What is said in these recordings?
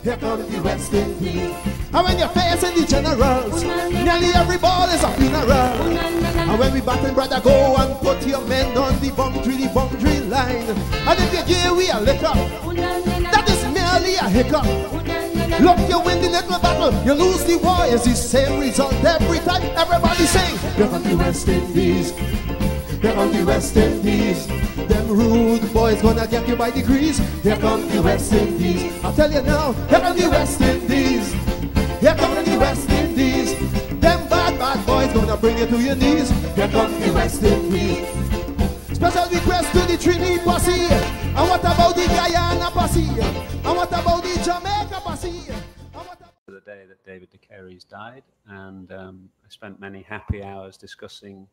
here comes the West Indies. And when you're facing the generals, nearly every ball is a funeral. And when we batting, brother, go and put your men on the boundary line. And if you give we a liquor, that is merely a hiccup. Look, you win the little battle, you lose the war. It's the same result every time. Everybody sing, here comes the West Indies. Here come the West Indies. Them rude boys gonna get you by degrees. Here come the West Indies. I'll tell you now, here come the West Indies. Here come the West Indies. Them bad boys gonna bring you to your knees. Here come the West Indies. Special request to the Trinity posse. And what about the Guyana posse? And what about the Jamaica posse? The day that David de Carey's died, and I spent many happy hours discussing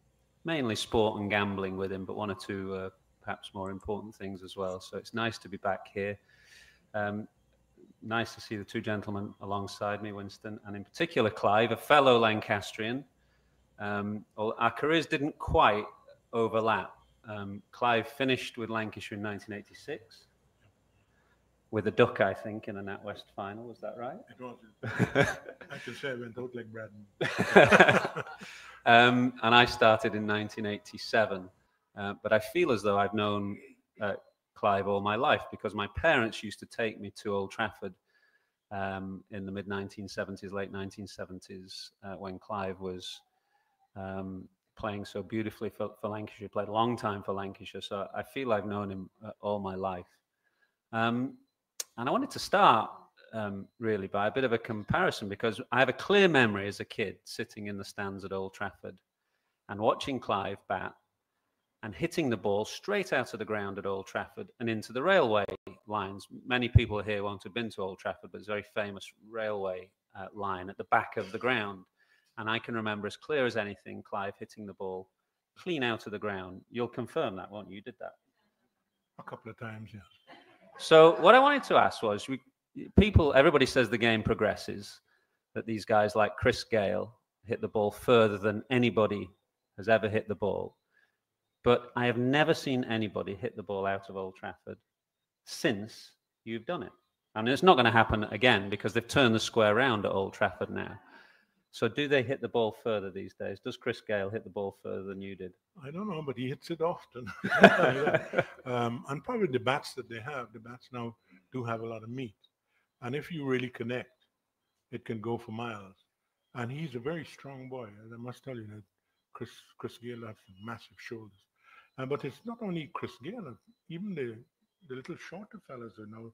mainly sport and gambling with him, but one or two perhaps more important things as well. So it's nice to be back here. Nice to see the two gentlemen alongside me, Winston, and in particular Clive, a fellow Lancastrian. Well, our careers didn't quite overlap. Clive finished with Lancashire in 1986, with a duck, I think, in a NatWest final. Was that right? It was. I can say I went out like Braden. And I started in 1987. But I feel as though I've known Clive all my life, because my parents used to take me to Old Trafford in the mid-1970s, late 1970s, when Clive was playing so beautifully for Lancashire. Played a long time for Lancashire, so I feel I've known him all my life. And I wanted to start really by a bit of a comparison, because I have a clear memory as a kid sitting in the stands at Old Trafford and watching Clive bat and hitting the ball straight out of the ground at Old Trafford and into the railway lines. Many people here won't have been to Old Trafford, but it's a very famous railway line at the back of the ground. And I can remember as clear as anything, Clive hitting the ball clean out of the ground. You'll confirm that, won't you? You did that? A couple of times, yeah. So what I wanted to ask was, everybody says the game progresses, that these guys like Chris Gale hit the ball further than anybody has ever hit the ball. But I have never seen anybody hit the ball out of Old Trafford since you've done it. And it's not going to happen again, because they've turned the square round at Old Trafford now. So do they hit the ball further these days? Does Chris Gale hit the ball further than you did? I don't know, but he hits it often. And probably the bats that they have, the bats now do have a lot of meat. And if you really connect, it can go for miles. And he's a very strong boy. I must tell you that Chris Gale has massive shoulders. But it's not only Chris Gale, even the little shorter fellas are now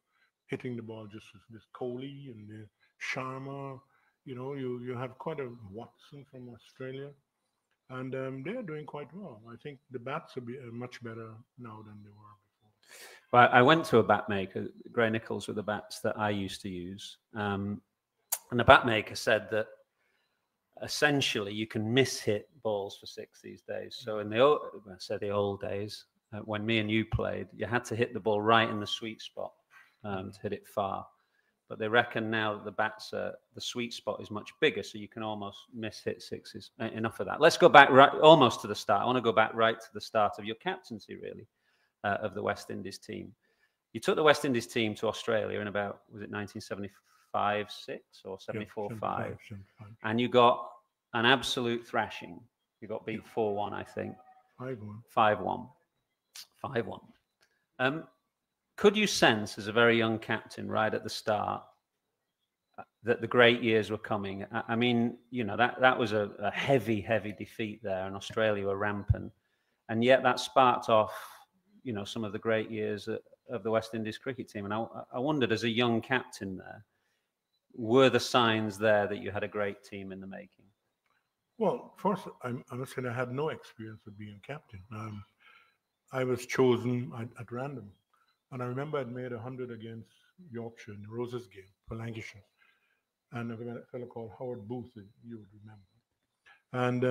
hitting the ball just as this Coley and the Sharma. You know, you have quite a Watson from Australia, and they're doing quite well. I think the bats are much better now than they were before. Well, I went to a bat maker. Gray Nichols were the bats that I used to use, and the bat maker said that essentially you can mishit balls for six these days. So in the old days, when me and you played, you had to hit the ball right in the sweet spot to hit it far. But they reckon now that the bats, the sweet spot is much bigger, so you can almost miss-hit sixes. Enough of that. Let's go back almost to the start. I want to go back right to the start of your captaincy, really, of the West Indies team. You took the West Indies team to Australia in about, was it 1975, 6 or 74, 5? And you got an absolute thrashing. You got beat 4-1, I think. 5-1. 5-1. Could you sense, as a very young captain, right at the start, that the great years were coming? I mean, you know, that was a heavy, heavy defeat there, and Australia were rampant. And yet that sparked off, you know, some of the great years of the West Indies cricket team. And I wondered, as a young captain there, were the signs there that you had a great team in the making? Well, first, I must say I had no experience of being captain. I was chosen at random. And I remember I'd made 100 against Yorkshire in the Roses game for Lancashire. And a fellow called Howard Booth, you would remember, and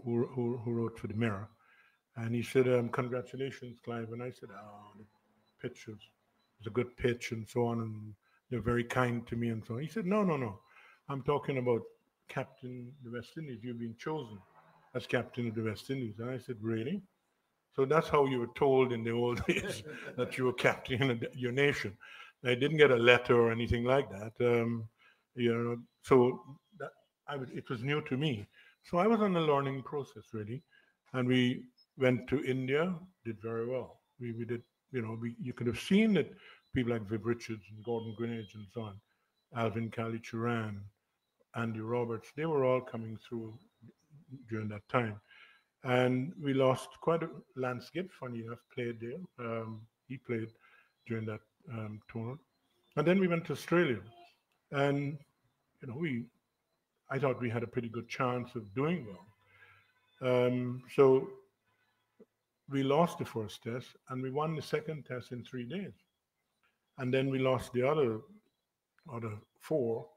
who wrote for the Mirror. And he said, congratulations, Clive. And I said, the pitch was a good pitch and so on. And they're very kind to me and so on. He said, no. I'm talking about captain of the West Indies. You've been chosen as captain of the West Indies. And I said, really? So that's how you were told in the old days that you were captain of your nation. I didn't get a letter or anything like that. You know, so that it was new to me. So I was on a learning process really, and we went to India, did very well. We did, you know, you could have seen that people like Viv Richards and Gordon Greenidge and so on, Alvin Kalichuran, Andy Roberts, they were all coming through during that time. And we lost quite a landscape, funny enough, played there. He played during that tournament. And then we went to Australia. And, you know, I thought we had a pretty good chance of doing well. So we lost the first test and we won the second test in 3 days. And then we lost the other four,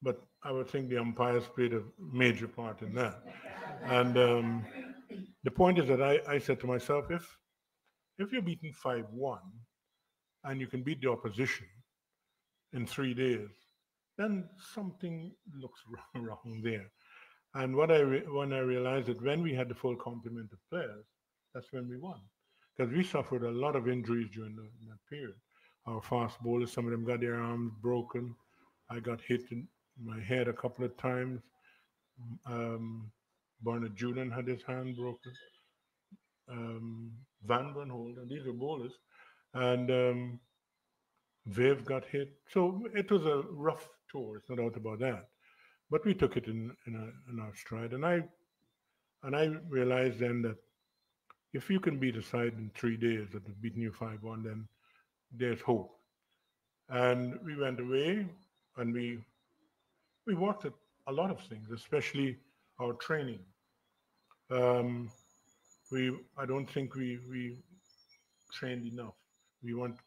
but I would think the umpires played a major part in that. And the point is that I said to myself, if you're beaten 5-1 and you can beat the opposition in 3 days, then something looks wrong there. And when I realized that when we had the full complement of players, that's when we won. Because we suffered a lot of injuries during that period. Our fast bowlers, some of them got their arms broken. I got hit in my head a couple of times. Bernard Julian had his hand broken. Van Brunhold, and these were bowlers. And Viv got hit. So it was a rough tour, it's no doubt about that. But we took it in our stride. And I realized then that if you can beat a side in 3 days that has beaten you 5-1, then there's hope. And we went away and we worked at a lot of things, especially our training. Um, I don't think we trained enough. We weren't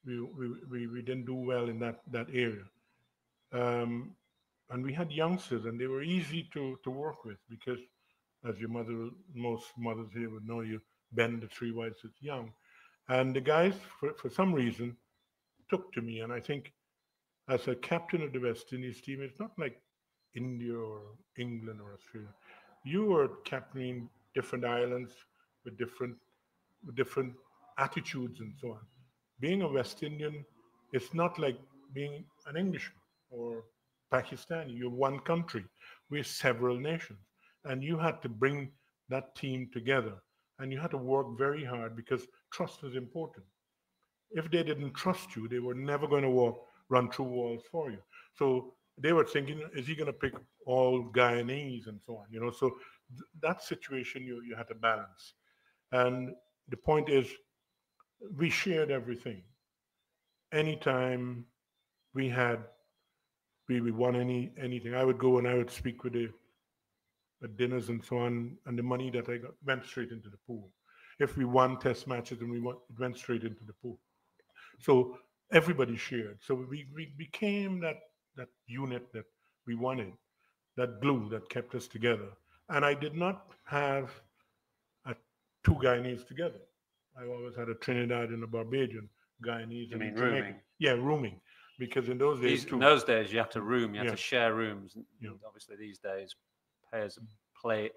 we didn't do well in that area. Um, and we had youngsters, and they were easy to work with because, as most mothers here would know, you bend the three while it's young. And the guys, for some reason, took to me. And I think as a captain of the West Indies team, it's not like India or England or Australia. You were captaining different islands with different attitudes and so on. Being a West Indian, it's not like being an Englishman or Pakistani. You're one country. We're several nations. And you had to bring that team together. And you had to work very hard because trust was important. If they didn't trust you, they were never going to run through walls for you. So they were thinking, is he going to pick all Guyanese and so on? You know, so that situation you had to balance. And the point is, we shared everything. Anytime we had we won anything, I would go and I would speak with the at dinners and so on, and the money that I got went straight into the pool. If we won test matches, and it went straight into the pool. So everybody shared. So we became that unit that we wanted, that glue that kept us together. And I did not have two Guyanese together. I always had a Trinidad and a Barbadian, Guyanese You and mean Jamaican. rooming? Yeah, rooming. Because in those days, In those days, you have to room, you have Yeah. to share rooms. Yeah. Obviously, these days, players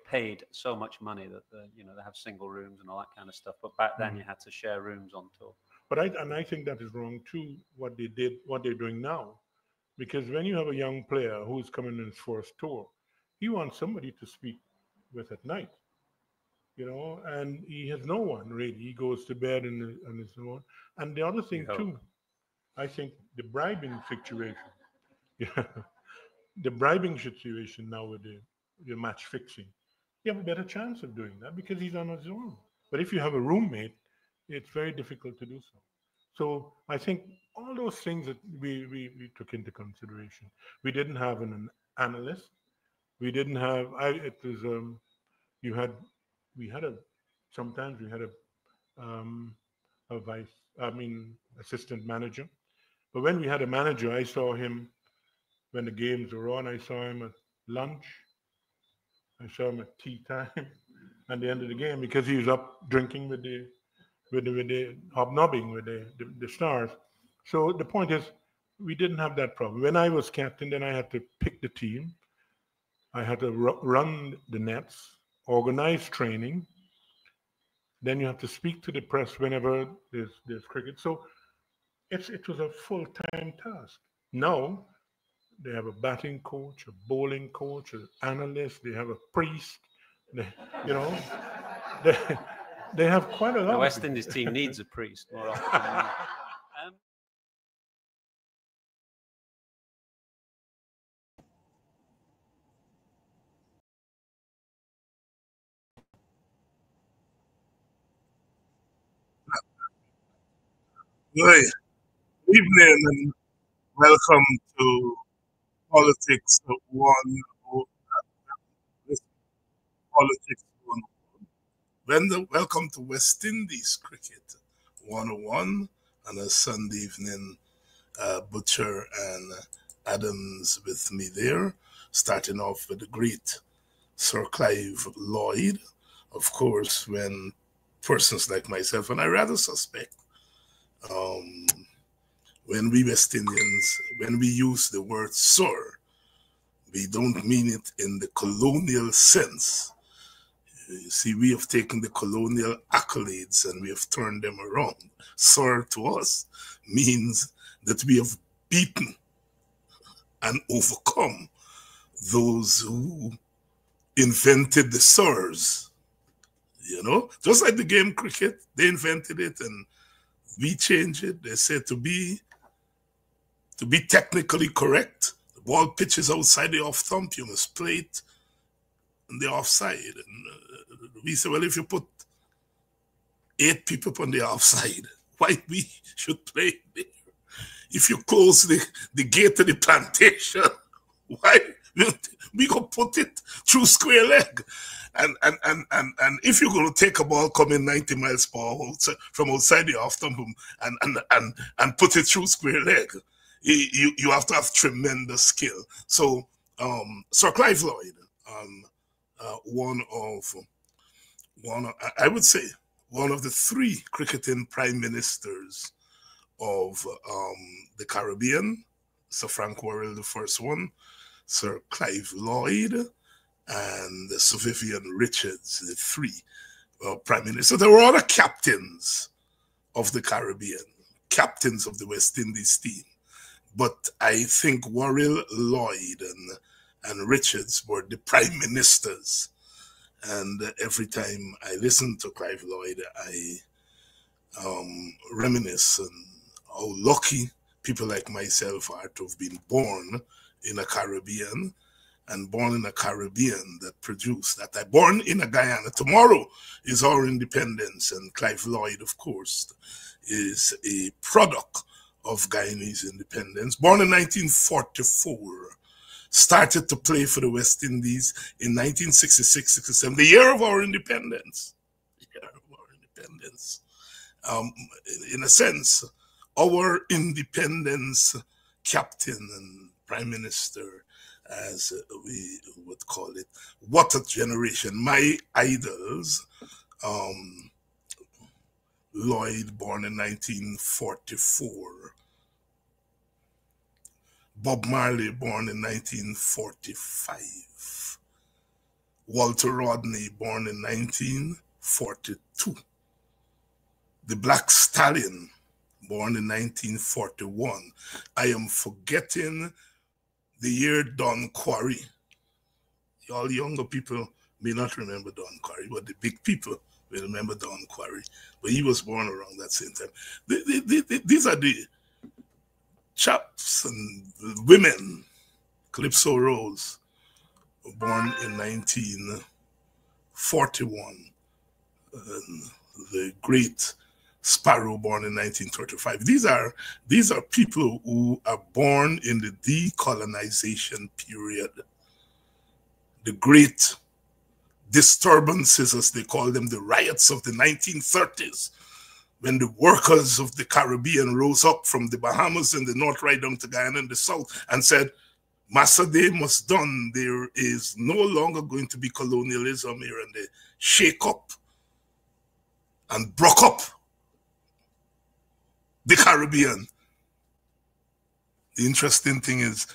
paid so much money that they have single rooms and all that kind of stuff. But back then, you had to share rooms on tour. But I think that is wrong too. What they did, what they're doing now, because when you have a young player who's coming in his first tour, he wants somebody to speak with at night, and he has no one really. He goes to bed on his own. And the other thing too, I think the bribing situation, yeah, the bribing situation now with the match fixing, you have a better chance of doing that because he's on his own. But if you have a roommate, it's very difficult to do so. So I think all those things that we took into consideration. We didn't have an analyst. We didn't have. It was you had we had a sometimes we had a vice. I mean assistant manager. But when we had a manager, I saw him when the games were on. I saw him at lunch. I saw him at tea time and the end of the game because he was up drinking with the hobnobbing with the stars. So the point is, we didn't have that problem. When I was captain, then I had to pick the team. I had to run the nets, organize training. Then you have to speak to the press whenever there's cricket. So it was a full-time task. Now they have a batting coach, a bowling coach, an analyst. They have a priest. They, you know, they, they have quite a lot. The of West people. Indies team needs a priest more often than not. Good evening and welcome to Politics of One. Politics One. Welcome to West Indies Cricket 101 on a Sunday evening. Butcher and Adams with me there, starting off with the great Sir Clive Lloyd. Of course, when persons like myself, and I rather suspect, when we West Indians, when we use the word sir, we don't mean it in the colonial sense. You see, we have taken the colonial accolades and we have turned them around. Sir to us means that we have beaten and overcome those who invented the sirs. You know, just like the game cricket, they invented it and we changed it. They said to be technically correct, the ball pitches outside the off thump, you must play it on the offside. And we say, well, if you put 8 people on the offside, why we should play there? If you close the gate to the plantation, why we go put it through square leg? And if you're going to take a ball coming 90 miles per hour from outside the off thump and put it through square leg, you have to have tremendous skill. So Sir Clive Lloyd, I would say one of the 3 cricketing prime ministers of the Caribbean. Sir Frank Worrell, the first one, Sir Clive Lloyd, and Sir Vivian Richards, the 3 prime ministers. There were other captains of the Caribbean, captains of the West Indies team. But I think Worrell, Lloyd, and Richards were the prime ministers. And every time I listen to Clive Lloyd, I reminisce on how lucky people like myself are to have been born in a Caribbean, and born in a Caribbean that produced that. I born in a Guyana. Tomorrow is our independence, and Clive Lloyd, of course, is a product of Guyanese independence. Born in 1944, started to play for the West Indies in 1966-67, the year of our independence. The year of our independence. In a sense, our independence captain and prime minister, as we would call it. What a generation. My idols, Lloyd, born in 1944. Bob Marley, born in 1945. Walter Rodney, born in 1942. The Black Stallion, born in 1941. I am forgetting the year Don Quarry. All younger people may not remember Don Quarry, but the big people will remember Don Quarry. But he was born around that same time. These are the chaps and women. Calypso Rose, born in 1941. And the great Sparrow, born in 1935. These are people who are born in the decolonization period. The great disturbances, as they call them, the riots of the 1930s, when the workers of the Caribbean rose up from the Bahamas in the north right down to Guyana in the south and said, Massa Day must done. There is no longer going to be colonialism here. And they shake up and broke up the Caribbean. The interesting thing is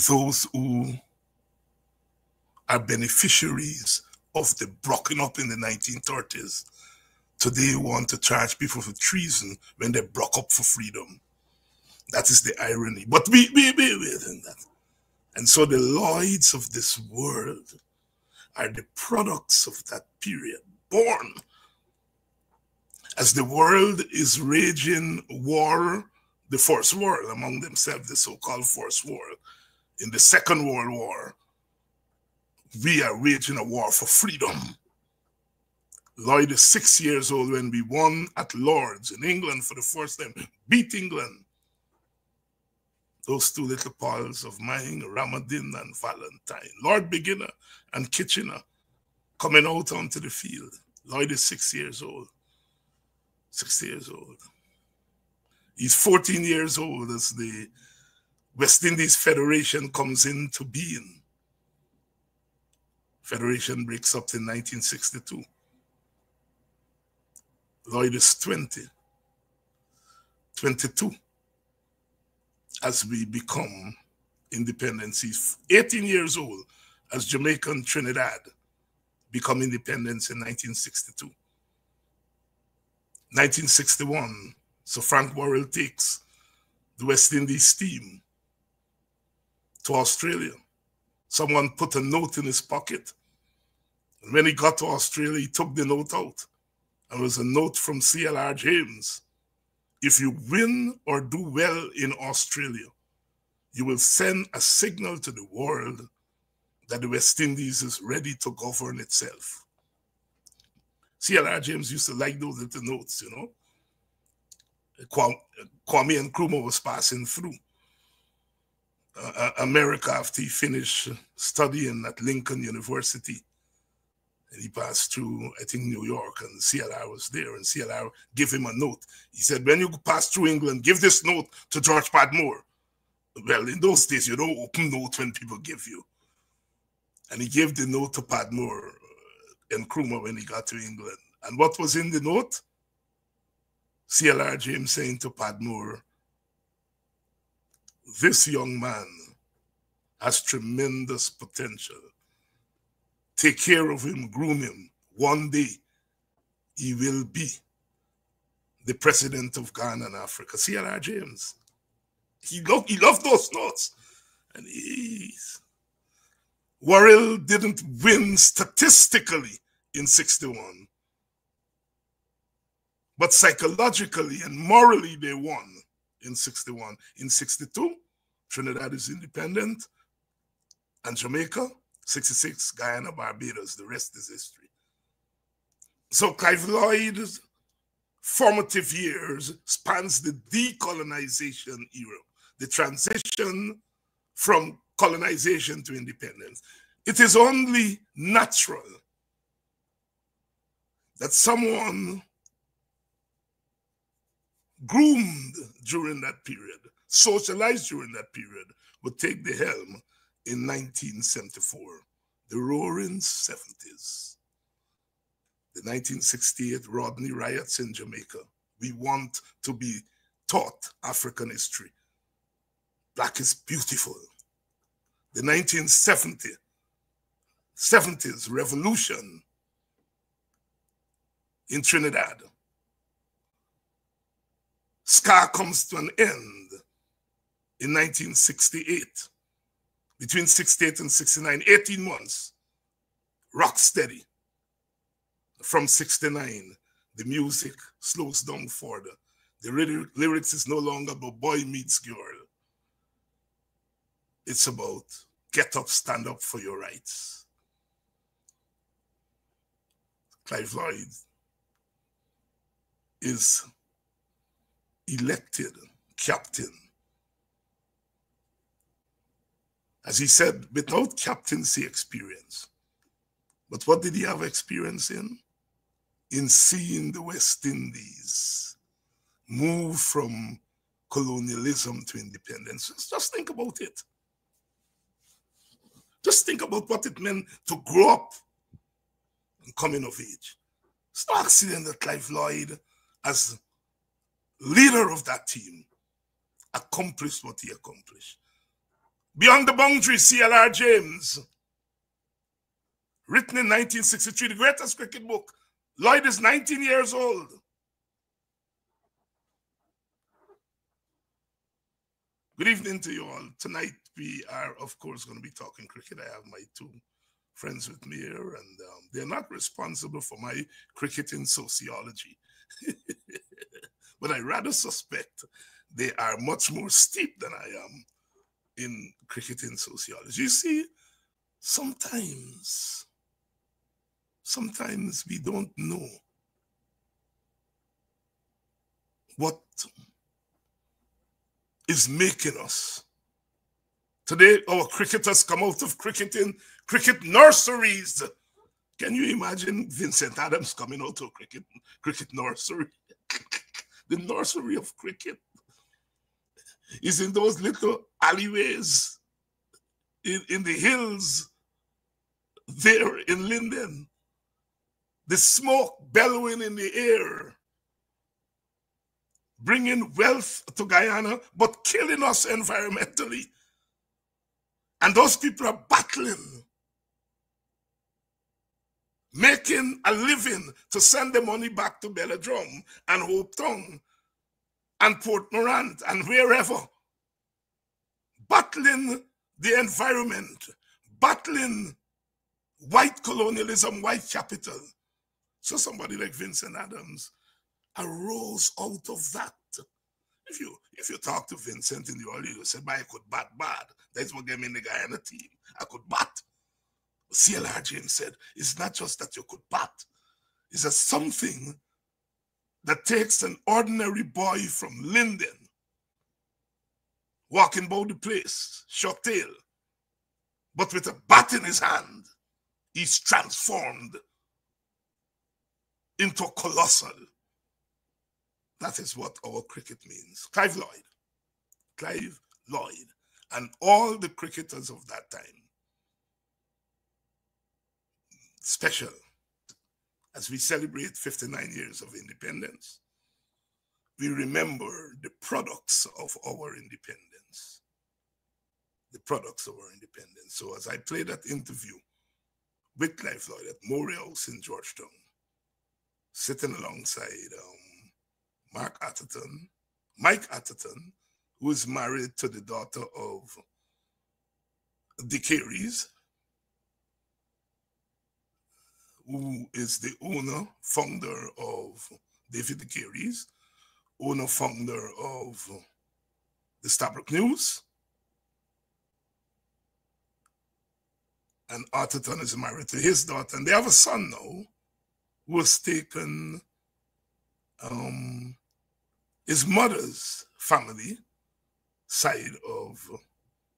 those who are beneficiaries of the broken up in the 1930s, Today you want to charge people for treason when they broke up for freedom. That is the irony. But we in that. And so the Lloyds of this world are the products of that period, born as the world is raging war, the First World among themselves, the so-called First World. In the Second World War, we are waging a war for freedom. Lloyd is 6 years old when we won at Lord's in England for the first time, beat England. Those two little pals of mine, Ramadan and Valentine, Lord Beginner and Kitchener, coming out onto the field. Lloyd is 6 years old. 6 years old. He's 14 years old as the West Indies Federation comes into being. Federation breaks up in 1962. Lloyd is 22, as we become independence. He's 18 years old as Jamaica and Trinidad become independence in 1962. 1961, Sir Frank Worrell takes the West Indies team to Australia. Someone put a note in his pocket. And when he got to Australia, he took the note out. And it was a note from C.L.R. James. If you win or do well in Australia, you will send a signal to the world that the West Indies is ready to govern itself. C.L.R. James used to like those little notes, you know. Kwame Nkrumah was passing through America after he finished studying at Lincoln University. And he passed through, I think, New York, and CLR was there, and CLR gave him a note. He said, when you pass through England, give this note to George Padmore. Well, in those days, you don't open notes when people give you. And he gave the note to Padmore and Nkrumah when he got to England. And what was in the note? CLR James saying to Padmore, this young man has tremendous potential. Take care of him, groom him. One day, he will be the president of Ghana and Africa. CLR James. He loved those notes. And Worrell didn't win statistically in 61. But psychologically and morally, they won in 61. In 62, Trinidad is independent. And Jamaica, 66, Guyana, Barbados, the rest is history. So Clive Lloyd's formative years spans the decolonization era, the transition from colonization to independence. It is only natural that someone groomed during that period, socialized during that period, would take the helm in 1974, the roaring 70s. The 1968 Rodney riots in Jamaica. We want to be taught African history. Black is beautiful. The 1970s revolution in Trinidad. Ska comes to an end in 1968. Between 68 and 69, 18 months, rock steady. From 69, the music slows down further. The lyrics is no longer about boy meets girl. It's about get up, stand up for your rights. Clive Lloyd is elected captain. As he said, without captaincy experience. But what did he have experience in? In seeing the West Indies move from colonialism to independence. Just think about it. Just think about what it meant to grow up and coming of age. It's no accident that Clive Lloyd, as leader of that team, accomplished what he accomplished. Beyond the Boundary, C.L.R. James, written in 1963, the greatest cricket book Lloyd is 19 years old. Good evening to you all. Tonight we are, of course, going to be talking cricket. I have my two friends with me here, and they're not responsible for my cricketing sociology. But I rather suspect they are much more steep than I am in cricketing sociology. You see, sometimes we don't know what is making us. Today, our cricketers come out of cricket nurseries. Can you imagine Vincent Adams coming out of cricket nursery? The nursery of cricket is in those little alleyways in the hills there in Linden. The smoke bellowing in the air, bringing wealth to Guyana, but killing us environmentally. And those people are battling, making a living to send the money back to Belladrum and Hope Town and Port Morant and wherever, battling the environment, battling white colonialism, white capital. So somebody like Vincent Adams arose out of that. If you talk to Vincent in the early, you say, I could bat bad. That's what gave me in the Guyana team. I could bat. CLR James said, it's not just that you could bat. It's a something that takes an ordinary boy from Linden, walking about the place, short tail, but with a bat in his hand, he's transformed into colossal. That is what our cricket means. Clive Lloyd, and all the cricketers of that time. Special, as we celebrate 59 years of independence, we remember the products of our independence. The products of our independence. So as I played that interview with Clive Lloyd at Murray House in Georgetown, sitting alongside Mike Atherton, who is married to the daughter of the Careys, who is the owner, founder of David the Careys, owner, founder of the Stabroek News. And Atherton is married to his daughter, and they have a son now who has taken his mother's family side of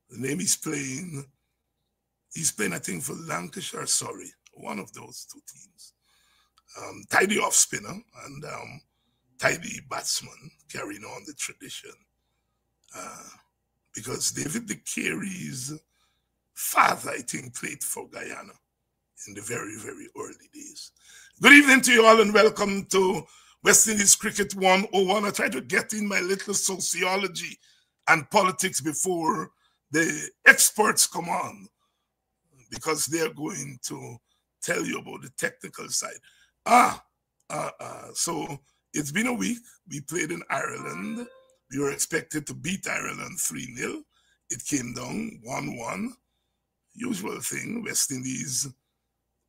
the name he's playing, I think, for Lancashire, sorry, one of those two teams. Tidy off spinner and tidy batsman, carrying on the tradition. Because David the Careys' father, I think, played for Guyana in the very, very early days. Good evening to you all and welcome to West Indies Cricket 101. I try to get in my little sociology and politics before the experts come on, because they're going to tell you about the technical side. So it's been a week. We played in Ireland. We were expected to beat Ireland 3-0. It came down 1-1. Usual thing. West Indies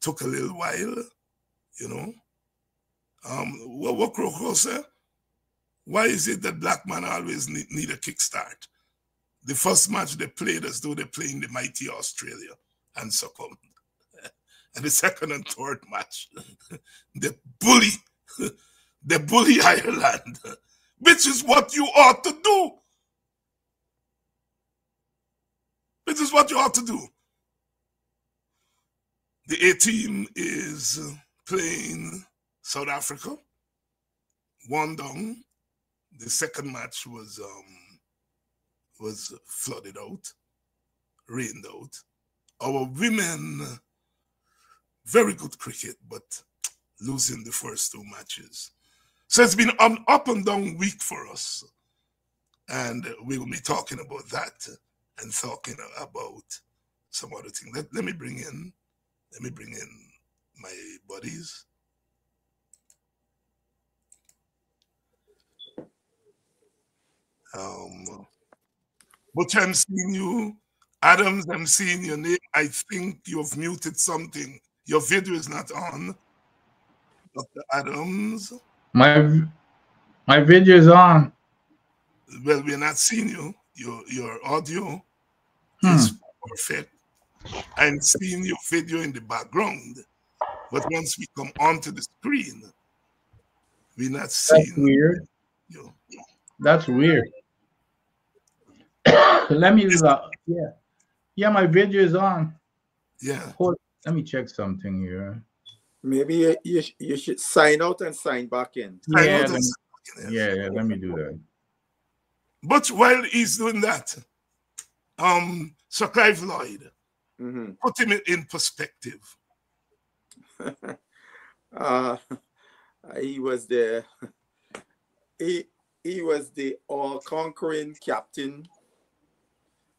took a little while, you know. What Croco said? Why is it that black man always need a kickstart? The first match they played as though they're playing the mighty Australia and succumbed. And the second and third match, they bully Ireland, which is what you ought to do. Which is what you ought to do. The A team is playing South Africa, 1 down. The second match was flooded out, rained out. Our women, very good cricket, but losing the first 2 matches. So it's been an up and down week for us. And we will be talking about that and talking about some other things. Let me bring in my buddies. But I'm seeing you. Adams, I'm seeing your name. I think you've muted something. Your video is not on. Dr. Adams. My video is on. Well, we're not seeing you. Your audio is perfect. I'm seeing your video in the background. But once we come onto the screen, we're not seeing. That's weird. You. That's weird. Let me yeah, my video is on. Yeah. Let me check something here. Maybe you should sign out and sign back in. Yeah, let me do that. But while he's doing that, Sir Clive Lloyd, put him in perspective. He was the all-conquering captain,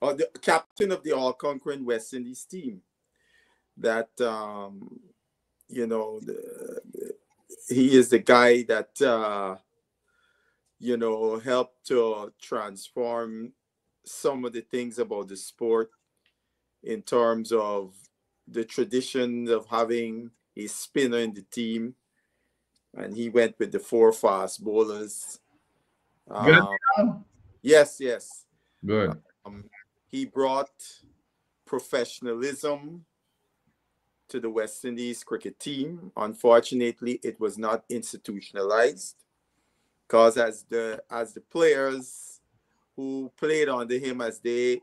or the captain of the all-conquering West Indies team. That you know, he is the guy that you know, helped to transform some of the things about the sport in terms of the tradition of having a spinner in the team, and he went with the 4 fast bowlers. Yes. Good. He brought professionalism to the West Indies cricket team. Unfortunately, it was not institutionalized, because as the players who played under him, as they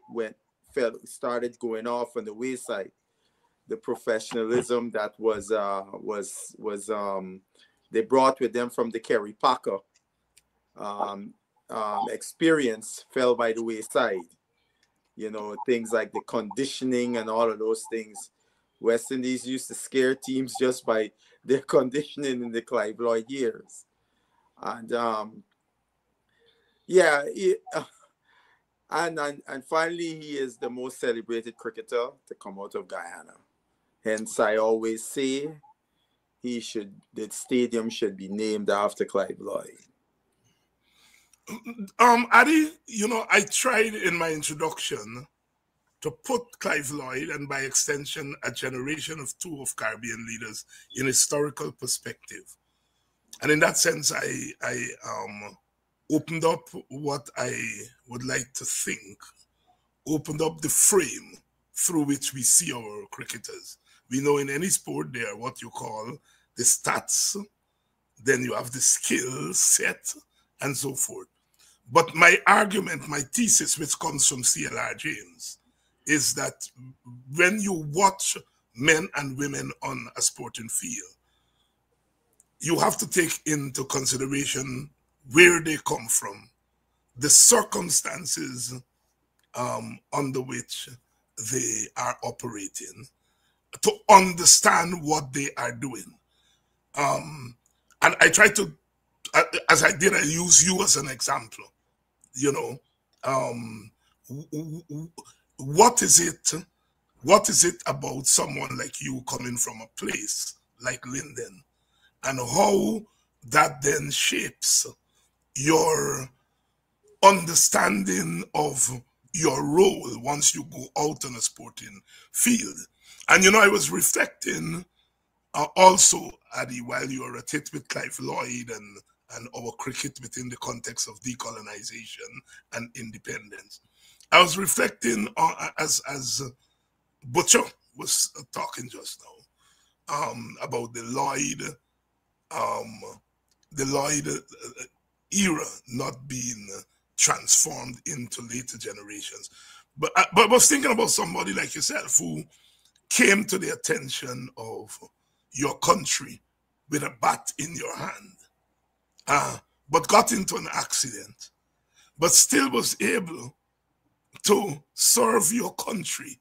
started going off on the wayside, the professionalism that was they brought with them from the Kerry Packer experience fell by the wayside. You know, things like the conditioning and all of those things. West Indies used to scare teams just by their conditioning in the Clive Lloyd years. And and finally, he is the most celebrated cricketer to come out of Guyana. Hence, I always say the stadium should be named after Clive Lloyd. Adi, you know, I tried in my introduction to put Clive Lloyd, and by extension, a generation of 2 of Caribbean leaders, in historical perspective. And in that sense, I opened up what I would like to think, opened up the frame through which we see our cricketers. We know in any sport there are what you call the stats, then you have the skill set, and so forth. But my argument, my thesis, which comes from C.L.R. James, is that when you watch men and women on a sporting field, you have to take into consideration where they come from, the circumstances under which they are operating, to understand what they are doing. And I try to, as I did, I use you as an example. You know, what is it about someone like you coming from a place like Linden, and how that then shapes your understanding of your role once you go out on a sporting field? And you know, I was reflecting also, Adi, while you were at it with Clive Lloyd and our cricket within the context of decolonization and independence, I was reflecting on, as Butcher was talking just now, about the Lloyd era not being transformed into later generations. But I was thinking about somebody like yourself who came to the attention of your country with a bat in your hand, but got into an accident, but still was able to serve your country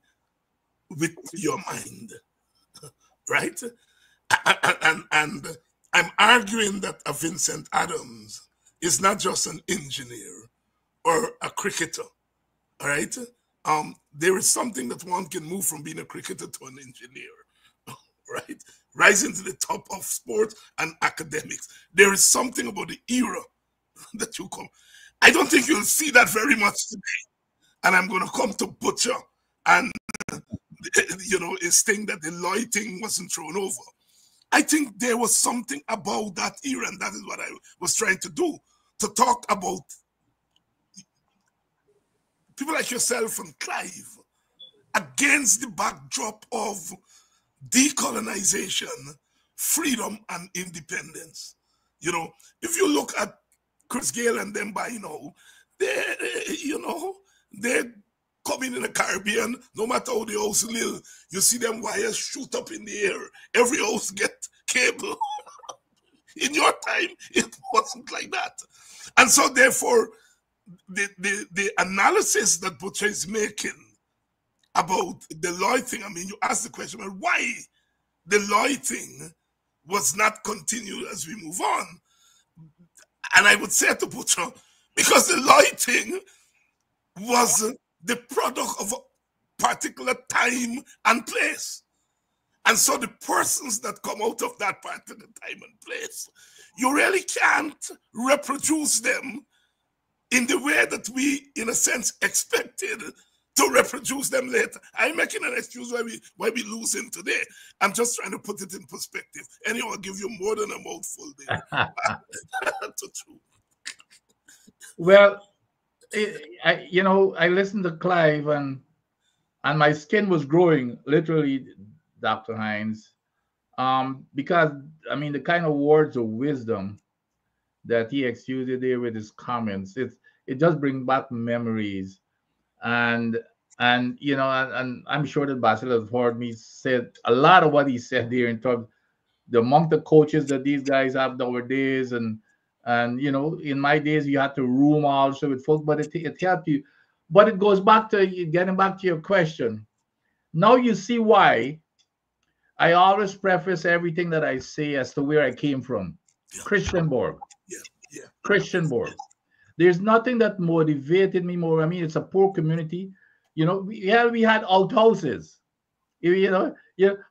with your mind, right? And I'm arguing that a Vincent Adams is not just an engineer or a cricketer, all right? There is something that one can move from being a cricketer to an engineer, right? Rising to the top of sports and academics. There is something about the era that you come. I don't think you'll see that very much today. And I'm going to come to Butcher and, you know, his thing that the Lloyd thing wasn't thrown over. I think there was something about that era, and that is what I was trying to do, to talk about people like yourself and Clive against the backdrop of decolonization, freedom, and independence. You know, if you look at Chris Gayle and them by now, they're coming in the Caribbean, no matter how the house live, you see them wires shoot up in the air. Every house get cable. In your time, it wasn't like that. And so therefore, the analysis that Butcher is making about the Lloyd thing, I mean, you ask the question, well, why the Lloyd thing was not continued as we move on? And I would say to Butcher, because the Lloyd thing was the product of a particular time and place. And so the persons that come out of that particular time and place, you really can't reproduce them in the way that we, in a sense, expected to reproduce them later. I'm making an excuse why we lose him today. I'm just trying to put it in perspective. Anyhow, I'll give you more than a mouthful there. To chew. Well, I listened to Clive and my skin was growing, literally, Dr. Hinds, because, I mean, the kind of words of wisdom that he exuded there with his comments, it just brings back memories. And I'm sure that Basil has heard me said a lot of what he said there in terms the amount of coaches that these guys have nowadays, and in my days you had to room also with folks, but it helped you. But it goes back to getting back to your question. Now you see why I always preface everything that I say as to where I came from. Yeah. Christianborg. Yeah. Christianborg. There's nothing that motivated me more. I mean, it's a poor community. We had outhouses. I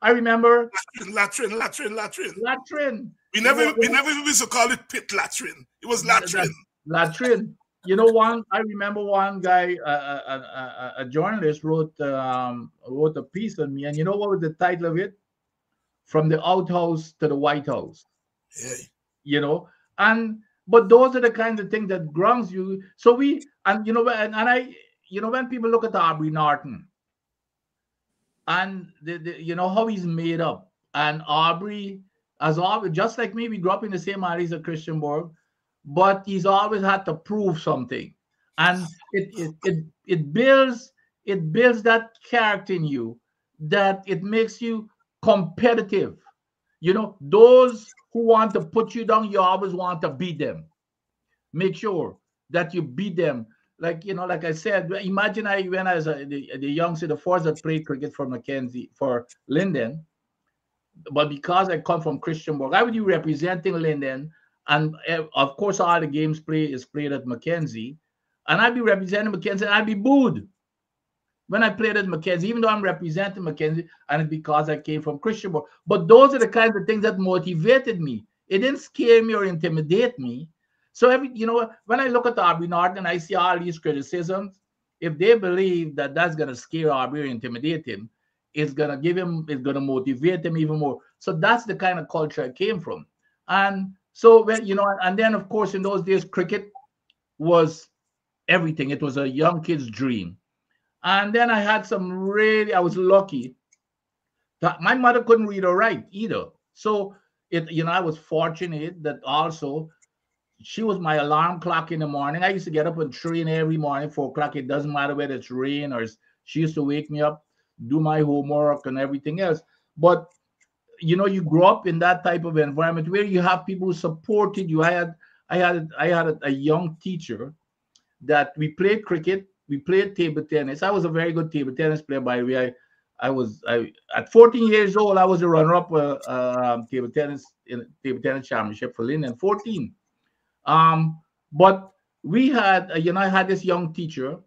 remember latrine. We never used to call it pit latrine. It was latrine. Latrine. I remember one guy, a journalist, wrote a piece on me, and you know what was the title of it? From the outhouse to the White House. Hey. But those are the kinds of things that grounds you. So when people look at Aubrey Norton and how he's made up, and Aubrey, as always, just like me, we grew up in the same area as Christianborg, but he's always had to prove something, and it builds that character in you, that it makes you competitive. Those who want to put you down, you always want to beat them. Make sure that you beat them. Like I said, imagine when I was the youngster, the first that played cricket for Mackenzie, for Linden, but because I come from Christianborg, I would be representing Linden, and of course all the games is played at Mackenzie, and I'd be representing Mackenzie, and I'd be booed when I played at Mackenzie, even though I'm representing Mackenzie, and it's because I came from Christianborg. But those are the kinds of things that motivated me. It didn't scare me or intimidate me. So when I look at Aubrey Norton, I see all these criticisms. If they believe that that's going to scare Aubrey or intimidate him, it's going to motivate him even more. So that's the kind of culture I came from. And so and then of course in those days, cricket was everything. It was a young kid's dream. And then I was lucky that my mother couldn't read or write either. So I was fortunate that also she was my alarm clock in the morning. I used to get up and train every morning, 4 o'clock. It doesn't matter whether it's rain or she used to wake me up, do my homework and everything else. But you grow up in that type of environment where you have people who supported you. I had a young teacher that we played cricket. We played table tennis. I was a very good table tennis player, by the way. I at 14 years old, I was a runner-up table tennis championship for Linden. 14. But we had, I had this young teacher,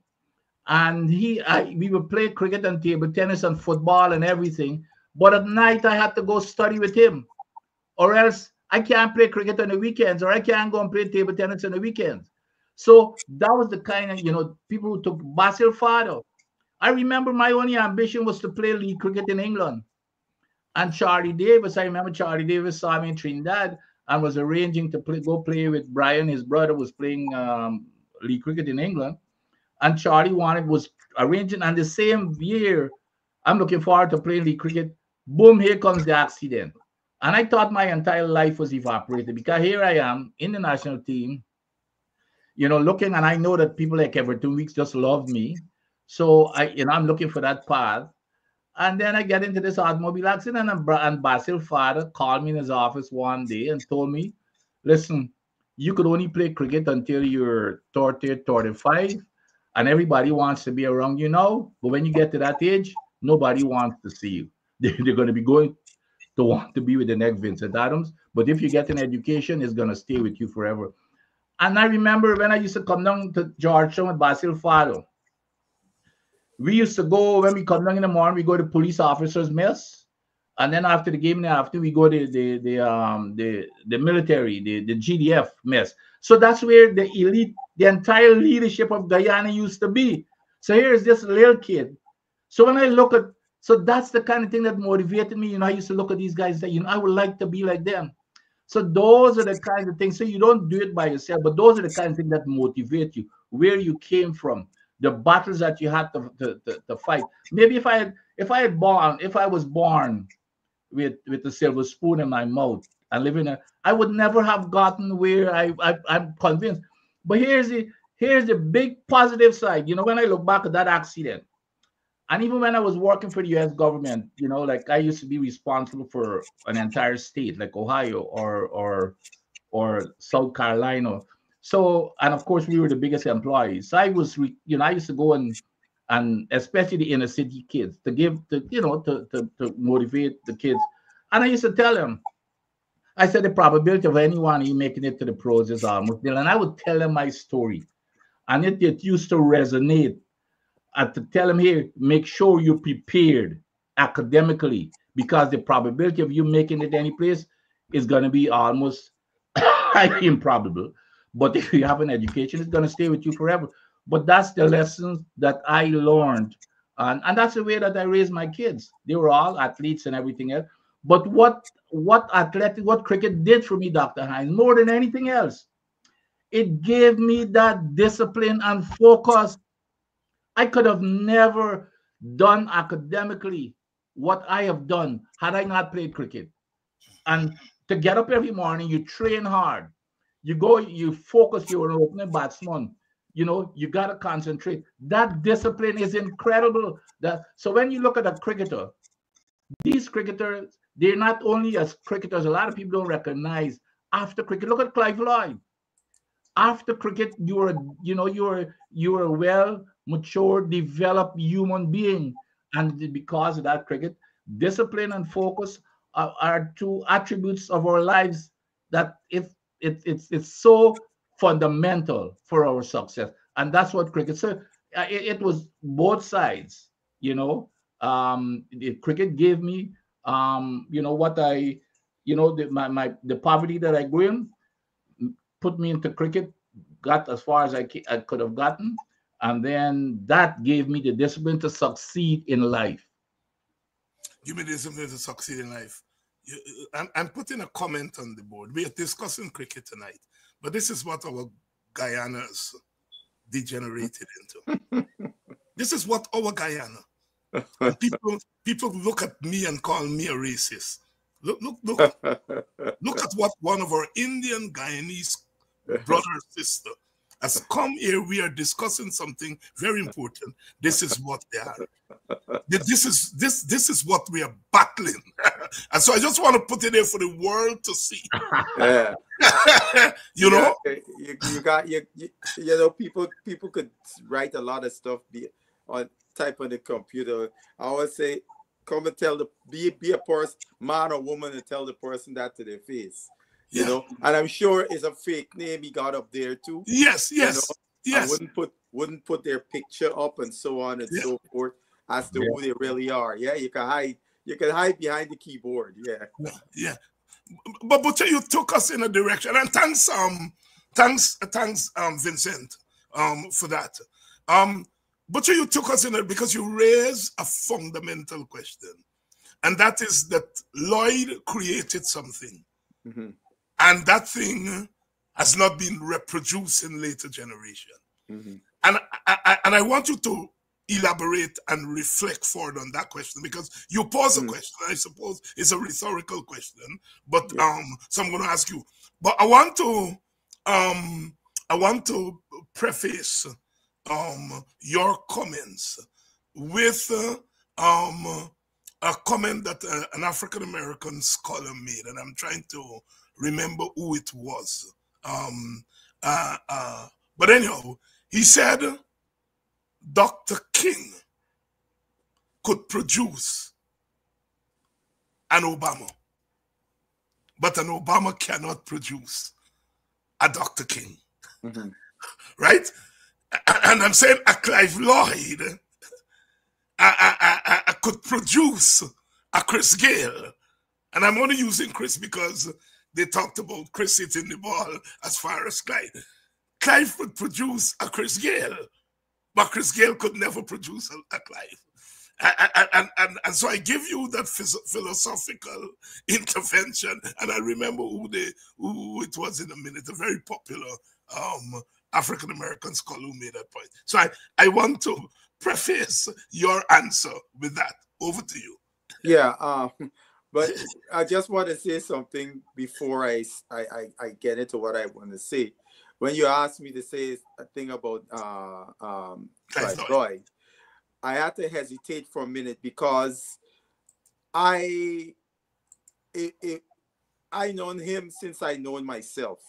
and we would play cricket and table tennis and football and everything. But at night, I had to go study with him, or else I can't play cricket on the weekends, or I can't go and play table tennis on the weekends. So that was the kind of, people who took Basil Fado. I remember my only ambition was to play league cricket in England. And Charlie Davis, I remember Charlie Davis saw me in Trinidad and was arranging to go play with Brian. His brother was playing league cricket in England. And Charlie was arranging. And the same year, I'm looking forward to playing league cricket. Boom, here comes the accident. And I thought my entire life was evaporated, because here I am in the national team, looking, and I know that people like Everton Weeks just love me. So I'm looking for that path. And then I get into this automobile accident, and Basil Fada called me in his office one day and told me, listen, you could only play cricket until you're 30, 35, and everybody wants to be around you now. But when you get to that age, nobody wants to see you. They're going to be going to want to be with the next Vincent Adams. But if you get an education, it's going to stay with you forever. And I remember when I used to come down to Georgetown with Basil Fado, we used to go, when we come down in the morning, we go to police officers' mess. And then after the game in the afternoon, we go to the military, the GDF mess. So that's where the elite, the entire leadership of Guyana used to be. So here's this little kid. So when I look at, so that's the kind of thing that motivated me. I used to look at these guys that, I would like to be like them. So those are the kinds of things. So you don't do it by yourself, but those are the kind of things that motivate you, where you came from, the battles that you had to fight. Maybe if I was born with a silver spoon in my mouth and living I would never have gotten where I'm convinced. But here's the big positive side. When I look back at that accident, and even when I was working for the U.S. government, like I used to be responsible for an entire state, like Ohio or South Carolina. So, and of course, we were the biggest employees. So I was, I used to go and especially the inner city kids to motivate the kids. And I used to tell them, I said, the probability of anyone you making it to the pros is almost nil. And I would tell them my story. And it used to resonate. And to tell them, here, make sure you're prepared academically, because the probability of you making it any place is going to be almost improbable. But if you have an education, it's going to stay with you forever. But that's the lessons that I learned. And that's the way that I raised my kids. They were all athletes and everything else. But what cricket did for me, Dr. Hinds, more than anything else, it gave me that discipline and focus. I could have never done academically what I have done had I not played cricket. And to get up every morning, you train hard. You go, you focus, you're an opening batsman. You got to concentrate. That discipline is incredible. So when you look at a cricketer, these cricketers, they're not only as cricketers, a lot of people don't recognize after cricket. Look at Clive Lloyd. After cricket, you're a well, mature, developed human being. And because of that, cricket, discipline and focus are two attributes of our lives that it's so fundamental for our success. And that's what cricket. So it was both sides. Cricket gave me what I the poverty that I grew in, put me into cricket, got as far as I could have gotten, and then that gave me the discipline to succeed in life. Give me the discipline to succeed in life. I'm putting a comment on the board. We are discussing cricket tonight, but this is what our Guyanas degenerated into. This is what our Guyana. People look at me and call me a racist. Look at what one of our Indian Guyanese brother or sister has come here. We are discussing something very important. This is what they are. This is what we are battling. And so I just want to put it there for the world to see. Yeah. you know, people could write a lot of stuff on type on the computer. I always say, come and be a person, man or woman, and tell the person that to their face. You know, and I'm sure it's a fake name he got up there too. Yes. I wouldn't put their picture up and so on and so forth as to who they really are. Yeah, you can hide behind the keyboard. Yeah. But you took us in a direction, and thanks Thanks, Vincent, for that. But you took us in it because you raised a fundamental question, and that is that Lloyd created something, and that thing has not been reproduced in later generation. And I want you to elaborate and reflect forward on that question, because you pose a question. I suppose it's a rhetorical question, but so I'm going to ask you. But I want to preface your comments with a comment that an African American scholar made, and I'm trying to remember who it was. But anyhow, he said Dr. King could produce an Obama, but an Obama cannot produce a Dr. King. Right? And I'm saying a Clive Lloyd I could produce a Chris Gayle. And I'm only using Chris because they talked about Chris hitting the ball as far as Clive. Clive could produce a Chris Gayle, but Chris Gayle could never produce a Clive. And so I give you that philosophical intervention, and I remember who it was in a minute, a very popular African American scholar who made that point. So I want to preface your answer with that. Over to you. Yeah, but I just want to say something before I get into what I want to say. When you asked me to say a thing about Clive Lloyd, I had to hesitate for a minute because I known him since I known myself.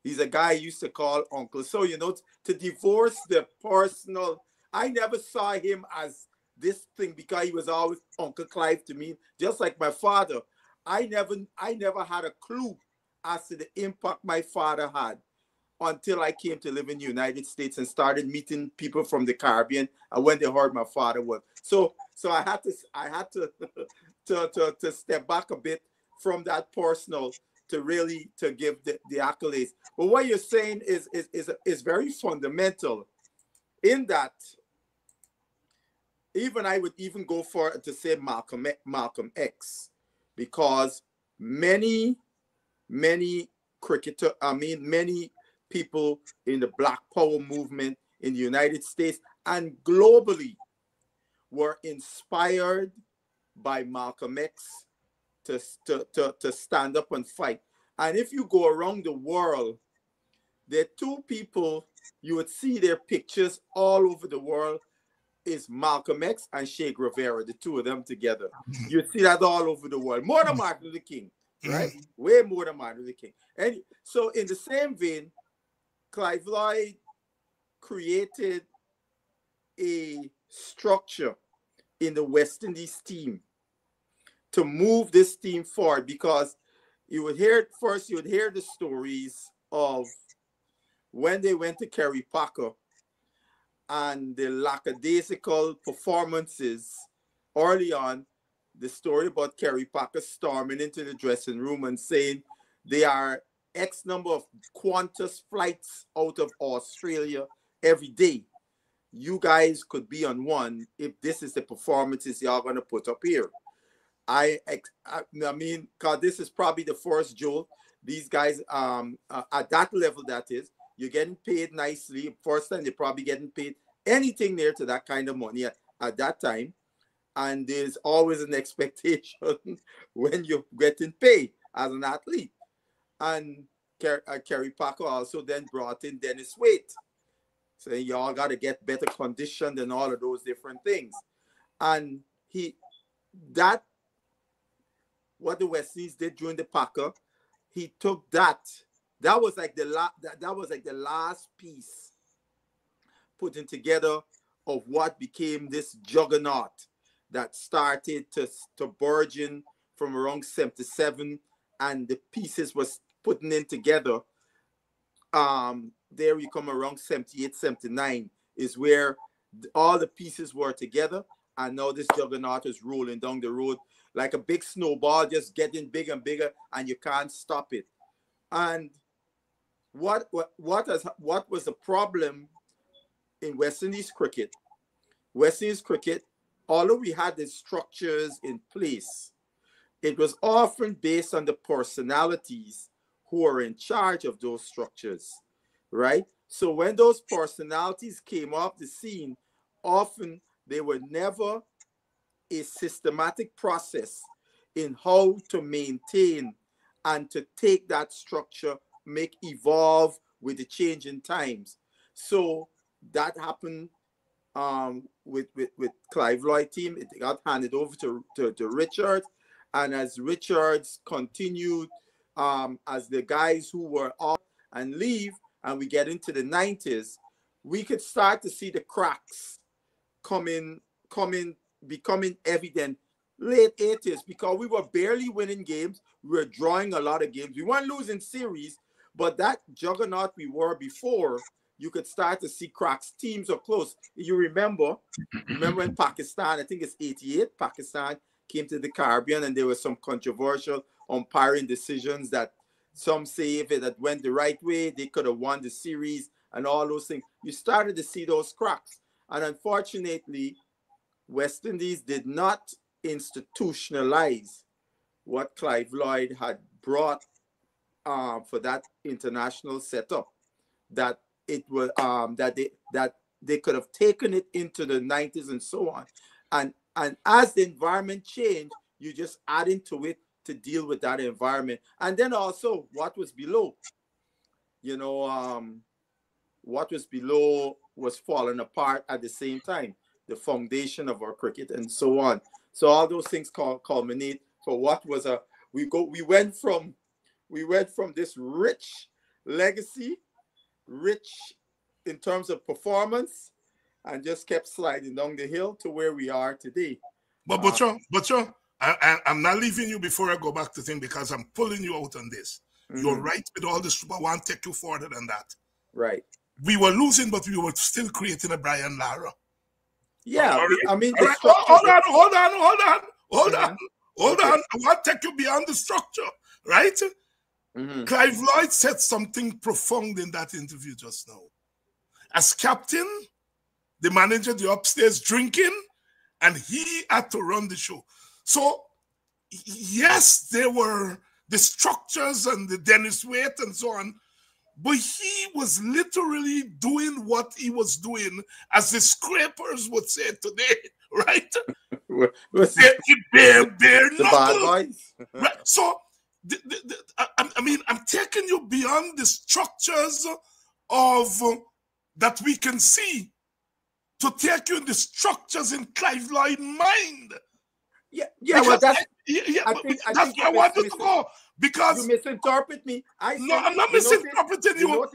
He's a guy I used to call uncle. So, you know, to divorce the personal, I never saw him as this thing because he was always Uncle Clive to me. Just like my father, I never had a clue as to the impact my father had until I came to live in the United States and started meeting people from the Caribbean. And when they heard my father was, so I had to step back a bit from that personal to really to give the accolades. But what you're saying is very fundamental in that. Even I would even go for to say Malcolm X, because many people in the Black Power movement in the United States and globally were inspired by Malcolm X to stand up and fight. And if you go around the world, there are two people you would see their pictures all over the world. Is Malcolm X and Che Guevara, the two of them together. You see that all over the world. More than Martin Luther King, right? Way more than Martin Luther King. And so in the same vein, Clive Lloyd created a structure in the West Indies team to move this team forward, because you would hear the stories of when they went to Kerry Packer and the lackadaisical performances early on. The story about Kerry Packer storming into the dressing room and saying they are X number of Qantas flights out of Australia every day. You guys could be on one if this is the performances y'all going to put up here. I mean, because this is probably the first jolt. These guys, at that level, that is, you're getting paid nicely. First time, they're probably getting paid anything near to that kind of money at that time. And there's always an expectation when you're getting paid as an athlete. And Kerry Packer also then brought in Dennis Waite, saying y'all got to get better conditioned and all of those different things. And what the West Indies did during the Packer, he took that. That was like the last piece putting together of what became this juggernaut that started to burgeon from around 77, and the pieces was putting in together. There you come around 78, 79 is where all the pieces were together, and now this juggernaut is rolling down the road like a big snowball, just getting bigger and bigger, and you can't stop it. And what was the problem in West Indies cricket? West Indies cricket, although we had the structures in place, it was often based on the personalities who were in charge of those structures, right? So when those personalities came off the scene, often they were never a systematic process in how to maintain and to take that structure, make evolve with the changing times. So that happened with Clive Lloyd team. It got handed over to Richard, and as Richards continued, as the guys who were off and leave, and we get into the 90s, we could start to see the cracks becoming evident late 80s, because we were barely winning games. We were drawing a lot of games. We weren't losing series, but that juggernaut we were before, you could start to see cracks. Teams are close. You remember when Pakistan, I think it's 88, Pakistan came to the Caribbean, and there was some controversial umpiring decisions that some say if it had went the right way, they could have won the series and all those things. You started to see those cracks. And unfortunately, West Indies did not institutionalize what Clive Lloyd had brought for that international setup. That it was that they could have taken it into the 90s and so on. And as the environment changed, you just add into it to deal with that environment. And then also what was below, what was below was falling apart at the same time, the foundation of our cricket and so on. So all those things culminate for what was we went from this rich legacy, rich in terms of performance, and just kept sliding down the hill to where we are today. But Butcher, I'm not leaving you before I go back to thing, because I'm pulling you out on this. Mm-hmm. You're right with all this, but I want to take you further than that. Right. We were losing, but we were still creating a Brian Lara. Yeah, I mean, right. Hold on. I want to take you beyond the structure, right? Mm-hmm. Clive Lloyd said something profound in that interview just now. As captain, the manager, the upstairs drinking, and he had to run the show. So, yes, there were the structures and the Dennis Waite and so on, but he was literally doing what he was doing, as the scrapers would say today, right? Bare knuckles. Right? So, I'm taking you beyond the structures of that we can see to take you in the structures in Clive Lloyd's mind. Well, that's I think where I want you to go, because you misinterpret me. I'm not misinterpreting you.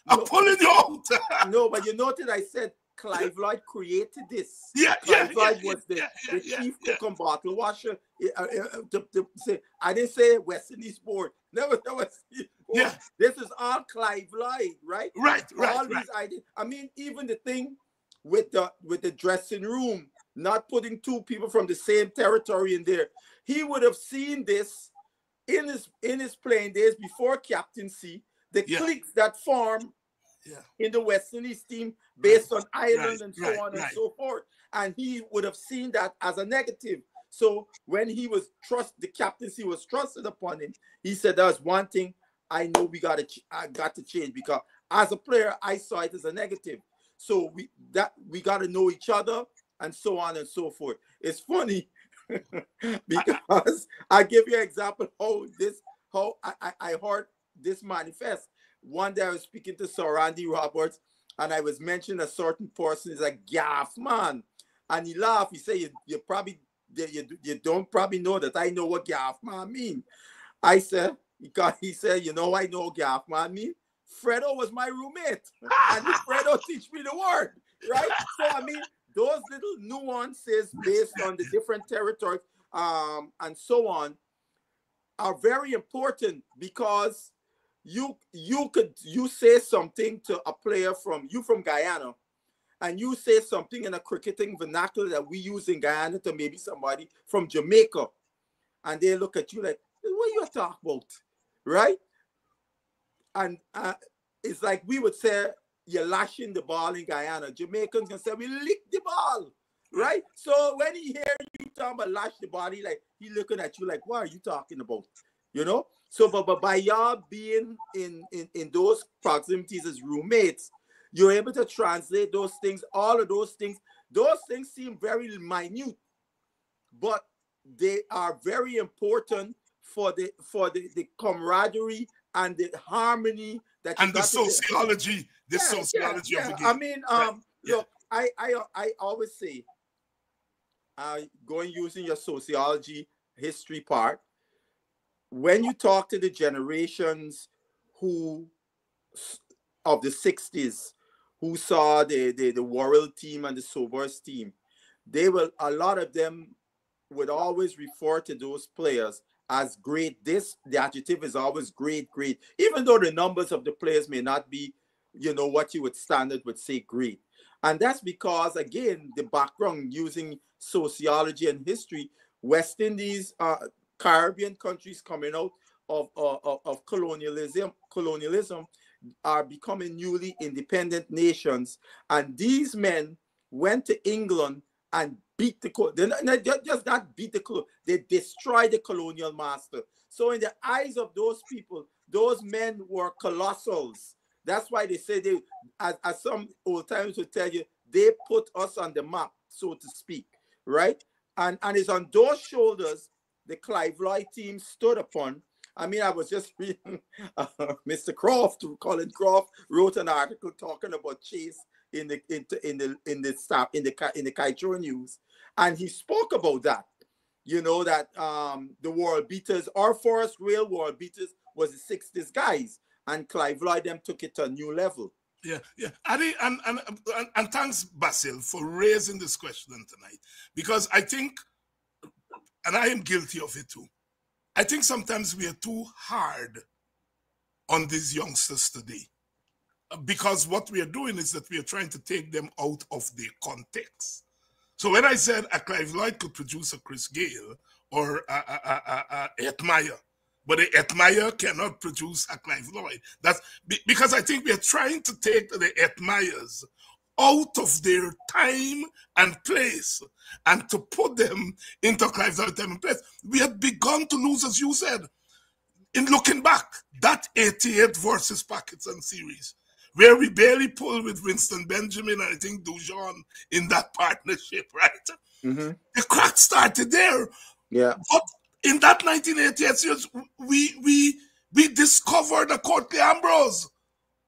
I'm pulling you out. No, but you notice I said Clive Lloyd created this. Clive Lloyd was the chief cook and bottle washer. I didn't say West Indies board. Never West Indies board. This is all Clive Lloyd, right? Right. All these ideas. I mean, even the thing with the dressing room, not putting two people from the same territory in there. He would have seen this in his playing days before captaincy, the cliques that form in the West Indies team based on Ireland and so on and so forth. And he would have seen that as a negative. So when he was the captaincy was trusted upon him, he said, there's one thing I know I got to change, because as a player, I saw it as a negative. So we got to know each other, and so on and so forth. It's funny because I give you an example how I heard this manifest. One day I was speaking to Sir Randy Roberts, and I was mentioning a certain person is a gaff man, and he laughed. He said, you don't probably know that I know what gaff man mean. I said, because he said, I know gaff man mean. Fredo was my roommate, and Fredo teach me the word, right? So I mean, those little nuances based on the different territories and so on are very important, because you say something to a player from Guyana, and you say something in a cricketing vernacular that we use in Guyana to maybe somebody from Jamaica, and they look at you like, what you talking about, right? And it's like we would say, you're lashing the ball in Guyana. Jamaicans can say, we lick the ball, right? So when he hear you talking about lash the ball, he looking at you like, what are you talking about? You know? So, but by y'all being in those proximities as roommates, you're able to translate those things, all of those things. Those things seem very minute, but they are very important for the camaraderie and the harmony that you and the sociology, sociology of the game. I mean, look, I always say, going using your sociology history part, when you talk to the generations who of the 60s who saw the Worrell team and the Sobers team, a lot of them would always refer to those players as great. The adjective is always great, even though the numbers of the players may not be, what you would standard would say great. And that's because, again, the background using sociology and history, West Indies, Caribbean countries coming out of colonialism are becoming newly independent nations. And these men went to England and beat they just not beat the they destroyed the colonial master. So in the eyes of those people, those men were colossals. That's why they say as some old timers would tell you, they put us on the map, so to speak, right? And it's on those shoulders the Clive Lloyd team stood upon. I mean, I was just reading Mr. Croft, Colin Croft, wrote an article talking about Chase in the Kaitro News, and he spoke about that. That the world beaters, our Forest Rail world beaters, was the 60s guys, and Clive Lloyd them took it to a new level. Yeah. And thanks, Basil, for raising this question tonight, because I think, and I am guilty of it too, I think sometimes we are too hard on these youngsters today, because what we are doing is that we are trying to take them out of their context. So when I said a Clive Lloyd could produce a Chris Gale or a Etmire, but a Etmire cannot produce a Clive Lloyd. That's because I think we are trying to take the Etmires out of their time and place and to put them into Clive Lloyd time and place. We had begun to lose, as you said, in looking back, that 88 versus Pakistan series, where we barely pulled with Winston Benjamin and I think Dujon in that partnership, right? Mm-hmm. The crack started there. Yeah. But in that 1988 series, we discovered a Courtney Ambrose.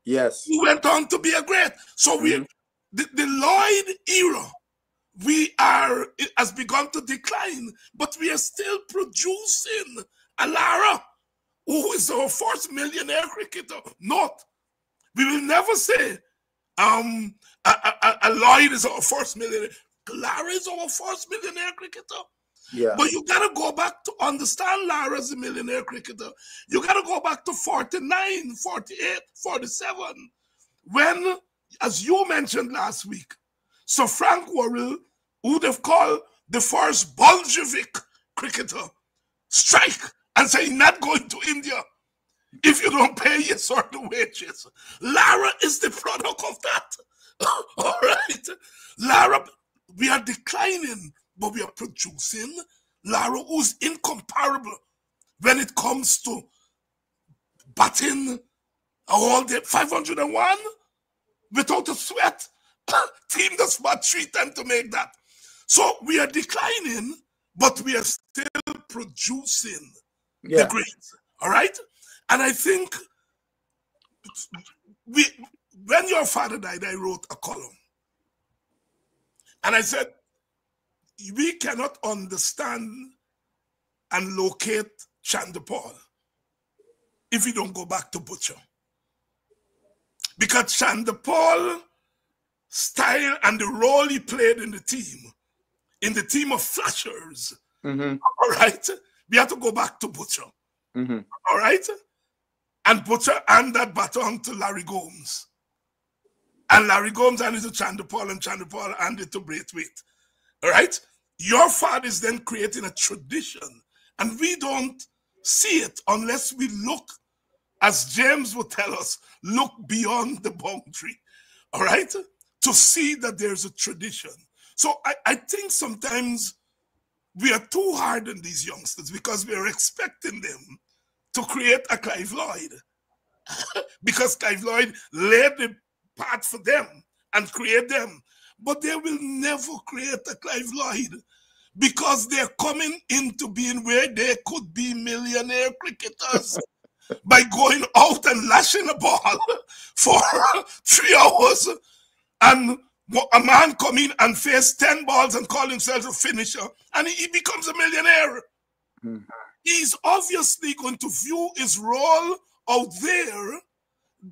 Yes. Who went on to be a great. So the Lloyd era, has begun to decline, but we are still producing a Lara, who is our first millionaire cricketer. Not. We will never say a Lloyd is our first millionaire. Lara is our first millionaire cricketer. Yeah. But you got to go back to understand Lara as a millionaire cricketer. You got to go back to 49, 48, 47, when, as you mentioned last week, Sir Frank Worrell, who they've called the first Bolshevik cricketer, strike and say, not going to India if you don't pay your certain wages. Lara is the product of that. All right. Lara, we are declining, but we are producing Lara, who's incomparable when it comes to batting all the 501 without a sweat. Team does about 3 times to make that. So we are declining, but we are still producing the greats. All right? And I think when your father died, I wrote a column. And I said, we cannot understand and locate Chandapal if we don't go back to Butcher. Because Chandapal style and the role he played in the team of flashers, all right, we have to go back to Butcher. All right? And Butcher handed that baton to Larry Gomes. And Larry Gomes handed it to Chandapal, and Chandapal handed it to Braithwaite. All right? Your father is then creating a tradition, and we don't see it unless we look as James would tell us, look beyond the boundary, all right, to see that there's a tradition. So I think sometimes we are too hard on these youngsters because we are expecting them to create a Clive Lloyd. Because Clive Lloyd laid the path for them and create them. But they will never create a Clive Lloyd because they're coming into being where they could be millionaire cricketers by going out and lashing a ball for 3 hours, and a man come in and face 10 balls and call himself a finisher, and he becomes a millionaire. Mm. He's obviously going to view his role out there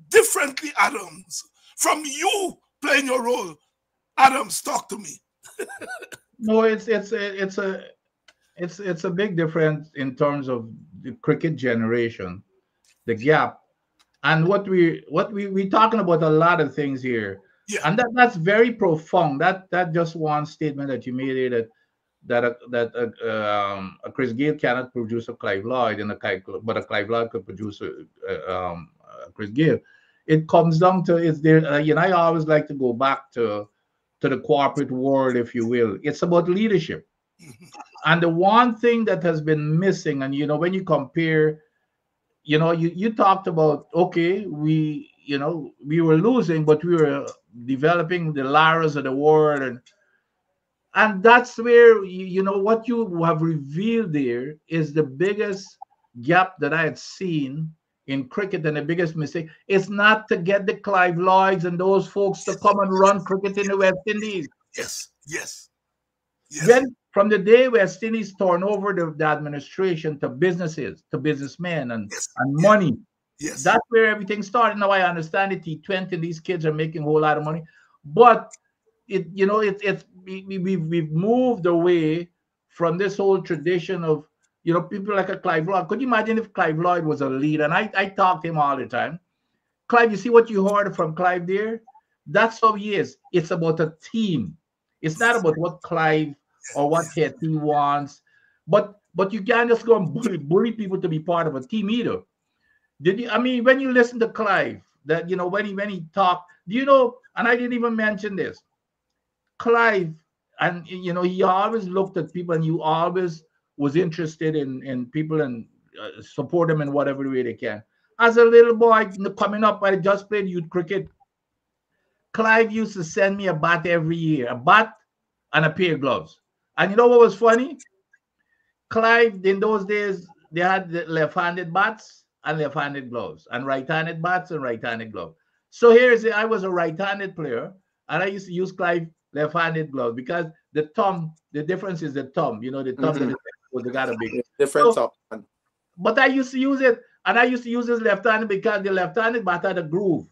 differently, Adams, from you playing your role. Adams, talk to me. No, it's a big difference in terms of the cricket generation, the gap, and what we talking about a lot of things here. Yeah. And that's very profound. That just one statement that you made here, that a Chris Gayle cannot produce a Clive Lloyd, but a Clive Lloyd could produce a Chris Gayle. It comes down to, is there, I always like to go back to the corporate world, if you will. It's about leadership. And the one thing that has been missing, and when you compare, you talked about, okay, we were losing, but we were developing the Laras of the world, and that's where what you have revealed there is the biggest gap that I had seen in cricket, and the biggest mistake is not to get the Clive Lloyds and those folks to come and run cricket in the West Indies. Yes. Then from the day West Indies turned over the administration to businesses, to businessmen and money, that's where everything started. Now I understand it. T20, these kids are making a whole lot of money, but we've moved away from this whole tradition of people like a Clive Lloyd. Could you imagine if Clive Lloyd was a leader? And I talk to him all the time. Clive, you see what you heard from Clive there? That's how he is. It's about a team. It's not about what Clive or what he wants. But you can't just go and bully people to be part of a team either. When you listen to Clive, that when he talked, and I didn't even mention this, Clive, and he always looked at people, and you always was interested in people and support them in whatever way they can. As a little boy coming up, I just played youth cricket. Clive used to send me a bat every year, a bat and a pair of gloves. And you know what was funny? Clive, in those days, they had the left-handed bats and left-handed gloves, and right-handed bats and right-handed gloves. So I was a right-handed player, and I used to use Clive left-handed gloves because the difference is the thumb. The thumb that was got a big different thumb. But I used to use it, and I used to use this left-handed because the left-handed bat had a groove.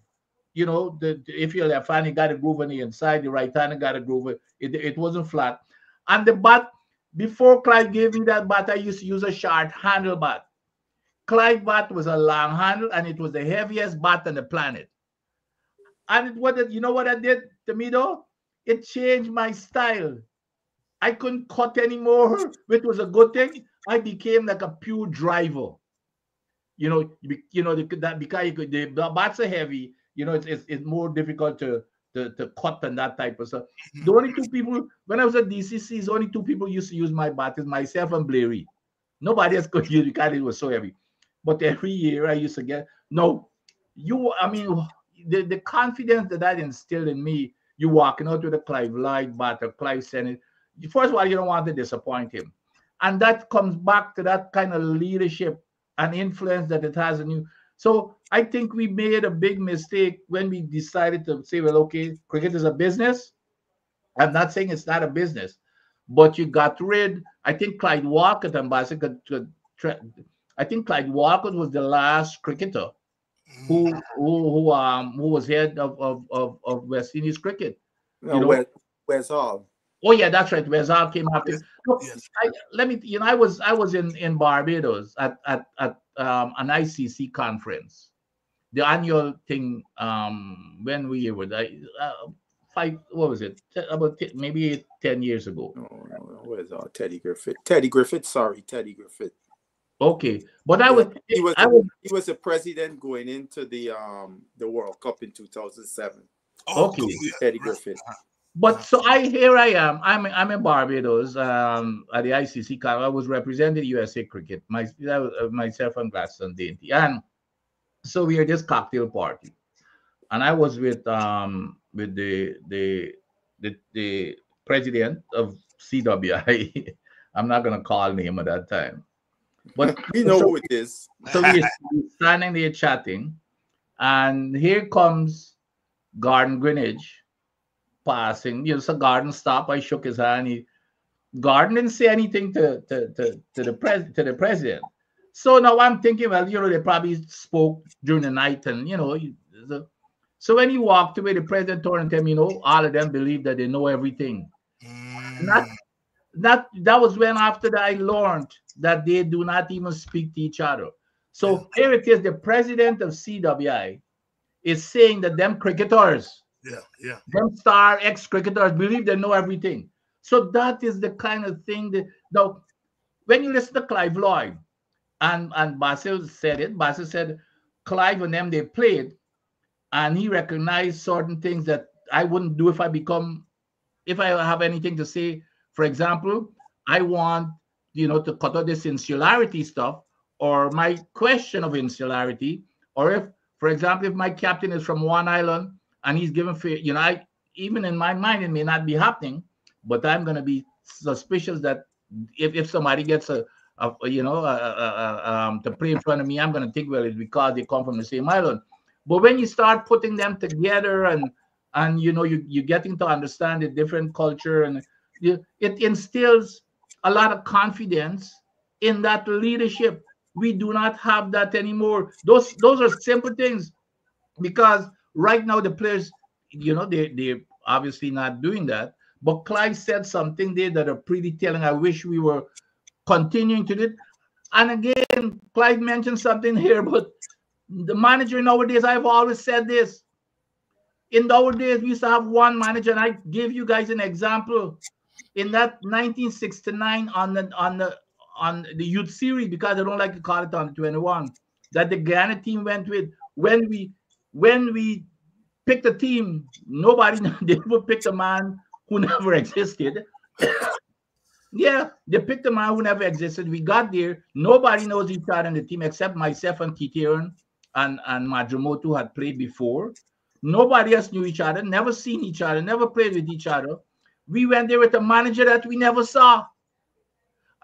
If you're left-handed, got a groove on the inside. The right-handed got a groove. It wasn't flat. And the bat, before Clive gave me that bat, I used to use a short handle bat. Clive bat was a long handle, and it was the heaviest bat on the planet. And what that did to me though? It changed my style. I couldn't cut anymore, which was a good thing. I became like a pure driver. Because the bats are heavy. It's more difficult to cut and that type of stuff. The only two people, when I was at DCC, the only two people used to use my bat is myself and Blairy. Nobody else could use it because it was so heavy. But every year I used to get, the confidence that instilled in me, you walking out with a Clive Lloyd bat or Clive Senate, first of all, you don't want to disappoint him. And that comes back to that kind of leadership and influence that it has in you. So I think we made a big mistake when we decided to say, well, okay, cricket is a business. I'm not saying it's not a business, but you got rid. I think Clyde Walcott, I think Clyde Walcott was the last cricketer who was head of West Indies cricket. Where's Hall? Oh yeah, that's right. Where's Hall came after. Look, I was in Barbados at an ICC conference, the annual thing. When we were what was it? About maybe 10 years ago. No, where's Hall? Teddy Griffith. Teddy Griffith. Sorry, Teddy Griffith. Okay, but Yeah, I was he was a president going into the World Cup in 2007. Oh, okay. yeah, Eddie right. Griffith. But so here I am. I'm in Barbados at the ICC Cup. I was representing USA Cricket. Myself and Gladstone Dainty, and so we are this cocktail party, and I was with the president of CWI. I'm not gonna call name at that time, but We know so who it is. so we're standing there chatting, and here comes Gordon Greenwich passing. So Gordon stopped. I shook his hand. Gordon didn't say anything to the president. So now I'm thinking, well, they probably spoke during the night, and so when he walked away, the president told him, all of them believe that they know everything. Mm. That was when after that I learned that they do not even speak to each other. So here it is, the president of CWI is saying that them cricketers, them star ex-cricketers believe they know everything. So that is the kind of thing that now when you listen to Clive Lloyd and Basil said it, Basil said Clive and them they played and he recognized certain things that I wouldn't do if I have anything to say. For example, I want to cut out this insularity stuff or my question of insularity, or if, for example, if my captain is from one island and he's given even in my mind it may not be happening, but I'm going to be suspicious that if somebody gets to play in front of me, I'm going to think, well, it's because they come from the same island. But when you start putting them together and you're getting to understand the different culture, and it instills a lot of confidence in that leadership. We do not have that anymore. Those are simple things, because right now the players, they're obviously not doing that. But Clive said something there that are pretty telling. I wish we were continuing to do it. And again, Clive mentioned something here, but the manager nowadays, I've always said this. In the old days, we used to have one manager, and I gave you guys an example in that 1969 on the youth series, because I don't like to call it on 21, that the Ghana team went with. When we picked a team, nobody they would pick a man who never existed. Yeah, they picked a man who never existed. We got there. Nobody knows each other in the team except myself and Kitiran and Madramoto had played before. Nobody else knew each other, never seen each other, never played with each other. We went there with a manager that we never saw.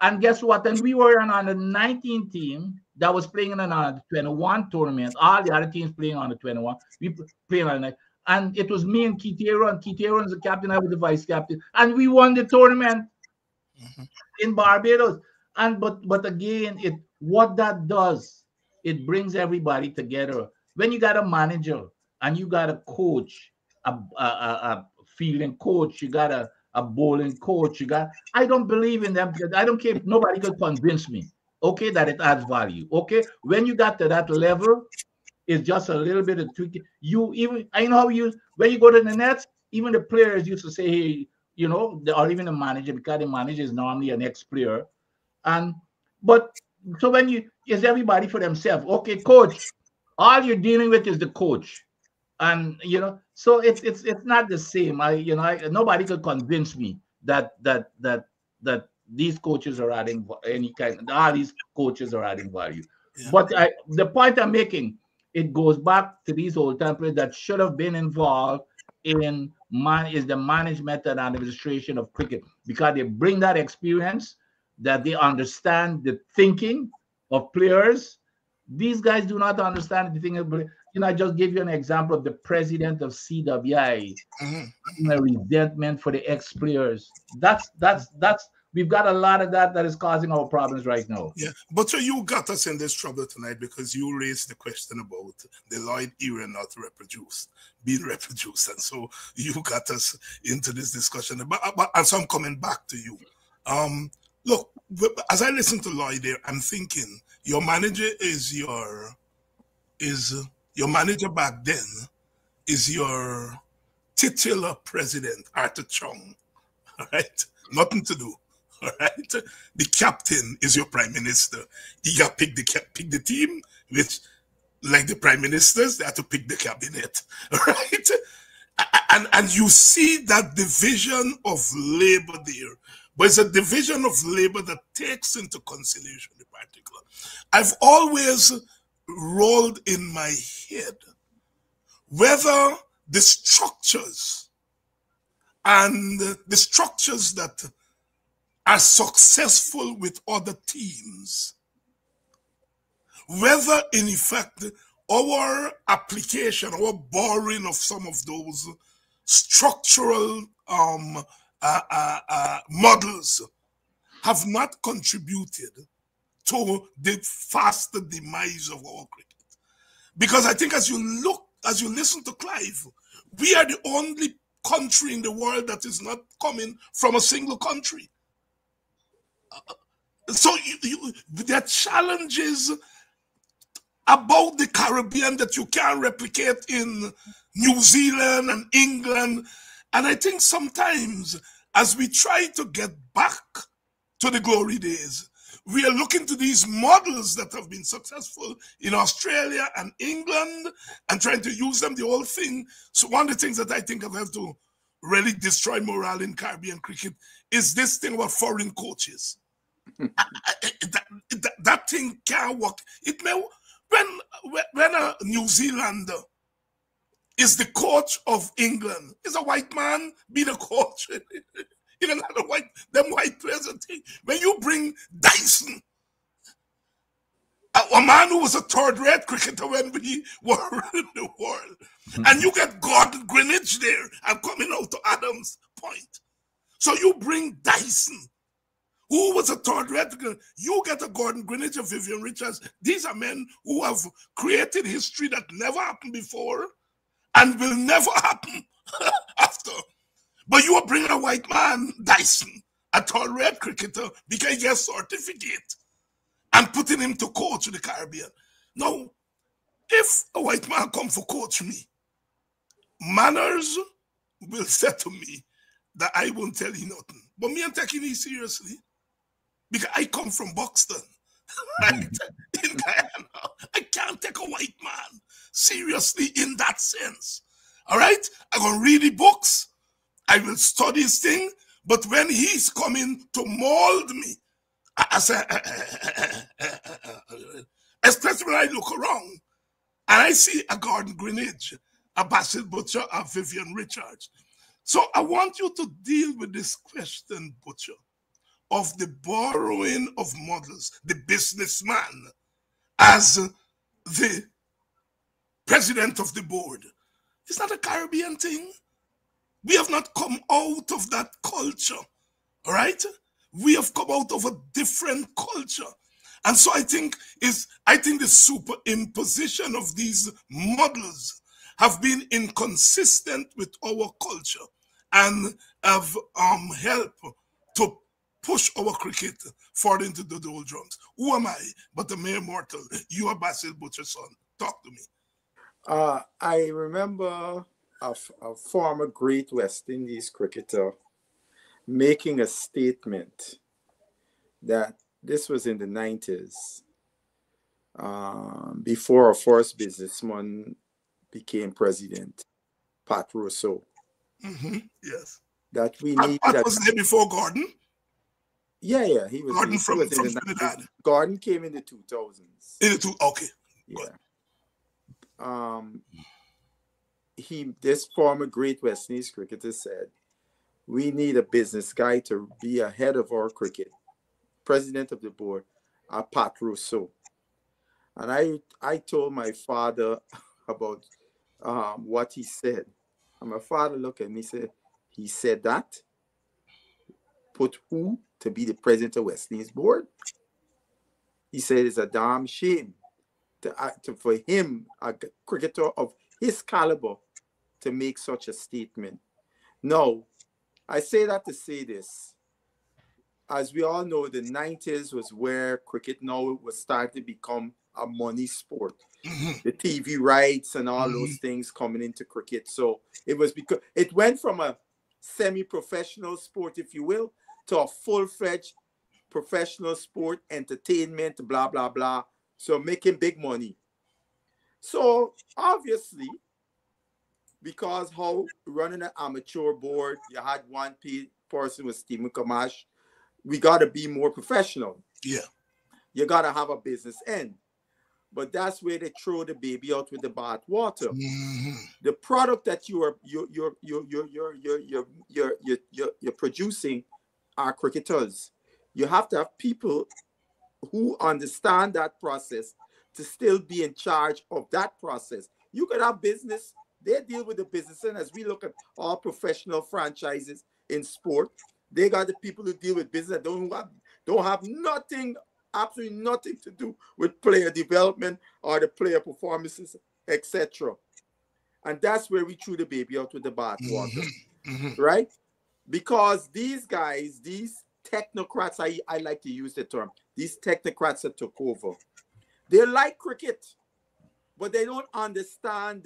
And guess what? And we were on the 19 team that was playing in an 21 tournament. All the other teams playing on the 21. We playing on the, and it was me and Kitiran. Kitiran was the captain, I was the vice captain. And we won the tournament in Barbados. And but again, what that does, it brings everybody together. When you got a manager and you got a coach, a fielding coach, you got a bowling coach, I don't believe in them. I don't care if nobody could convince me, okay, that it adds value. Okay, when you got to that level, it's just a little bit of tweaking. I know when you go to the nets, even the players used to say, hey, or even the manager, because the manager is normally an ex-player. But so is everybody for themselves. Okay, coach, all you're dealing with is the coach. And so it's not the same. Nobody could convince me that these coaches are adding all these coaches are adding value. Yeah. But the point I'm making, it goes back to these old templates that should have been involved in the management and administration of cricket, because they bring that experience, that they understand the thinking of players. These guys do not understand the thing of, I just gave you an example of the president of CWI, a resentment for the ex-players. That's we've got a lot of that is causing our problems right now. Yeah, but so you got us in this trouble tonight because you raised the question about the Lloyd era not being reproduced, and so you got us into this discussion. But so I'm coming back to you. Look, as I listen to Lloyd there, I'm thinking your manager your manager back then is your titular president, Arthur Chung. All right, nothing to do All right, the captain is your prime minister. You got to pick the team, which, like the prime ministers, they have to pick the cabinet. All right, and you see that division of labor there, but it's a division of labor that takes into consideration the particular. I've always rolled in my head whether the structures and the structures that are successful with other teams, whether in effect our application, our borrowing of some of those structural models have not contributed to the faster demise of our cricket. Because I think as you listen to Clive, we are the only country in the world that is not coming from a single country. So there are challenges about the Caribbean that you can't replicate in New Zealand and England. And I think sometimes as we try to get back to the glory days, we are looking to these models that have been successful in Australia and England and trying to use them, the whole thing. So one of the things that I think have helped to really destroy morale in Caribbean cricket is this thing about foreign coaches. That thing can't work. It may, when a New Zealander is the coach of England, is a white man be the coach. Even them white players and thing. When you bring Dyson, a man who was a third-rate cricketer when we were in the world, and you get Gordon Greenwich there, I'm coming out to Adam's point. So you bring Dyson, who was a third-rate, you get a Gordon Greenwich, a Vivian Richards. These are men who have created history that never happened before and will never happen after. But you are bringing a white man, Dyson, a third-rate cricketer, because he gets a certificate, and putting him to coach the Caribbean. Now, if a white man come for coach me, manners will say to me that I won't tell you nothing. But me, I'm taking it seriously, because I come from Buxton, right? In Guyana. I can't take a white man seriously in that sense. All right? I'm going to read the books. I will study his thing, but when he's coming to mold me, I say, especially when I look around and I see a Gordon Greenwich, a Basil Butcher, a Vivian Richards. So I want you to deal with this question, Butcher, of the borrowing of models, the businessman as the president of the board. It's not a Caribbean thing. We have not come out of that culture, all right? We have come out of a different culture. And so I think the superimposition of these models have been inconsistent with our culture and have helped to push our cricket further into the doldrums. Who am I but a mere mortal? You are Basil Butcher's son. Talk to me. I remember a former great West Indies cricketer making a statement that this was in the 90s, before our first businessman became president, Pat Rousseau. Yes. That we need. Pat was there before Gordon? Yeah, he was. Gordon from Trinidad. Gordon came in the 2000s. Okay. Yeah. This former great West Indies cricketer said, we need a business guy to be ahead of our cricket. President of the board, Pat Rousseau. And I told my father about what he said. And my father looked at me and said, he said that? Put who to be the president of West Indies board? He said it's a damn shame for him, a cricketer of his caliber, to make such a statement. No, I say that to say this. As we all know, the 90s was where cricket now was starting to become a money sport. The TV rights and all those things coming into cricket. So it was because it went from a semi-professional sport, if you will, to a full-fledged professional sport, entertainment, blah, blah, blah. So making big money. So obviously, because how running an amateur board, you had one person with Stephen Kamash, we got to be more professional. Yeah. You got to have a business end. But that's where they throw the baby out with the bath water. The product that you're producing are cricketers. You have to have people who understand that process to still be in charge of that process. You could have business, they deal with the business, and as we look at all professional franchises in sport, they got the people who deal with business that don't have nothing, absolutely nothing to do with player development or the player performances, etc. And that's where we threw the baby out with the bathwater, right? Because these guys, these technocrats, I like to use the term, these technocrats that took over, they like cricket, but they don't understand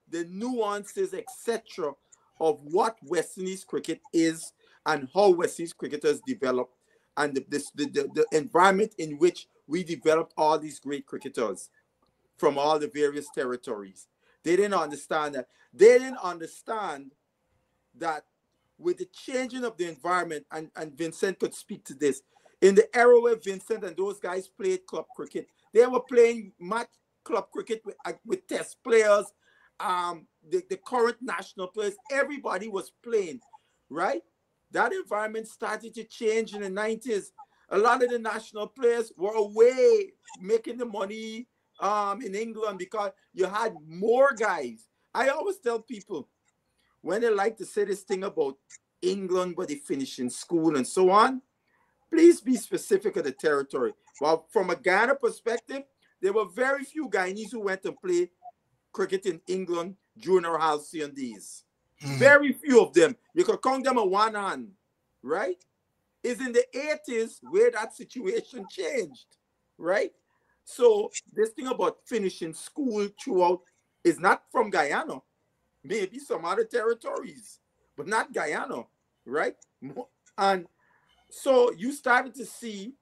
the nuances, etc., of what West Indies cricket is and how West Indies cricketers develop, and the environment in which we developed all these great cricketers from all the various territories. They didn't understand that. They didn't understand that with the changing of the environment, and Vincent could speak to this, in the era where Vincent and those guys played club cricket, they were playing match club cricket with test players, the current national players, everybody was playing, right? That environment started to change in the 90s. A lot of the national players were away making the money in England because you had more guys. I always tell people, when they like to say this thing about England, but they finish in school and so on, please be specific of the territory. Well, from a Ghana perspective, there were very few Guyanese who went and played cricket in England during our halcyon days. Very few of them. You could count them on one hand, right? It's in the 80s where that situation changed, right? So this thing about finishing school throughout is not from Guyana. Maybe some other territories, but not Guyana, right? And so you started to see,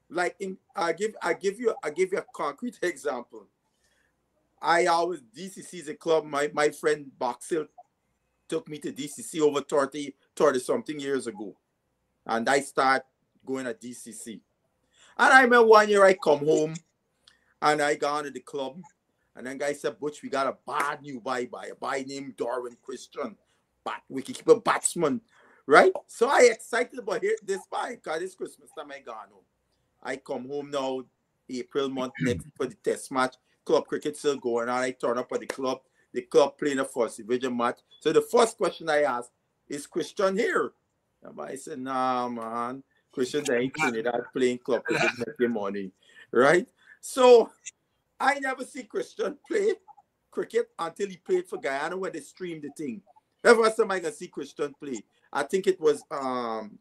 like, I give you a concrete example. DCC is a club. My friend Boxhill took me to DCC over 30 something years ago, and I start going at DCC. And I remember one year I come home and I gone to the club, and then guy said, "Butch, we got a bad new buy a guy named Darwin Christian, but we can keep a batsman, right?" So I excited about this buy because this Christmas time I gone home. I come home now, April month next for the test match. Club cricket still going on. I turn up at the club playing a first division match. So the first question I asked, "Is Christian here?" And I said, "Nah, man. Christian there in Trinidad playing club cricket making money." Right? So I never see Christian play cricket until he played for Guyana when they streamed the thing. That's the first time I can see Christian play. I think it was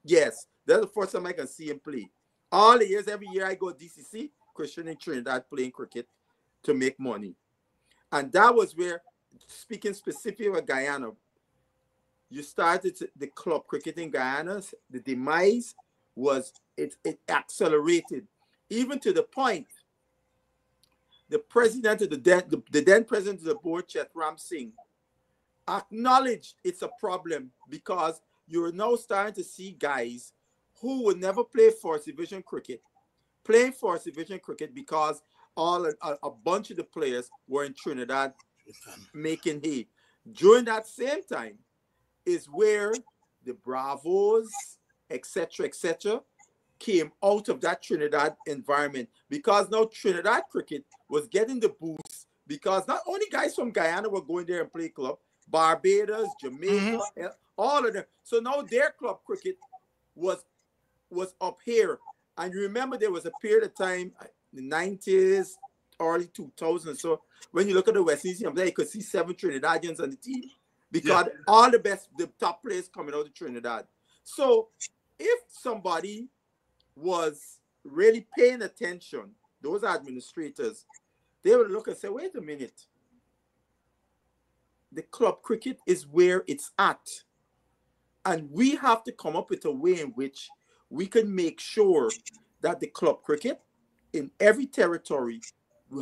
yes, that's the first time I can see him play. All the years, every year I go DCC, Christian in Trinidad playing cricket to make money. And that was where, speaking specifically of Guyana, you started the club cricket in Guyana, the demise was, it accelerated, even to the point the president of the then president of the board, Chet Ram Singh, acknowledged it's a problem because you're now starting to see guys who would never play first division cricket playing first division cricket because a bunch of the players were in Trinidad making hay. During that same time is where the Bravos, etc., came out of that Trinidad environment, because now Trinidad cricket was getting the boost because not only guys from Guyana were going there and play club, Barbados, Jamaica, all of them. So now their club cricket was up here. And you remember there was a period of time, the 90s, early 2000s. So when you look at the West Indies, you could see 7 Trinidadians on the team because all the top players coming out of Trinidad. So if somebody was really paying attention, those administrators, they would look and say, wait a minute. The club cricket is where it's at. And we have to come up with a way in which we can make sure that the club cricket in every territory,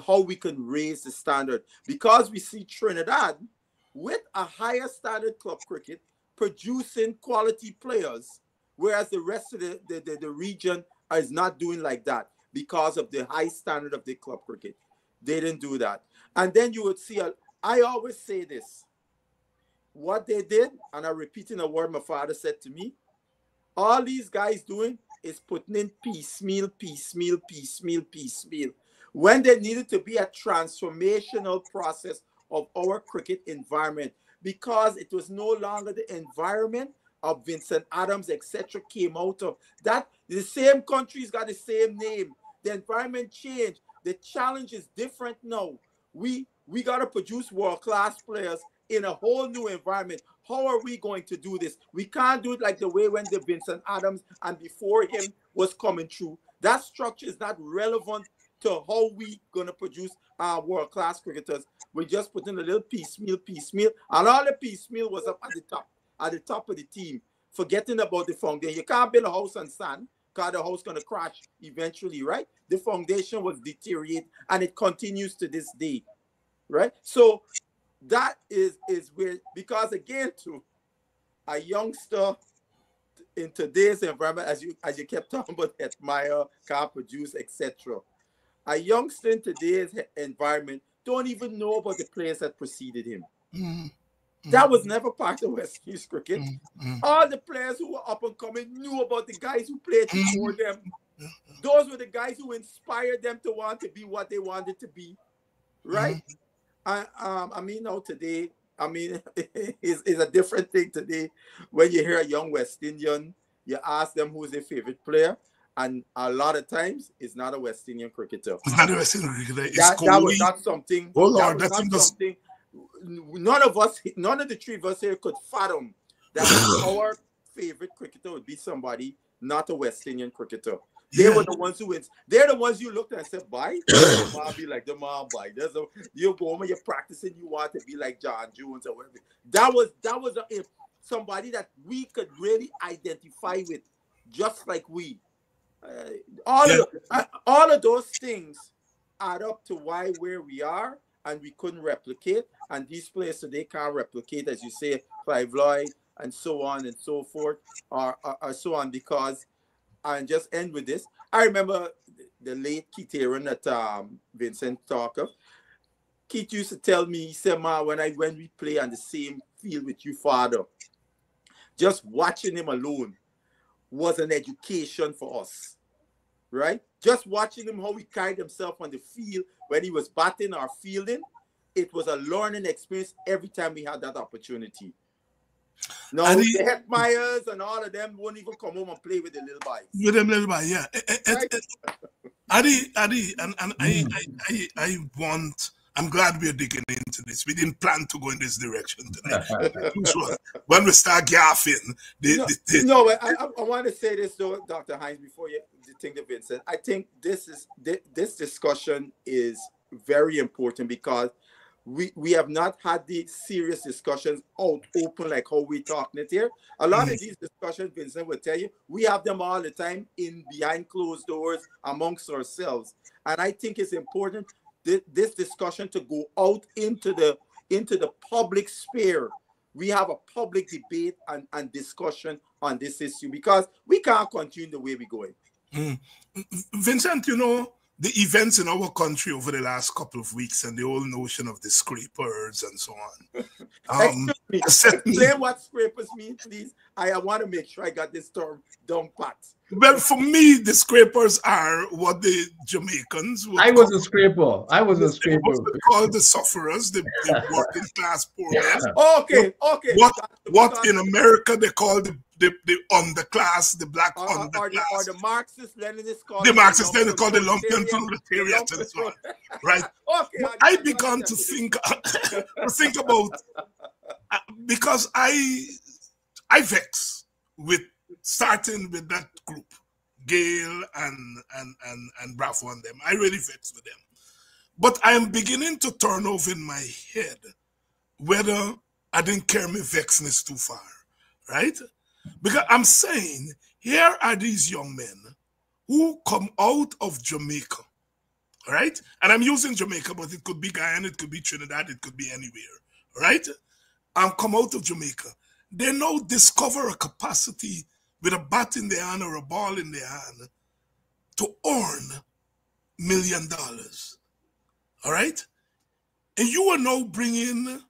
how we can raise the standard. Because we see Trinidad with a higher standard club cricket producing quality players, whereas the rest of the region is not doing like that because of the high standard of the club cricket. They didn't do that. And then you would see, I always say this, what they did, and I'm repeating a word my father said to me, all these guys doing is putting in piecemeal, piecemeal, piecemeal, piecemeal, when there needed to be a transformational process of our cricket environment, because it was no longer the environment of Vincent Adams, etc., came out of. That the same countries got the same name. The environment changed. The challenge is different now. We got to produce world-class players in a whole new environment. How are we going to do this? We can't do it like the way when the Vincent Adams and before him was coming through. That structure is not relevant to how we going to produce our world-class cricketers. We just put in a little piecemeal, and all the piecemeal was up at the top of the team, forgetting about the foundation. You can't build a house on sand, because the house going to crash eventually, right? The foundation was deteriorated, and it continues to this day, right? So that is where, because again, to a youngster in today's environment, as you kept talking about, admire, can't produce, etc. A youngster in today's environment don't even know about the players that preceded him. That was never part of West Indies cricket. All the players who were up and coming knew about the guys who played before them. Those were the guys who inspired them to want to be what they wanted to be, right? I mean, now today, I mean, it's a different thing today. When you hear a young West Indian, you ask them who's their favorite player, and a lot of times it's not a West Indian cricketer. It's not a West Indian cricketer. That was not something. Oh Lord, that was not something. None of the three of us here could fathom that our favorite cricketer would be somebody not a West Indian cricketer. They were the ones who wins. They're the ones you looked at and said, "Bye." The man be like the man, bye. You go home and you're practicing. You want to be like John Jones or whatever. That was somebody that we could really identify with, just like we. All of those things add up to where we are, and we couldn't replicate. And these players today can't replicate, as you say, Clive Lloyd and so on and so forth, or so on, because. And just end with this. I remember the late Keith Aaron that Vincent talked of. Keith used to tell me, he said, "Ma, when we play on the same field with you, father, just watching him alone was an education for us, right? Just watching him, how he carried himself on the field when he was batting or fielding, it was a learning experience every time we had that opportunity." No, the Hetmeyers and all of them won't even come home and play with the little boys. With them little boys, yeah. Right? Adi, I'm glad we're digging into this. We didn't plan to go in this direction today. When we start gaffing, I want to say this though, Dr. Hinds, before you think of Vincent. I think this discussion is very important, because we have not had the serious discussions out open like how we're talking it here. A lot of these discussions, Vincent will tell you, we have them all the time in behind closed doors amongst ourselves. And I think it's important this discussion to go out into the public sphere. We have a public debate and discussion on this issue, because we can't continue the way we're going. Vincent, you know, the events in our country over the last couple of weeks and the whole notion of the scrapers and so on. Explain what scrapers mean, please. I want to make sure I got this term down pat. Well, for me, the scrapers are what the Jamaicans would I was a scraper. They call the sufferers, the working class poor men. Okay. What in America they call the underclass, the black underclass. Or the Marxist Leninists call the Marxist Leninists call the lumpen proletariat and so on. Right? Okay. I began to think about because I vex with starting with that group, Gail and Bravo and them. I really vex with them. But I am beginning to turn over in my head whether I didn't carry my vexness too far, right? Because I'm saying, here are these young men who come out of Jamaica, all right? And I'm using Jamaica, but it could be Guyana, it could be Trinidad, it could be anywhere, all right? Come out of Jamaica. They now discover a capacity with a bat in their hand or a ball in their hand to earn $1 million, all right? And you are now bringing,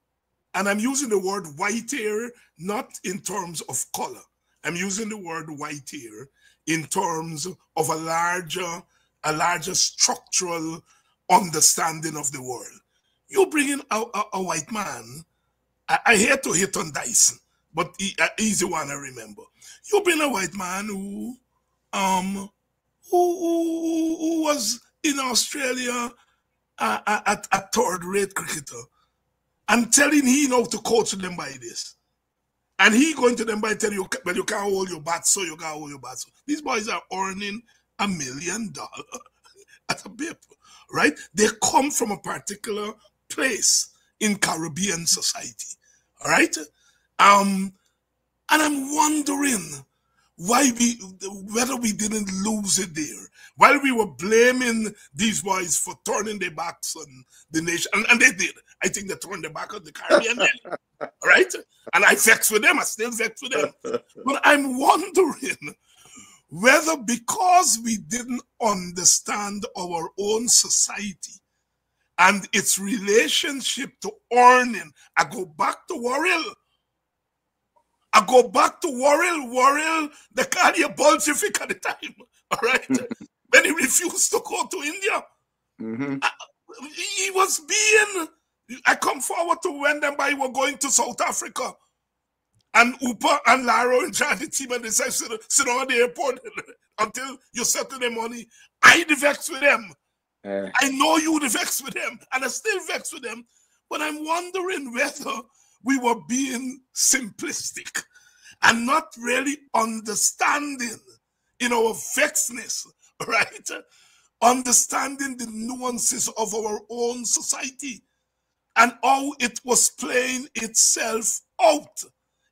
and I'm using the word white here, not in terms of color. I'm using the word white here in terms of a larger structural understanding of the world. You bring in a white man. I hate to hit on Dyson, but he's the one I remember. You bring a white man who was in Australia a third-rate cricketer, and telling he know to coach them by this. And he going to them by telling you, well, you can't hold your bat, so you can't hold your bat. So these boys are earning $1 million at a bip, right? They come from a particular place in Caribbean society, all right? And I'm wondering whether we didn't lose it there. While we were blaming these boys for turning their backs on the nation, and they did. I think they turned their back on the Caribbean, right? And I vex with them, I still vex with them. But I'm wondering whether because we didn't understand our own society and its relationship to earning, I go back to Worrell. Worrell, they called you Bolshevik at the time, all right? When he refused to go to India. He was being, I come forward to when them by were going to South Africa. And Upa and Laro in charge of the team, and they said, sit down at the airport until you settle the money. I vex with them. I know you vex with them, and I still vex with them. But I'm wondering whether we were being simplistic and not really understanding in our vexedness, right? Understanding the nuances of our own society and how it was playing itself out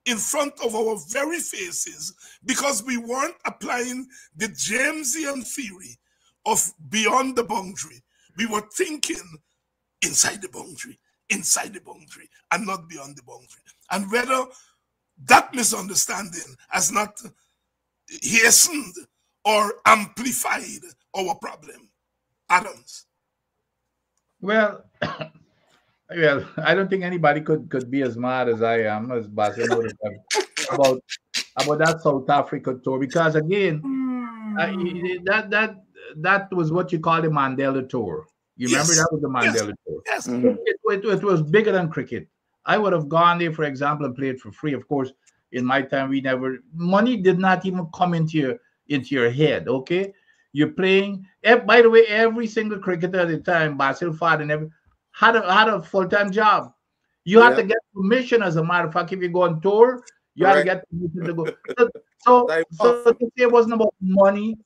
in front of our very faces because we weren't applying the Jamesian theory of beyond the boundary. We were thinking inside the boundary, and not beyond the boundary. And whether that misunderstanding has not hastened or amplified our problem. Adams. Well, well, I don't think anybody could be as mad as I am, as Basil about that South Africa tour, because again, that was what you call the Mandela tour. You remember that was the Mandela tour. Yes. It was bigger than cricket. I would have gone there, for example, and played for free. Of course, in my time, money did not even come into your head. Okay, you're playing. By the way, every single cricketer at the time, Basil Fad and had a full-time job. You had to get permission, as a matter of fact, if you go on tour, you had to get permission to go. So this year wasn't about money.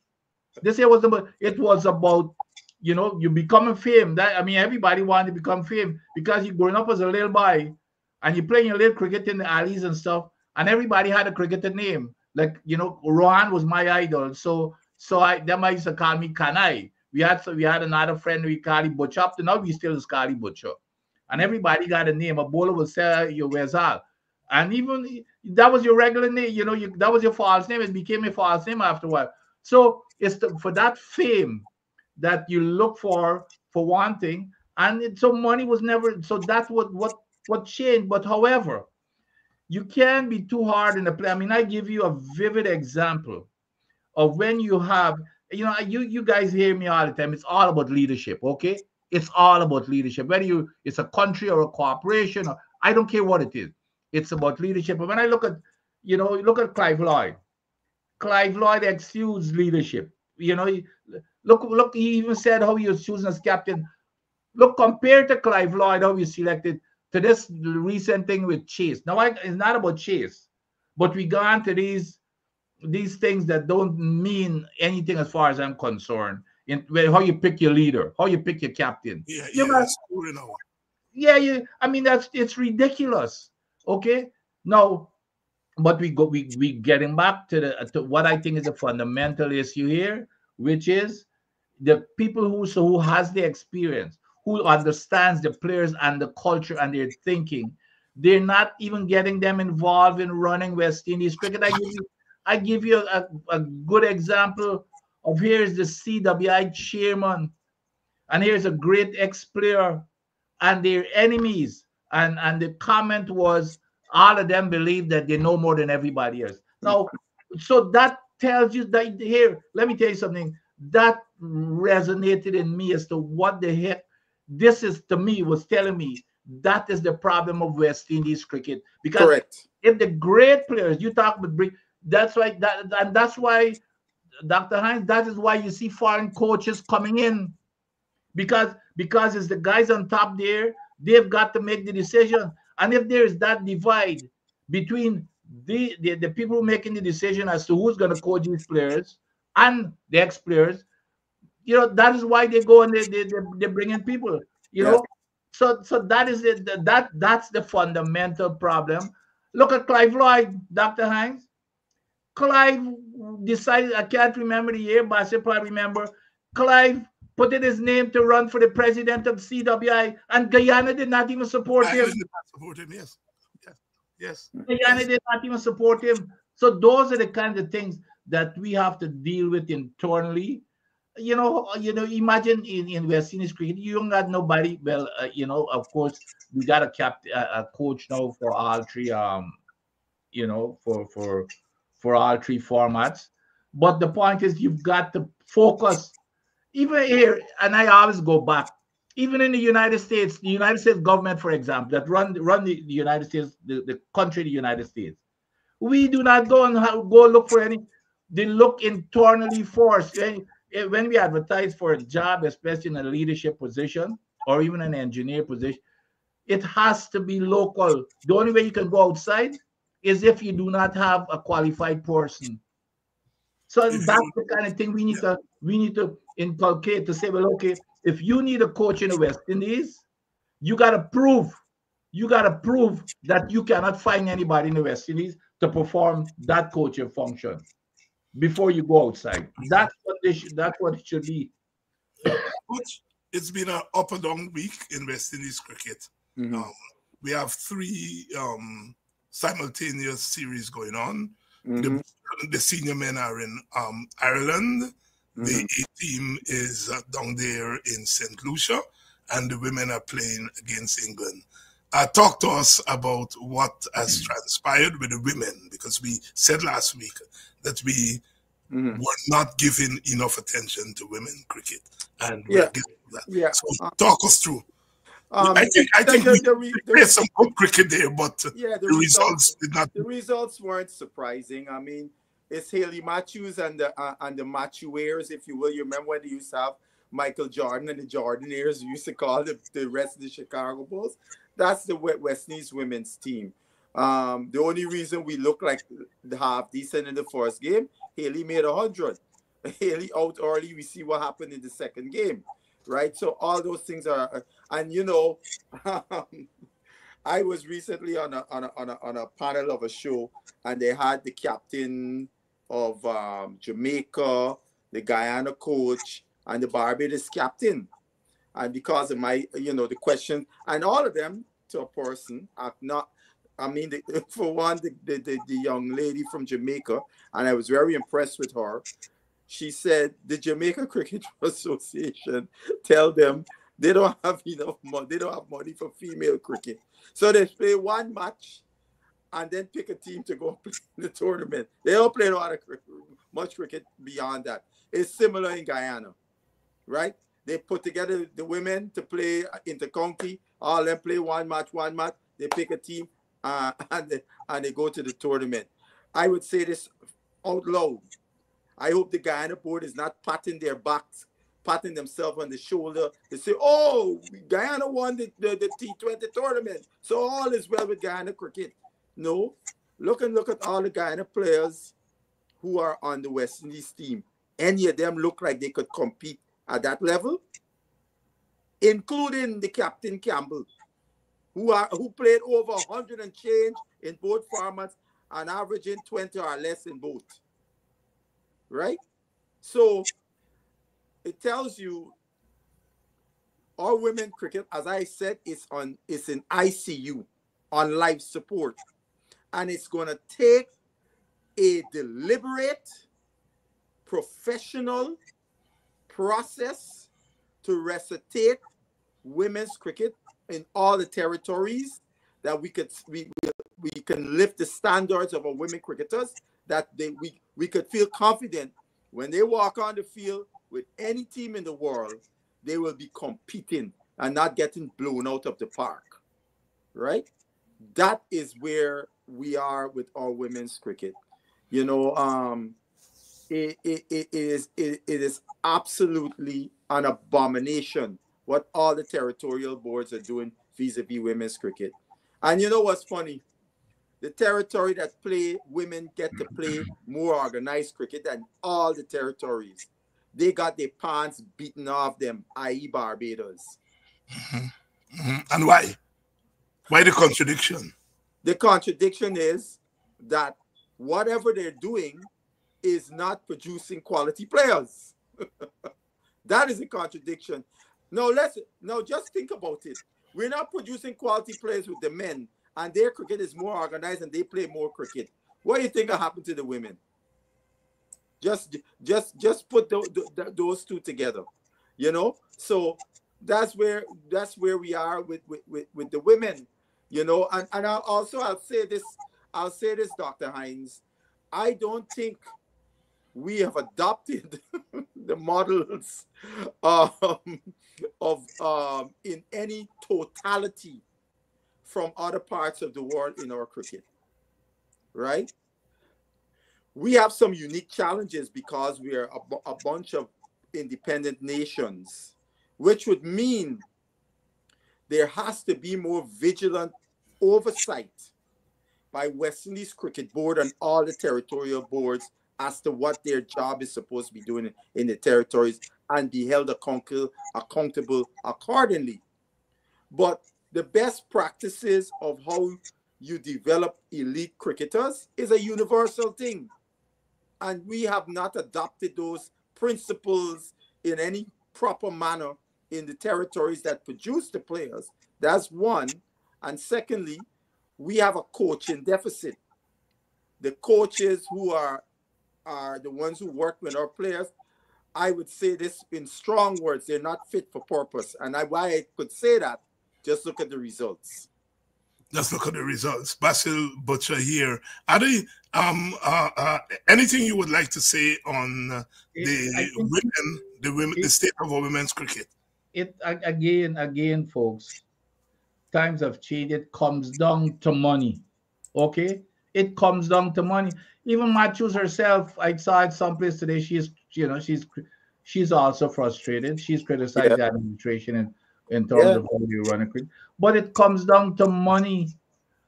This year wasn't about. It was about, you becoming fame. Everybody wanted to become fame because you're growing up as a little boy and you're playing your little cricket in the alleys and stuff, and everybody had a cricketer name. Like, Rohan was my idol. So them I used to call me Kanai. We had another friend we called him Butcher. Up to now we still call him Butcher. And everybody got a name. A bowler would say your Wezal. And even that was your regular name, that was your false name. It became a false name after a while. So it's for that fame that you look for one thing, and so money was never. So that's what changed. But however, you can't be too hard in the play. I give you a vivid example of when you have, you guys hear me all the time. It's all about leadership, okay? It's all about leadership. Whether it's a country or a corporation, or I don't care what it is. It's about leadership. But when I look at, look at Clive Lloyd. Clive Lloyd exudes leadership. Look, he even said how he was chosen as captain. Look, compared to Clive Lloyd, how he selected to this recent thing with Chase. Now, it's not about Chase, but we go on to these things that don't mean anything as far as I'm concerned. How you pick your leader, how you pick your captain. It's ridiculous. Okay, now but we getting back to to what I think is a fundamental issue here, which is the people who has the experience, who understands the players and the culture and their thinking. They're not even getting them involved in running West Indies cricket. I give you a good example of, here's the CWI chairman, and here's a great ex-player, and their enemies. And the comment was, all of them believe that they know more than everybody else. Now, so that tells you that, here, let me tell you something that resonated in me as to what the heck this is, to me, was telling me that is the problem of West Indies cricket. Because Correct. if the great players you talk about, that's why and that's why, Dr. Hinds, that is why you see foreign coaches coming in, because it's the guys on top there. They've got to make the decision, and if there is that divide between the people making the decision as to who's going to coach these players and the ex-players, that is why they go and they bring in people, Yes. so that is it. That's the fundamental problem. Look at Clive Lloyd, Dr. Hinds. Clive decided, I can't remember the year, but I still probably remember, Clive put in his name to run for the president of CWI, and Guyana did not even support him. Did not support him, yes. Yes. Guyana did not even support him. So those are the kinds of things that we have to deal with internally. Imagine in West Indies cricket, you don't got nobody. Well, of course, we got a coach now for all three, for all three formats. But the point is, you've got to focus. Even here, and I always go back, even in the United States government, for example, that run the United States, the country, the United States, we do not go and go look for any. They look internally first. When we advertise for a job, especially in a leadership position or even an engineer position, it has to be local. The only way you can go outside is if you do not have a qualified person. So that's the kind of thing we need to inculcate, to say, well, okay, if you need a coach in the West Indies, you got to prove that you cannot find anybody in the West Indies to perform that coaching function before you go outside. That's what it should be. Coach, it's been an up and down week in West Indies cricket. Mm-hmm. We have 3 simultaneous series going on. Mm-hmm. The senior men are in Ireland. Mm-hmm. The A team is down there in St. Lucia, and the women are playing against England. Talk to us about what has transpired with the women, because we said last week that we were not giving enough attention to women cricket, and we're getting that. Yeah. So talk us through. I think we played some good cricket there, but the results did not. The results weren't surprising. I mean, it's Haley Matthews and the Matthewers, if you will. You remember when they used to have Michael Jordan and the Jordaneers, we used to call the rest of the Chicago Bulls. That's the West Indies women's team. The only reason we look like half decent in the first game, Haley made 100. Haley out early. We see what happened in the second game, right? So all those things are, and I was recently on a panel of a show, and they had the captain of Jamaica, the Guyana coach, and the Barbados captain. And because of my, the question, and all of them to a person are not, for one, the young lady from Jamaica, and I was very impressed with her. She said the Jamaica Cricket Association tell them they don't have enough money, they don't have money for female cricket. So they play one match and then pick a team to go play in the tournament. They don't play a lot of much cricket beyond that. It's similar in Guyana, right? They put together the women to play inter-county. All of them play one match. They pick a team and they go to the tournament. I would say this out loud. I hope the Guyana board is not patting their backs, patting themselves on the shoulder. They say, oh, Guyana won the T20 tournament, so all is well with Guyana cricket. No. Look at all the Guyana players who are on the West Indies team. Any of them look like they could compete at that level, including the captain Campbell, who played over 100 and change in both formats and averaging 20 or less in both. Right? So it tells you our women cricket, as I said, is in ICU, on life support. And it's gonna take a deliberate, professional process to resuscitate women's cricket in all the territories, that we can lift the standards of our women cricketers, that we could feel confident when they walk on the field with any team in the world, they will be competing and not getting blown out of the park. Right? That is where we are with our women's cricket. You know, it is absolutely an abomination what all the territorial boards are doing vis-a-vis women's cricket. And you know what's funny? The territory that play women get to play more organized cricket than all the territories. They got their pants beaten off them, i.e. Barbados. And why? Why the contradiction? The contradiction is that whatever they're doing is not producing quality players. That is a contradiction. Now just think about it. We're not producing quality players with the men, and their cricket is more organized and they play more cricket. What do you think will happen to the women? Just put those two together, you know. So that's where we are with the women, you know. And I'll say this, Dr. Hinds. I don't think we have adopted the models in any totality from other parts of the world in our cricket, right? We have some unique challenges because we are a bunch of independent nations, which would mean there has to be more vigilant oversight by West Indies Cricket Board and all the territorial boards as to what their job is supposed to be doing in the territories, and be held accountable accordingly. But the best practices of how you develop elite cricketers is a universal thing. And we have not adopted those principles in any proper manner in the territories that produce the players. That's one. And secondly, we have a coaching deficit. The coaches who are the ones who work with our players, I would say this in strong words, they're not fit for purpose. And why I could say that, just look at the results. Let's look at the results. Basil Butcher here. Are they, anything you would like to say on the state of our women's cricket? Again, folks, times have changed. It comes down to money. Okay? It comes down to money. Even Matthews herself, I saw it someplace today. She's also frustrated. She's criticized the administration in terms of how you run a cricket. But it comes down to money.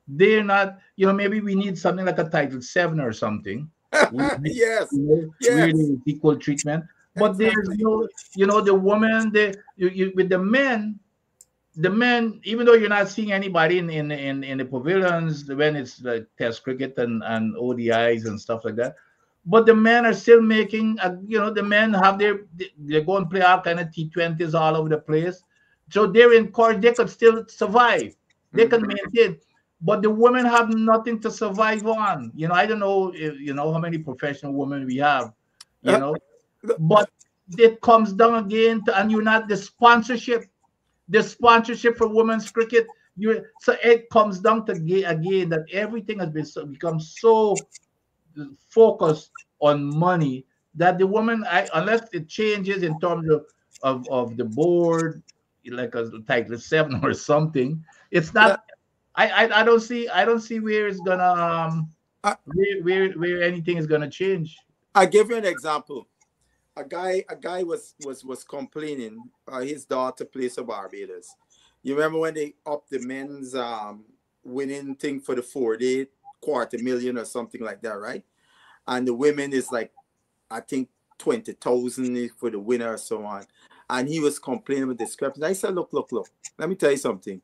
They're not, maybe we need something like a Title VII or something. Really equal treatment. But there's no, the woman, with the men, even though you're not seeing anybody in the pavilions when it's like Test cricket and ODIs and stuff like that, but the men are still making, the men have they go and play all kind of T20s all over the place. So they're encouraged, they could still survive. They can maintain. But the women have nothing to survive on. I don't know, how many professional women we have, but it comes down again to, and you're not the sponsorship for women's cricket. So it comes down to again that everything has become so focused on money that the woman, unless it changes in terms of the board, like a Title VII or something, it's not. I don't see where it's gonna where anything is gonna change. I'll give you an example. A guy was complaining. His daughter plays for Barbados. You remember when they upped the men's winning thing for the 4-day, $250,000 or something like that, right? And the women is like, I think 20,000 for the winner or so on. And he was complaining with discrepancy. I said, look. Let me tell you something.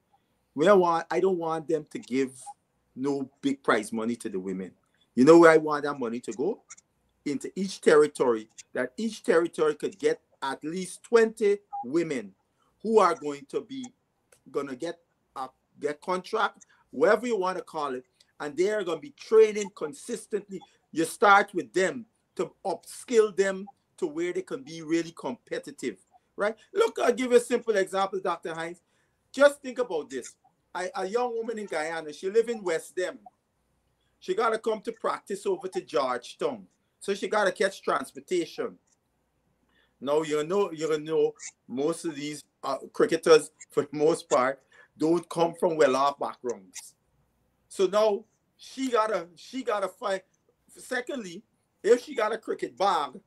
I don't want them to give no big prize money to the women. You know where I want that money to go? Into each territory, that each territory could get at least 20 women who are going to get their contract, whatever you want to call it, and they are going to be training consistently. You start with them to upskill them to where they can be really competitive, right? Look, I'll give you a simple example, Dr. Hinds. Just think about this. A young woman in Guyana, she lives in West Dem. She got to come to practice over to Georgetown. So she got to catch transportation. Now, you know, most of these cricketers, for the most part, don't come from well-off backgrounds. So now she gotta find. Secondly, if she got a cricket bag,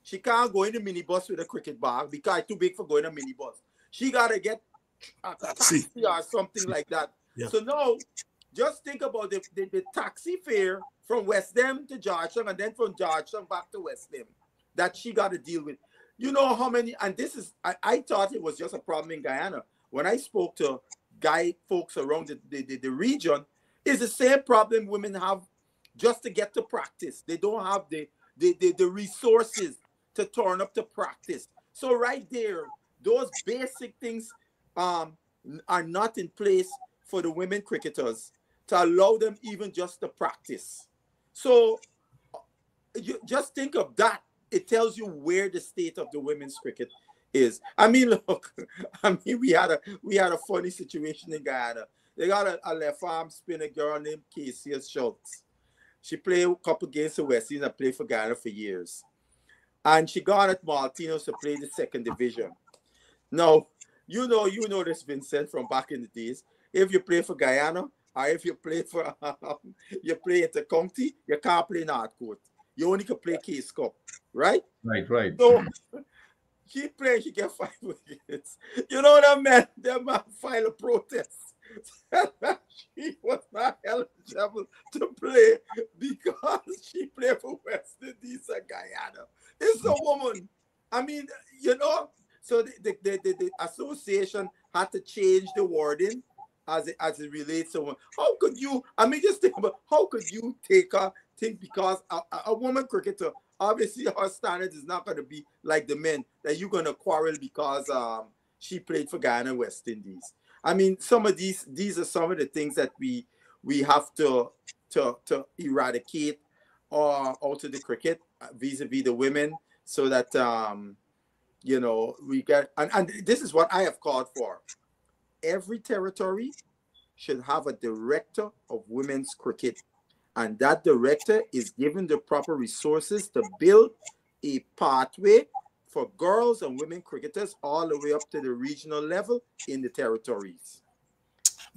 she can't go in a minibus with a cricket bag because it's too big for going in a minibus. She gotta get a taxi or something like that. Yeah. So now, just think about the taxi fare from West Dem to Georgetown and then from Georgetown back to West Dem that she got to deal with. You know how many, and this is, I thought it was just a problem in Guyana. When I spoke to Guy folks around the region, it's the same problem women have just to get to practice. They don't have the resources to turn up to practice. So right there, those basic things are not in place for the women cricketers to allow them even just to practice. So you just think of that. It tells you where the state of the women's cricket is. I mean, look, we had a funny situation in Guyana. They got a left arm spinner girl named Casey Schultz. She played a couple games of West Indies and played for Guyana for years. And she got at Martinos to play the second division. Now, you know this, Vincent, from back in the days. If you play for Guyana, or if you play for you play at the county, you can't play North Court. You only can play Case Cup, right? Right. So she played, she get 5 wickets. You know what I meant? That man filed a protest. She was not eligible to play because she played for West Indies and Guyana. It's a woman. I mean, you know, so the association had to change the wording as it relates to women. How could you, I mean, just think about how could you think because a woman cricketer, obviously her standard is not going to be like the men, that you're going to quarrel because she played for Guyana and West Indies. I mean, some of these are some of the things that we have to eradicate out of the cricket vis-a-vis the women, so that you know, we get, and this is what I have called for. Every territory should have a director of women's cricket, and that director is given the proper resources to build a pathway for girls and women cricketers all the way up to the regional level in the territories.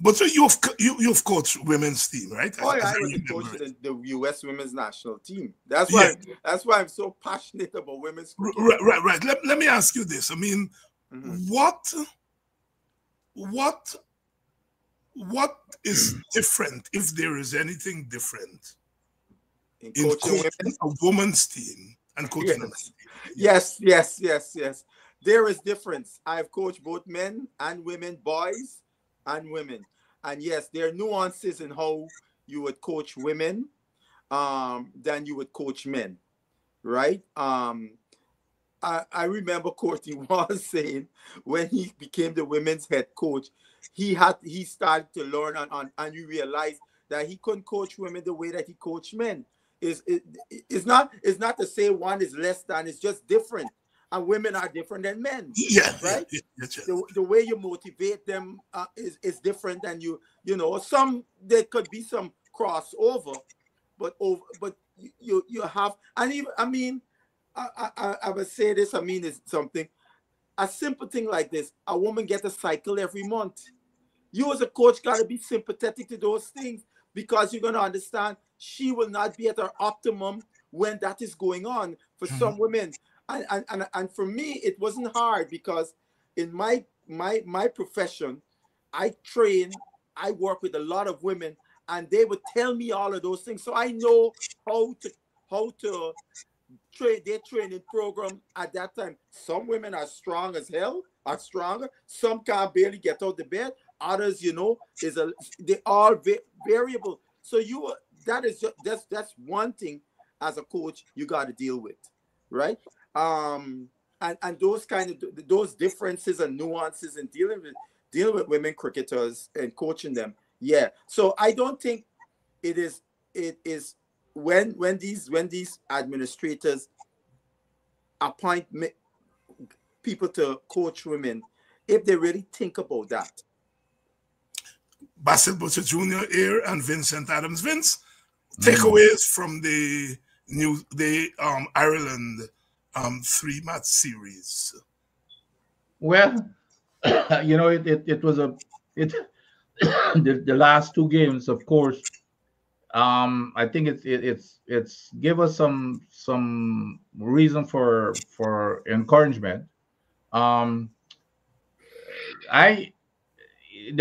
But so you've coached women's team, right? Oh yeah, I was the coach of the U.S. women's national team. That's why I'm so passionate about women's cricket. Right. Let me ask you this. I mean, what is different, if there is anything different, in coaching a women's team and coaching a men's team? Yes. There is difference. I've coached both men and women, boys and women. And yes, there are nuances in how you would coach women than you would coach men, right? I remember Courtney was saying when he became the women's head coach, he started to learn and you realized that he couldn't coach women the way that he coached men. It's not to say one is less than, it's just different. And women are different than men, right? The way you motivate them is different than you know. There could be some crossover, but you have, and even, I mean, I would say this. I mean, it's something, a simple thing like this. A woman gets a cycle every month. You as a coach got to be sympathetic to those things, because you're going to understand she will not be at her optimum when that is going on for some women. And for me, it wasn't hard, because in my profession, I work with a lot of women, and they would tell me all of those things. So I know how to train their training program at that time. Some women are strong as hell, are stronger. Some can't barely get out of bed. Others, you know, they're all variable. So that is just that's one thing as a coach you got to deal with, right? And those kind of those differences and nuances in dealing with women cricketers and coaching them. Yeah. So I don't think it is when these administrators appoint people to coach women, if they really think about that. Basil Butcher Jr. here and Vincent Adams. Vince, takeaways from the Ireland 3-match series. Well, you know, it was the last two games, of course. I think it's give us some reason for encouragement. The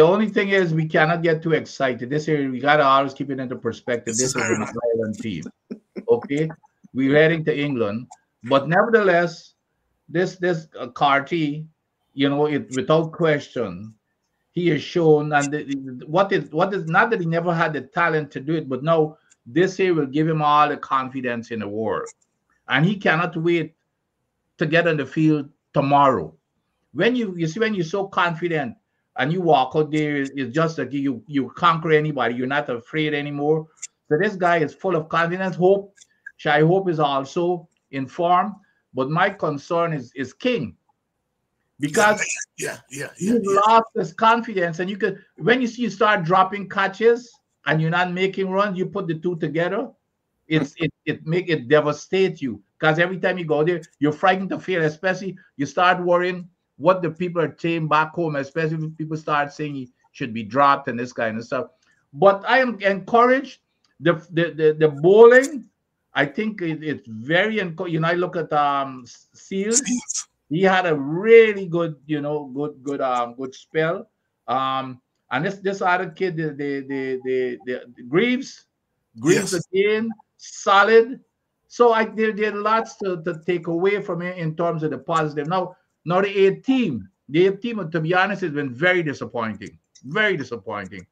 only thing is we cannot get too excited. This year we gotta always keep it into perspective. This is an Ireland team. Okay, we're heading to England, but nevertheless, this Carty, you know, it without question, he has shown, and what is not that he never had the talent to do it, but now this year will give him all the confidence in the world, and he cannot wait to get on the field tomorrow. When you see when you're so confident and you walk out there, it's just like you conquer anybody. You're not afraid anymore. So this guy is full of confidence. Shai Hope is also in form, but my concern is King, because he lost his confidence. And you could, when you see you start dropping catches and you're not making runs, you put the two together, it devastate you, because every time you go there, you're frightened to fail. Especially you start worrying what the people are saying back home, especially if people start saying he should be dropped and this kind of stuff. But I am encouraged. The bowling, I think it's very encouraging. You know, I look at Seals. He had a really good, you know, good spell. And this other kid, the Greaves again, solid. So there are lots to take away from it in terms of the positive. Now the A team, to be honest, has been very disappointing. Very disappointing.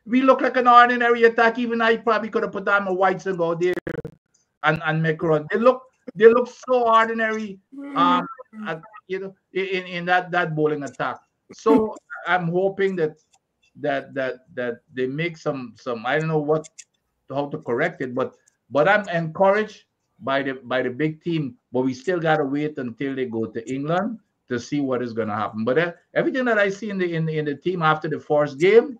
We look like an ordinary attack. Even I probably could have put down my whites and go there and make a run. They look so ordinary, you know, in that bowling attack. So I'm hoping that they make some I don't know how to correct it, but I'm encouraged by the big team. But we still gotta wait until they go to England to see what is gonna happen. But everything that I see in the team after the first game,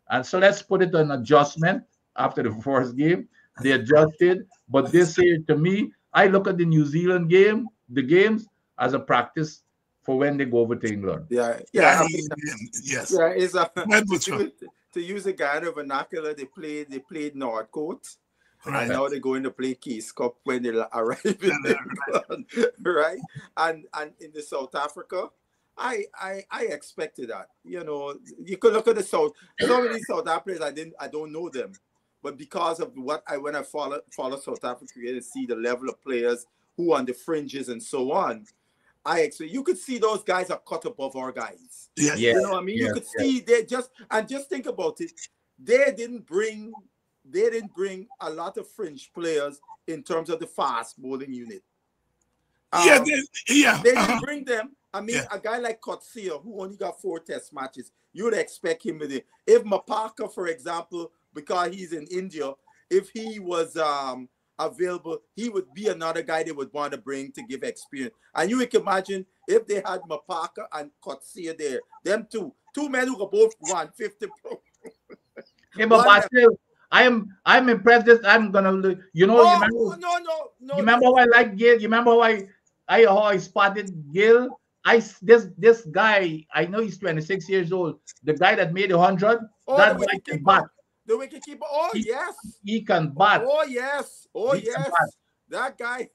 and so let's put it on adjustment after the first game. They adjusted, but this year, to me, I look at the New Zealand the games as a practice for when they go over to England. Yes. Yeah, it's to use a Guyana vernacular. They played Northcote, and now they're going to play Keys Cup when they arrive in England, right? And in the South Africa, I expected that. You know, you could look at the South. Some of these South Africans, I don't know them. But because of when I follow South Africa and see the level of players who are on the fringes and so on, you could see those guys are cut above our guys. Yeah. You know what I mean? You could see they just think about it. They didn't bring a lot of fringe players in terms of the fast bowling unit. They didn't bring them. I mean, a guy like Kotsia, who only got 4 test matches, you would expect him with it. If Mapaka, for example, because he's in India, if he was available, he would be another guy they would want to bring to give experience. And you can imagine if they had Mapaka and Kotsia there, them two men who could both 150 pro. Hey, but still, I'm impressed. I'm gonna, you know, no. You remember how I like Gil? You remember how I spotted Gil? This guy, I know he's 26 years old. The guy that made 100, that guy can bat. The wicketkeeper. Oh, yes. He can bat. Oh, yes. That guy,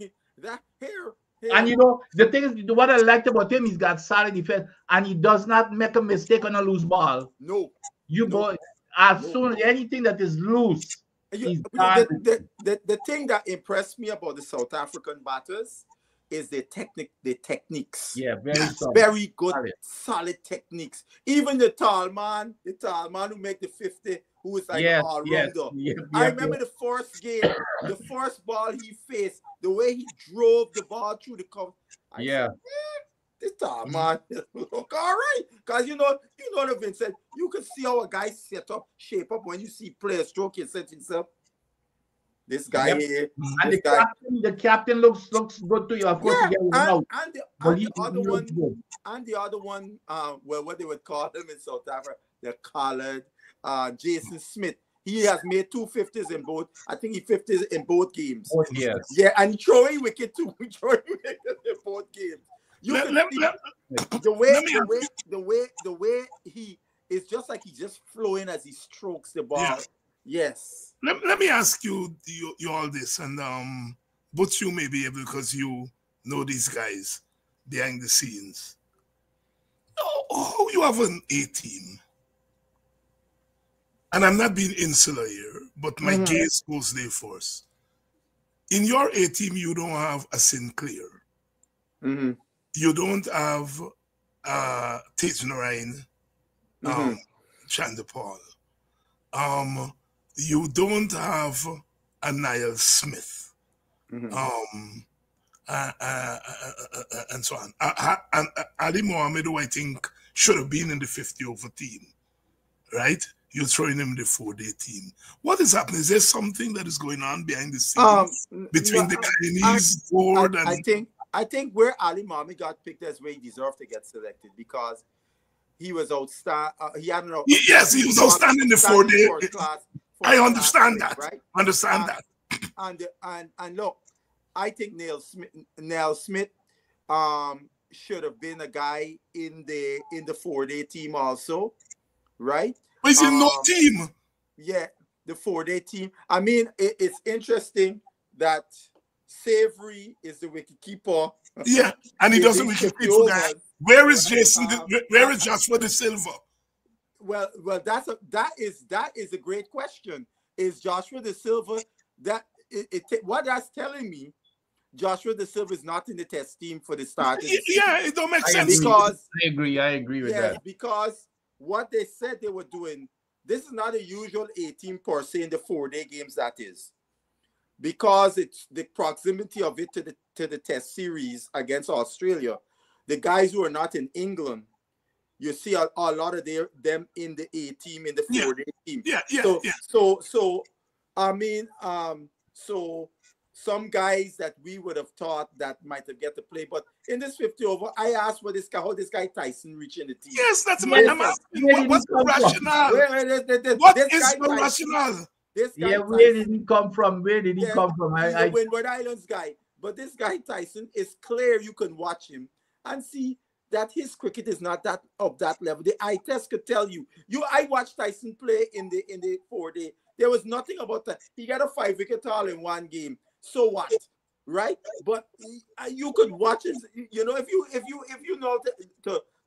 here. And you know, the thing is, what I liked about him, he's got solid defense, and he does not make a mistake on a loose ball. No. Soon as anything that is loose, the thing that impressed me about the South African batters, is the techniques. Yeah, very solid. Very good, solid techniques. Even the tall man who make the 50, who is like an all-rounder. I remember the first game, the first ball he faced, the way he drove the ball through the cover. I said, this tall man look all right. Because you know, Vincent, you can see how a guy shape up when you see players stroke and set himself. This guy here, and the captain looks good to you. Of course, and the other one, well, what they would call him in South Africa, the collared Jason Smith. He has made 250s in both. I think he 50s in both games. Oh, yes. Yeah, and throwing wicket too. Throwing wicket in both games. You can see the way he is, just like he's just flowing as he strokes the ball. Yeah. Yes. Let me ask you all this, and but you may be able, because you know these guys behind the scenes. Oh, you have an A team, and I'm not being insular here, but my gaze goes there first. In your A team, you don't have a Sinclair. You don't have Tage Narine, Chandapal. You don't have a Niall Smith, and so on. And Ali Mohammed, who I think should have been in the 50-over team, right? You're throwing him in the 4-day team. What is happening? Is there something that is going on behind the scenes between the Guyanese board and... I think where Ali Mohammed got picked as where he deserved to get selected, because he was outstanding. Yes, he was outstanding in the 4-day. I understand that. Right? Understand that. And look, I think Neil Smith should have been a guy in the 4-day team also, right? But he's in no team. Yeah, the 4-day team. I mean, it's interesting that Savory is the wicketkeeper. Yeah, and he doesn't wicketkeep for that. Where is Jason? Where is Joshua De Silva? Well, that is a great question. Is Joshua De Silva what that's telling me? Joshua De Silva is not in the test team for the start. Yeah, it don't make sense. Because I agree with that. Because what they said they were doing, this is not a usual A team per se in the 4-day games. That is because it's the proximity of it to the test series against Australia. The guys who are not in England, you see a lot of them in the A team, in the 4-day team. So I mean, so some guys that we would have thought that might have get to play, but in this 50-over, I asked for this guy, how this guy Tyson reaching the team. Yes, that's my asking. What's the rationale? What is the rationale? Where did he come from? Where did he come from? He's a Windward Islands guy, but this guy Tyson is clear. You can watch him and see that his cricket is not that of that level. The eye test could tell you. I watched Tyson play in the 4-day. There was nothing about that. He got a 5-wicket haul in one game. So what, right? But you could watch it. You know, if you know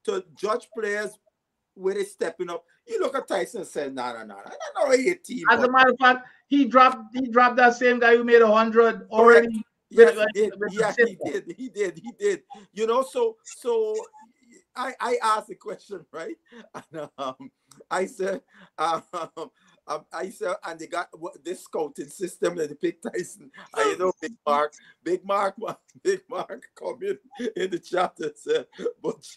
to judge players where they're stepping up, you look at Tyson and say, no, I don't know a team. As a matter of fact, he dropped that same guy who made 100 already. Yes, he did. You know, so I asked the question, right? And I said, and they got this scouting system that they picked Tyson. I know Big Mark come in the chat and said, but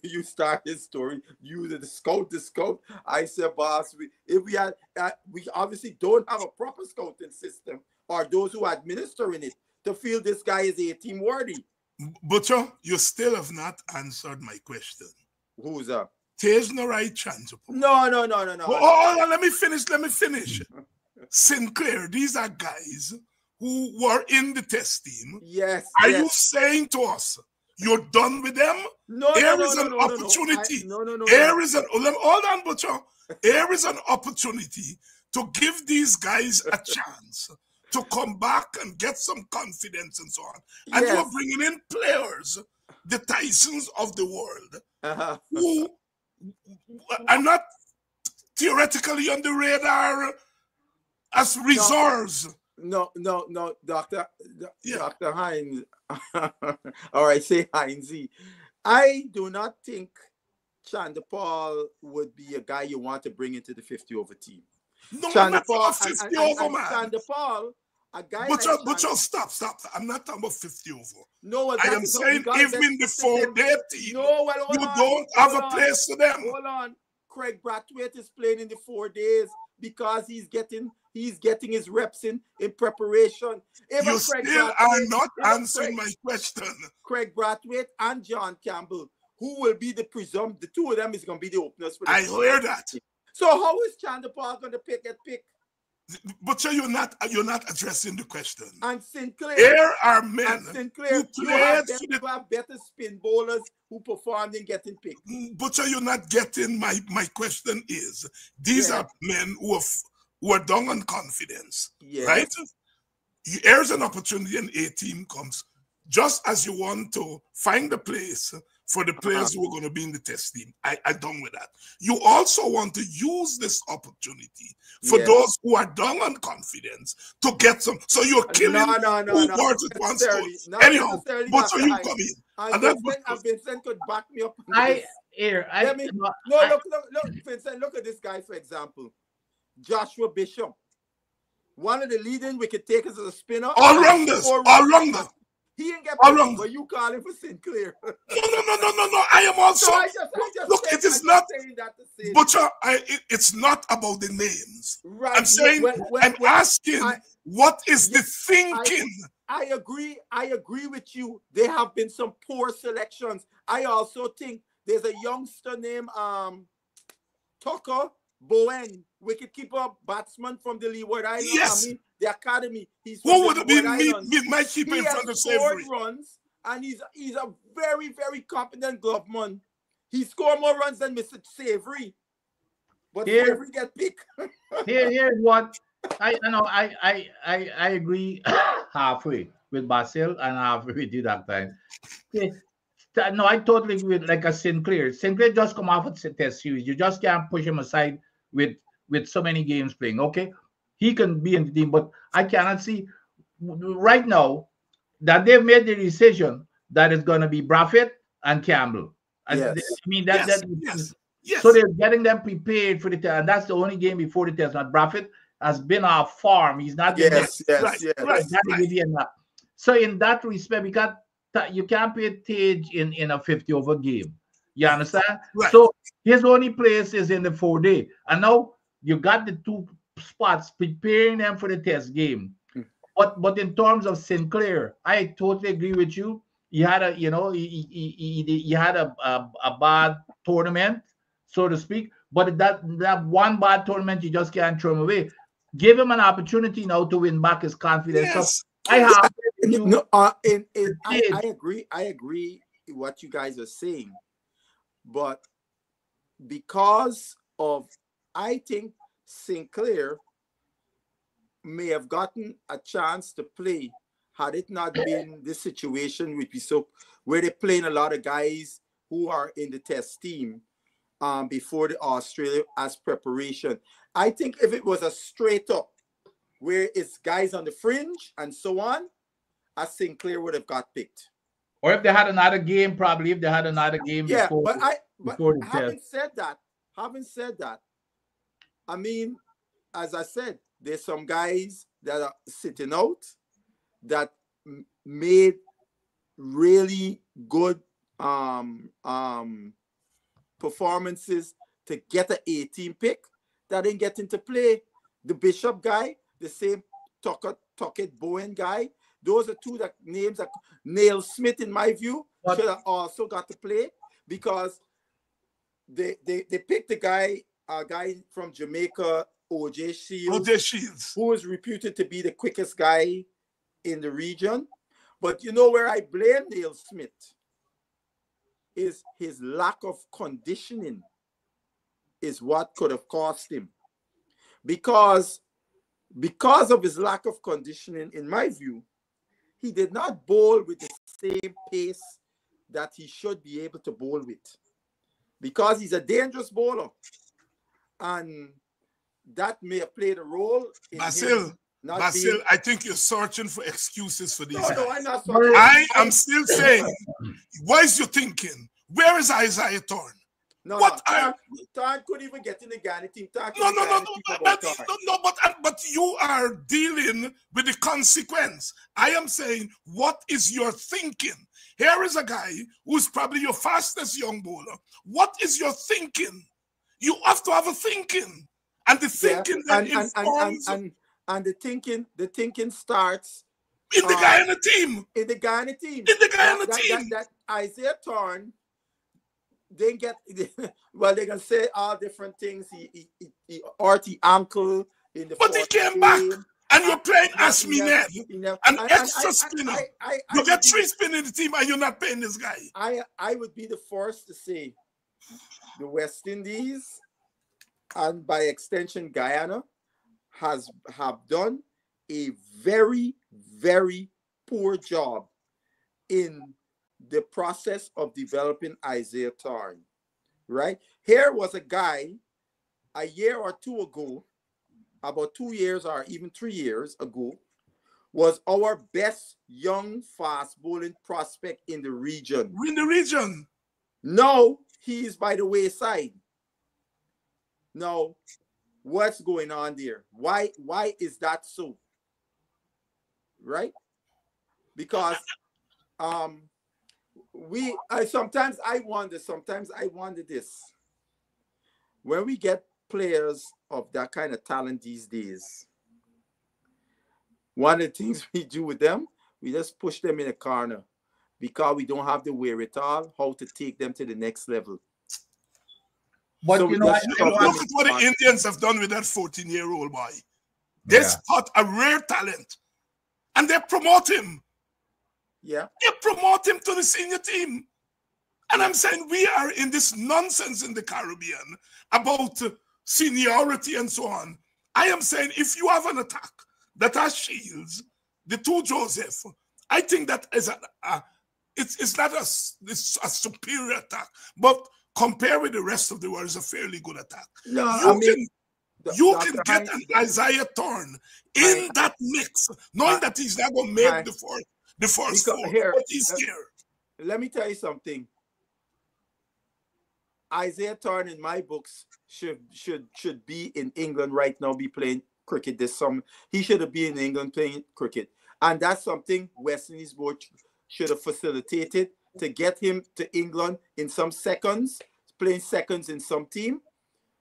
you start his story, you the scout. I said, boss, we obviously don't have a proper scouting system, or those who are administering it, to feel this guy is A team worthy. But you still have not answered my question. Who's that? Tage Narine Chandapal. No. Oh, let me finish. Sinclair, these are guys who were in the test team. Yes. Are you saying to us you're done with them? No. Here is an opportunity. Here is hold on, Butcher. Here is an opportunity to give these guys a chance to come back and get some confidence and so on. And you're bringing in players, the Tysons of the world, who are not theoretically on the radar as reserves. No, Doctor Yeah. Dr. Hinds. All right, say Hindsy. I do not think Chanderpaul would be a guy you want to bring into the 50 over team. No, I'm not talking about 50 over, and man. Chanderpaul, a guy But like stop. I'm not talking about 50 over. No, well, I am saying even in the 4-day team, no, well, hold you on, don't have a place for them. Hold on. Craig Brathwaite is playing in the 4 days because he's getting his reps in preparation. Even You Craig still Brathwaite, are not answering my question. Craig Brathwaite and John Campbell, who will be the two of them is going to be the openers for the I hear that. So how is Chanderpaul going to get picked? But you're not addressing the question. And Sinclair. Here are men Sinclair, who played you have better spin bowlers who performed in getting picked. But you're not getting my question is these are men who are down on confidence, right? Here's an opportunity and a team comes. Just as you want to find a place for the players who are going to be in the test team, I'm done with that. You also want to use this opportunity for those who are down on confidence to get some. So you're killing two birds with one stone. Anyhow, but so you come in. And Vincent could back me up. Look, Vincent, look at this guy, for example. Joshua Bishop. One of the leading wicket takers as a spinner. All-rounders. He ain't get picked, but you call him for Sinclair. No. I am also. It is not. Butcher, it's not about the names. Right. I'm saying, I'm asking, what is the thinking? I agree with you. There have been some poor selections. I also think there's a youngster named Tucker Bowen, wicketkeeper batsman from the Leeward Islands. Yes. I mean, the academy. He's who would have been my keeper in front of Savory? Runs, and he's a very, very competent gloveman. He scored more runs than Mr. Savory. But Savory get picked. Here's what I agree halfway with Basil and halfway with you that time. No, I totally agree with like a Sinclair. Sinclair just come off of test series. You just can't push him aside with so many games playing. Okay, he can be in the team, but I cannot see right now that they've made the decision that it's going to be Brathwaite and Campbell. Yes. I mean Yes. So they're getting them prepared for the test, and that's the only game before the test. Now Brathwaite has been off form. He's not. So in that respect, you can't play Tage in a 50 over game. You understand? Right. So his only place is in the 4-day, and now you got the two spots preparing them for the test game. But in terms of Sinclair, I totally agree with you. He had he had a bad tournament, so to speak. But that one bad tournament, you just can't throw him away. Give him an opportunity now to win back his confidence. Yes. So I agree. I agree with what you guys are saying, but because of, I think Sinclair may have gotten a chance to play had it not been this situation where they're playing a lot of guys who are in the test team before the Australia as preparation. I think if it was a straight up where it's guys on the fringe and so on, I think Sinclair would have got picked. Or if they had another game, probably if they had another game before. But having said that, I mean, as I said, there's some guys that are sitting out that made really good performances to get an 18 pick that didn't get into play. The Bishop guy, the same Tuckett Bowen guy. Those are two names that Neil Smith, in my view, should have also got to play because they picked a guy from Jamaica, O.J. Shields, who is reputed to be the quickest guy in the region. But you know where I blame Neil Smith is his lack of conditioning is what could have cost him. Because of his lack of conditioning, in my view, he did not bowl with the same pace that he should be able to bowl with. Because he's a dangerous bowler. And that may have played a role in Basil, Not Basil, being, I think you're searching for excuses for these no, guys. I'm not sorry. I am still saying, what is your thinking? Where is Isaiah Thorne? No, What no. Tarn couldn't even get in the Ghana team. But you are dealing with the consequence. I am saying, what is your thinking? Here is a guy who's probably your fastest young bowler. What is your thinking? You have to have a thinking, and the thinking informs. And the thinking starts in the Guyana team. In the Guyana team. In the Guyana team. That Isaiah Thorne didn't get. Well, they can say all different things. He hurt the ankle in the. But he came back, and you're playing Ashmined, an extra spinner. You get 3 spin in the team, and you're not paying this guy. I would be the first to say the West Indies, and by extension Guyana, have done a very, very poor job in the process of developing Isaiah Thorne, right? Here was a guy a year or 2 ago, about 2 years or even 3 years ago, was our best young fast bowling prospect in the region. In the region. Now he is by the wayside. Now, what's going on there? Why is that so? Right? Because sometimes I wonder this. When we get players of that kind of talent these days, one of the things we do with them, we just push them in a corner because we don't have the wherewithal how to take them to the next level. But so look at what the Indians have done with that 14-year-old boy. They spot a rare talent and they promote him. Yeah. They promote him to the senior team. And I'm saying we are in this nonsense in the Caribbean about seniority and so on. I am saying if you have an attack that has Shields, the 2 Joseph, I think that is it's not a superior attack, but compared with the rest of the world, it's a fairly good attack. No, you can get an Isaiah Thorne in that mix, knowing that he's not going to make the first 4, but he's here. Let me tell you something. Isaiah Thorne, in my books, should be in England right now, be playing cricket this summer. He should have been in England playing cricket. And that's something West Indies board should have facilitated, to get him to England in some seconds, playing seconds in some team,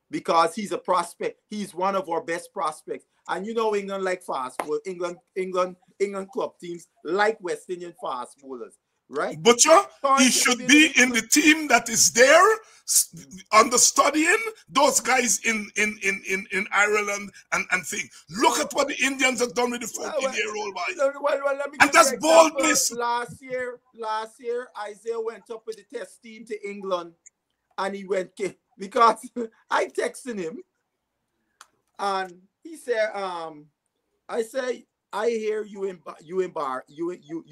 because he's a prospect. He's one of our best prospects. And you know England like fast bowlers. England club teams like West Indian fast bowlers, right? But he should be in the team that is there, understudying those guys in Ireland and thing. Look at what the Indians have done with the 14-year-old boy. And that's boldness. Last year, Isaiah went up with the test team to England, and he went because I texted him, and he said, I say, I hear you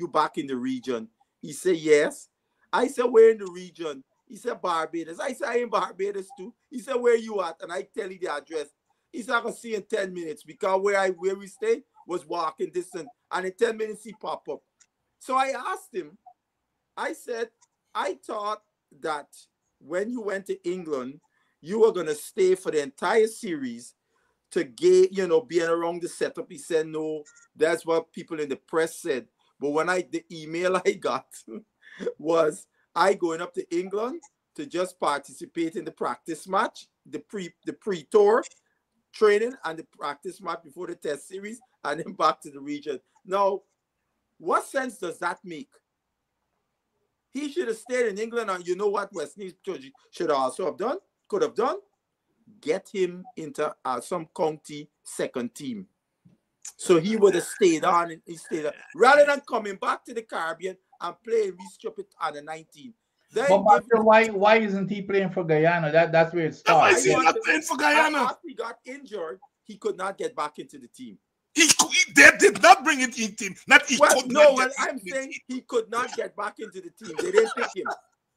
back in the region. He said, yes. I said, where in the region? He said, Barbados. I said, I in Barbados too. He said, where you at? And I tell you the address. He said, I'm going to see in 10 minutes, because where we stayed was walking distance. And in 10 minutes, he popped up. So I asked him, I said, I thought that when you went to England, you were going to stay for the entire series to get, being around the setup. He said, no, that's what people in the press said. But when the email I got was I going up to England to just participate in the practice match, the pre-tour training and the practice match before the test series, and then back to the region. Now, what sense does that make? He should have stayed in England, and you know what West Indies should also have done, could have done? Get him into some county second team. So he would have stayed on, and he stayed on, rather than coming back to the Caribbean and playing restrip on the 19. But why isn't he playing for Guyana? That's where it starts. Why is he not playing for Guyana? After he got injured, he could not get back into the team. They did not bring it in team. I'm saying he could not get back into the team. They didn't pick him.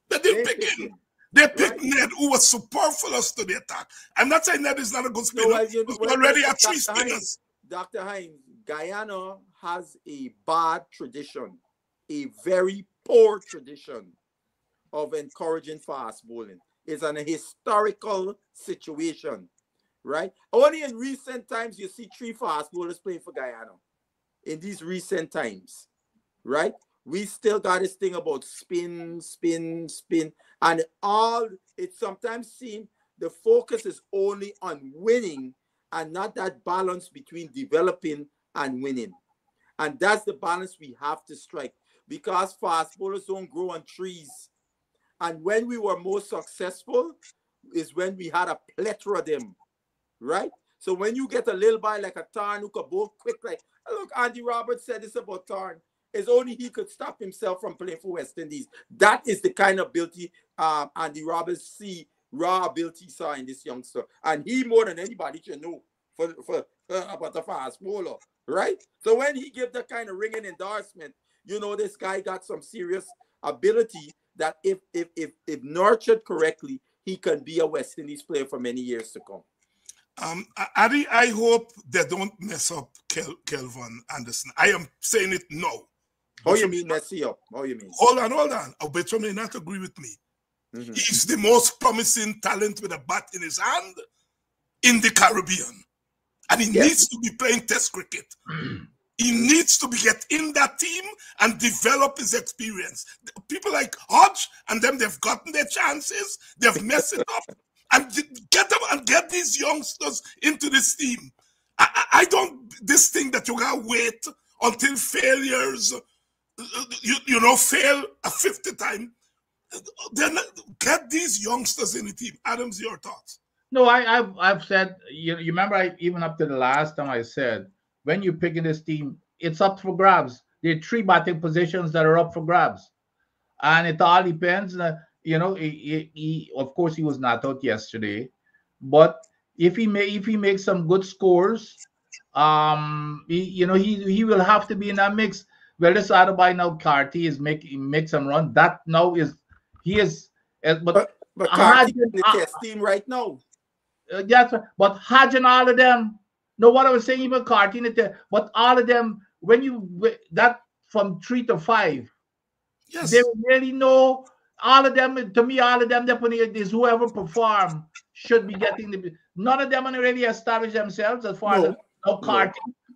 They didn't pick him. They picked Ned, who was superfluous to the attack. I'm not saying Ned is not a good spinner. He already had 3 spinners. Dr. Hinds, Guyana has a bad tradition, a very poor tradition of encouraging fast bowling. It's an historical situation, right? Only in recent times you see 3 fast bowlers playing for Guyana. In these recent times, right? We still got this thing about spin, spin, spin, and all. It sometimes seems the focus is only on winning and not that balance between developing and winning. And that's the balance we have to strike, because fast bowlers don't grow on trees. And when we were most successful is when we had a plethora of them, right? So when you get a little guy like a Tarn who could bowl quick, like, look, Andy Roberts said this about Tarn. It's only he could stop himself from playing for West Indies. That is the kind of ability Andy Roberts raw ability saw in this youngster. And he more than anybody should know about the fast bowler, right? So when he gave that kind of ringing endorsement, you know, this guy got some serious ability that if nurtured correctly, he can be a West Indies player for many years to come. Adi, I hope they don't mess up Kelvin Anderson. I am saying it now. How you mean mess up? How you mean? Hold on. Alberto may not agree with me. He's the most promising talent with a bat in his hand in the Caribbean. And he needs to be playing Test cricket. He needs to get in that team and develop his experience. People like Hodge and them, they've gotten their chances. They've messed it up. And get them and get these youngsters into this team. I don't, this thing that you gotta wait until failures, you know, fail a 50th time. Then get these youngsters in the team. Adams, your thoughts? No, I've said, you remember, even up to the last time I said, when you're picking this team, it's up for grabs. There are 3 batting positions that are up for grabs. And it all depends. You know, he of course he was not out yesterday, but if he makes some good scores, he will have to be in that mix. Well, this other by now, Carty is make some run. That now is but Carty in the Test team right now. Yes, but Hodge and all of them. No, what I was saying, even Carty in the Test, but all of them, when you that from 3 to 5, yes, they really know. All of them, to me, all of them, definitely is whoever perform should be getting the. None of them have really established themselves as far as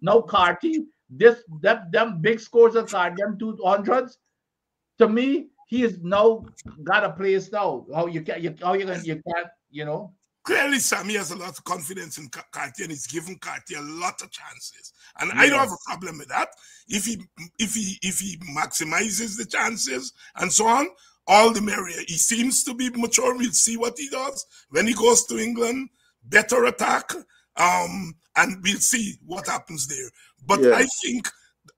no Carty. Them big scores of Carty, them 200s. To me, he is now got a place now. You can't, you know. Clearly, Sammy has a lot of confidence in Carty, and he's given Carty a lot of chances. And I don't have a problem with that. If he maximizes the chances and so on, all the merrier. He seems to be mature. We'll see what he does when he goes to England. Better attack, and we'll see what happens there. But I think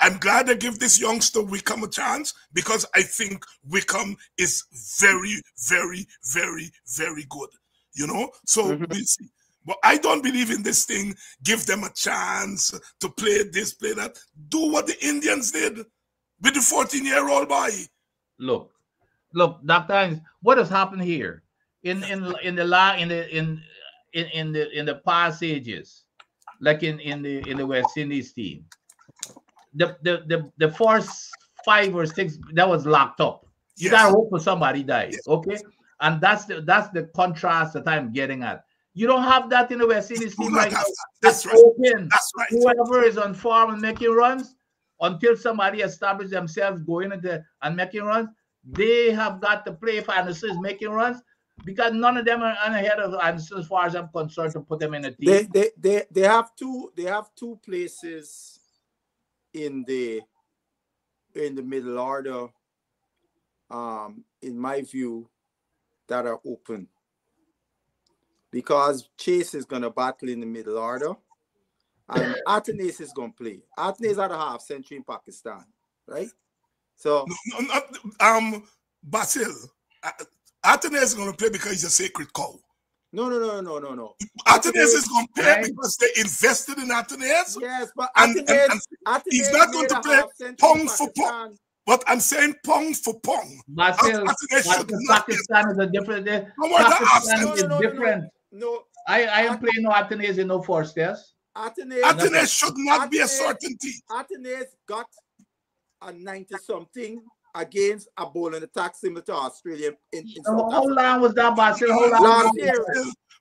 I'm glad I give this youngster Wickham a chance, because I think Wickham is very, very, very, very good. You know, so we'll see. But I don't believe in this thing. Give them a chance to play this, play that. Do what the Indians did with the 14-year-old boy. Look, Dr. Hinds, what has happened here in the past ages, like in the West Indies team, the first 5 or 6 that was locked up. You gotta hope for somebody dies, okay? And that's the contrast that I'm getting at. You don't have that in the West Indies team right now. That's right. Open. That's right. Whoever is on form and making runs, until somebody establishes themselves going into and making runs, they have got to play. If Anderson is making runs, because none of them are ahead of Anderson as far as I'm concerned to put them in a team. They have two places in the middle order, in my view, that are open. Because Chase is gonna battle in the middle order, and Atenes is gonna play. Atenes had a half century in Pakistan, right? So Basil, Atenes is going to play because he's a sacred cow. No. Atenes is going to play because they invested in Atenes. Yes, but Atenes he's not going to play pong for pong. But I'm saying pong for pong. Basil, Pakistan is a different. Pakistan is different. No. I am playing no Atenes in no first test. Athenaeus should not be a certainty. Athenaeus got a 90-something against a bowling attack similar to Australia in South How Africa. long was that, Basil? How long? Last year.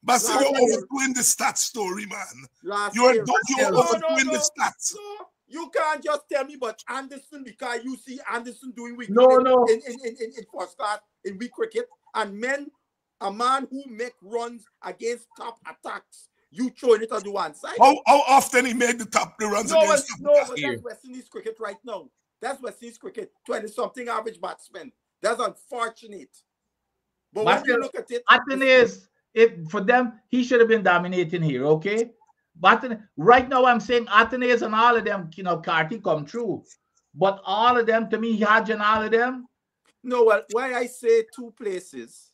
Basil, you're overdoing the stats story, man. You're overdoing the stats. No, you can't just tell me about Anderson because you see Anderson doing weak No. in first class in weak cricket, and a man who make runs against top attacks, you throwing it on the one side. How often he made the runs against top but attacks? that's West Indies cricket right now. That's West Indies cricket. 20-something average batsmen. That's unfortunate. But when you look at it, Athenaeus, if for them, he should have been dominating here, okay? But right now, I'm saying Athenaeus and all of them, Carty come true. But all of them, to me, Hodge and all of them. No, well, why I say two places.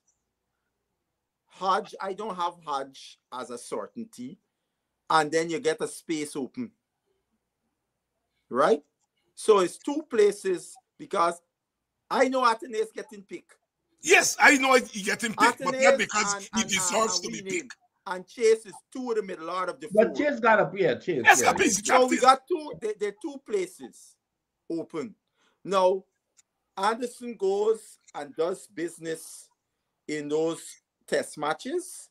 Hodge, I don't have Hodge as a certainty. And then you get a space open. Right? So it's two places because I know Athenaeus getting picked. Yes, I know he getting picked, but not because he deserves to be picked. And Chase is two of the middle out of the four. But Chase got up here, Chase. Yes, yeah. So we got there are two places open. Now, Anderson goes and does business in those test matches.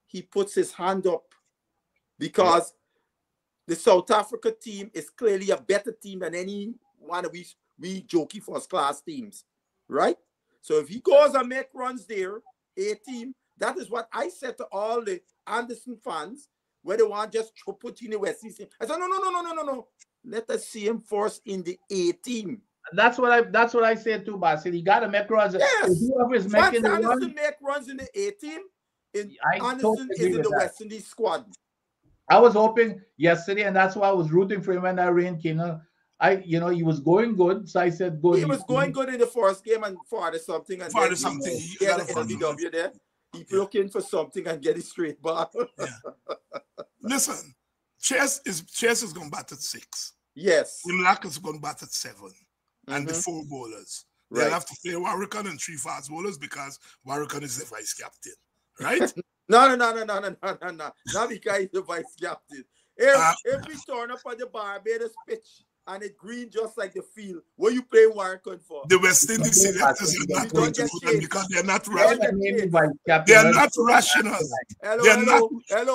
He puts his hand up because the South Africa team is clearly a better team than any one of we jokey first class teams, right? So if he goes and make runs there, A team, that is what I said to all the Anderson fans, where they want just to put in the West Indies team. I said, no. Let us see him first in the A team. That's what I said too, Basil. He got to make runs. Yes. Whoever's Once making Anderson make runs in the A team, Anderson is in the West Indies squad. I was hoping yesterday, and that's why I was rooting for him when that rain came. He was going good, so I said good. He was going good in the first game and farther something, and he got an LBW there. He looking for something and get it straight back. Yeah. Listen, Chess is going to bat at 6. Yes. Imlak is going to bat at 7. And the 4 bowlers. They'll have to play Warrican and 3 fast bowlers because Warrican is the vice captain. Right? No. Not because he's the vice captain. If we turn up on the Barbados pitch and it green just like the field, what you play Warrican for? The West Indies selectors are not going to do that because they're not rational. They are not rational.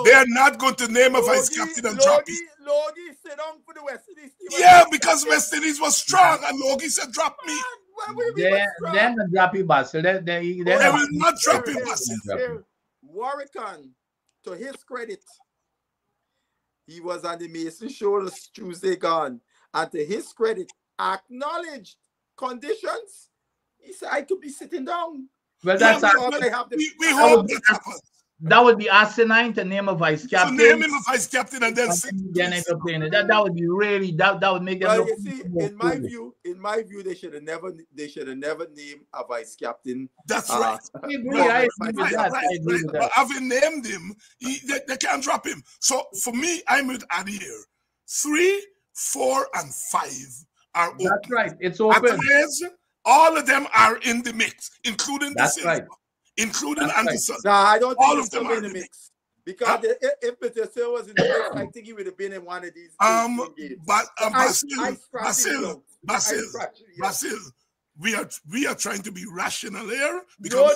They are not going to name a vice captain and drop it. Logie sit down for the West Indies team. Yeah, because West Indies was strong and Logie said drop me. Then the drop you, Basil. They will not drop him, Basil. Warrican, to his credit, he was on the Mason shoulders Tuesday gone. And to his credit, acknowledged conditions. He said, I could be sitting down. Well, that's we hope that happens. That would be asinine to name a vice captain. So name him a vice captain and then end up playing it. That would be really that would make them. Well, you see, in my view, they should have never named a vice captain. That's right. I agree with that. But having named him, they can't drop him. So for me, I'm with Adi here. 3, 4, and 5 are open. That's right. It's open. Otherwise, all of them are in the mix, including the Silva. Right. Including Anderson. No, I don't think all of them are in the mix. Because if Mr. Silva was in the mix, I think he would have been in one of these games. But Basil, we are trying to be rational here. No.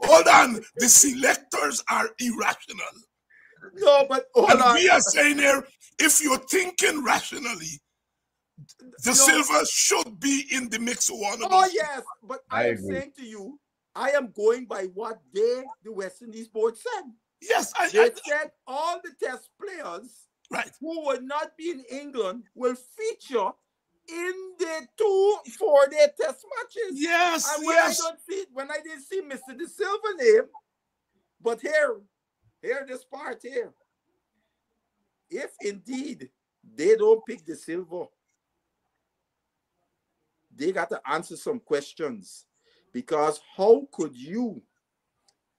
Hold on. The selectors are irrational. No, but hold on. We are saying here, if you're thinking rationally, Silva should be in the mix of one of those. Oh, yes. But I am saying to you, I am going by what the West Indies board said. Yes. They said all the test players who would not be in England will feature in the 2 4-day test matches. Yes. And when I didn't see Mr. De Silva name, but here this part here. If indeed they don't pick De Silva, they got to answer some questions, because how could you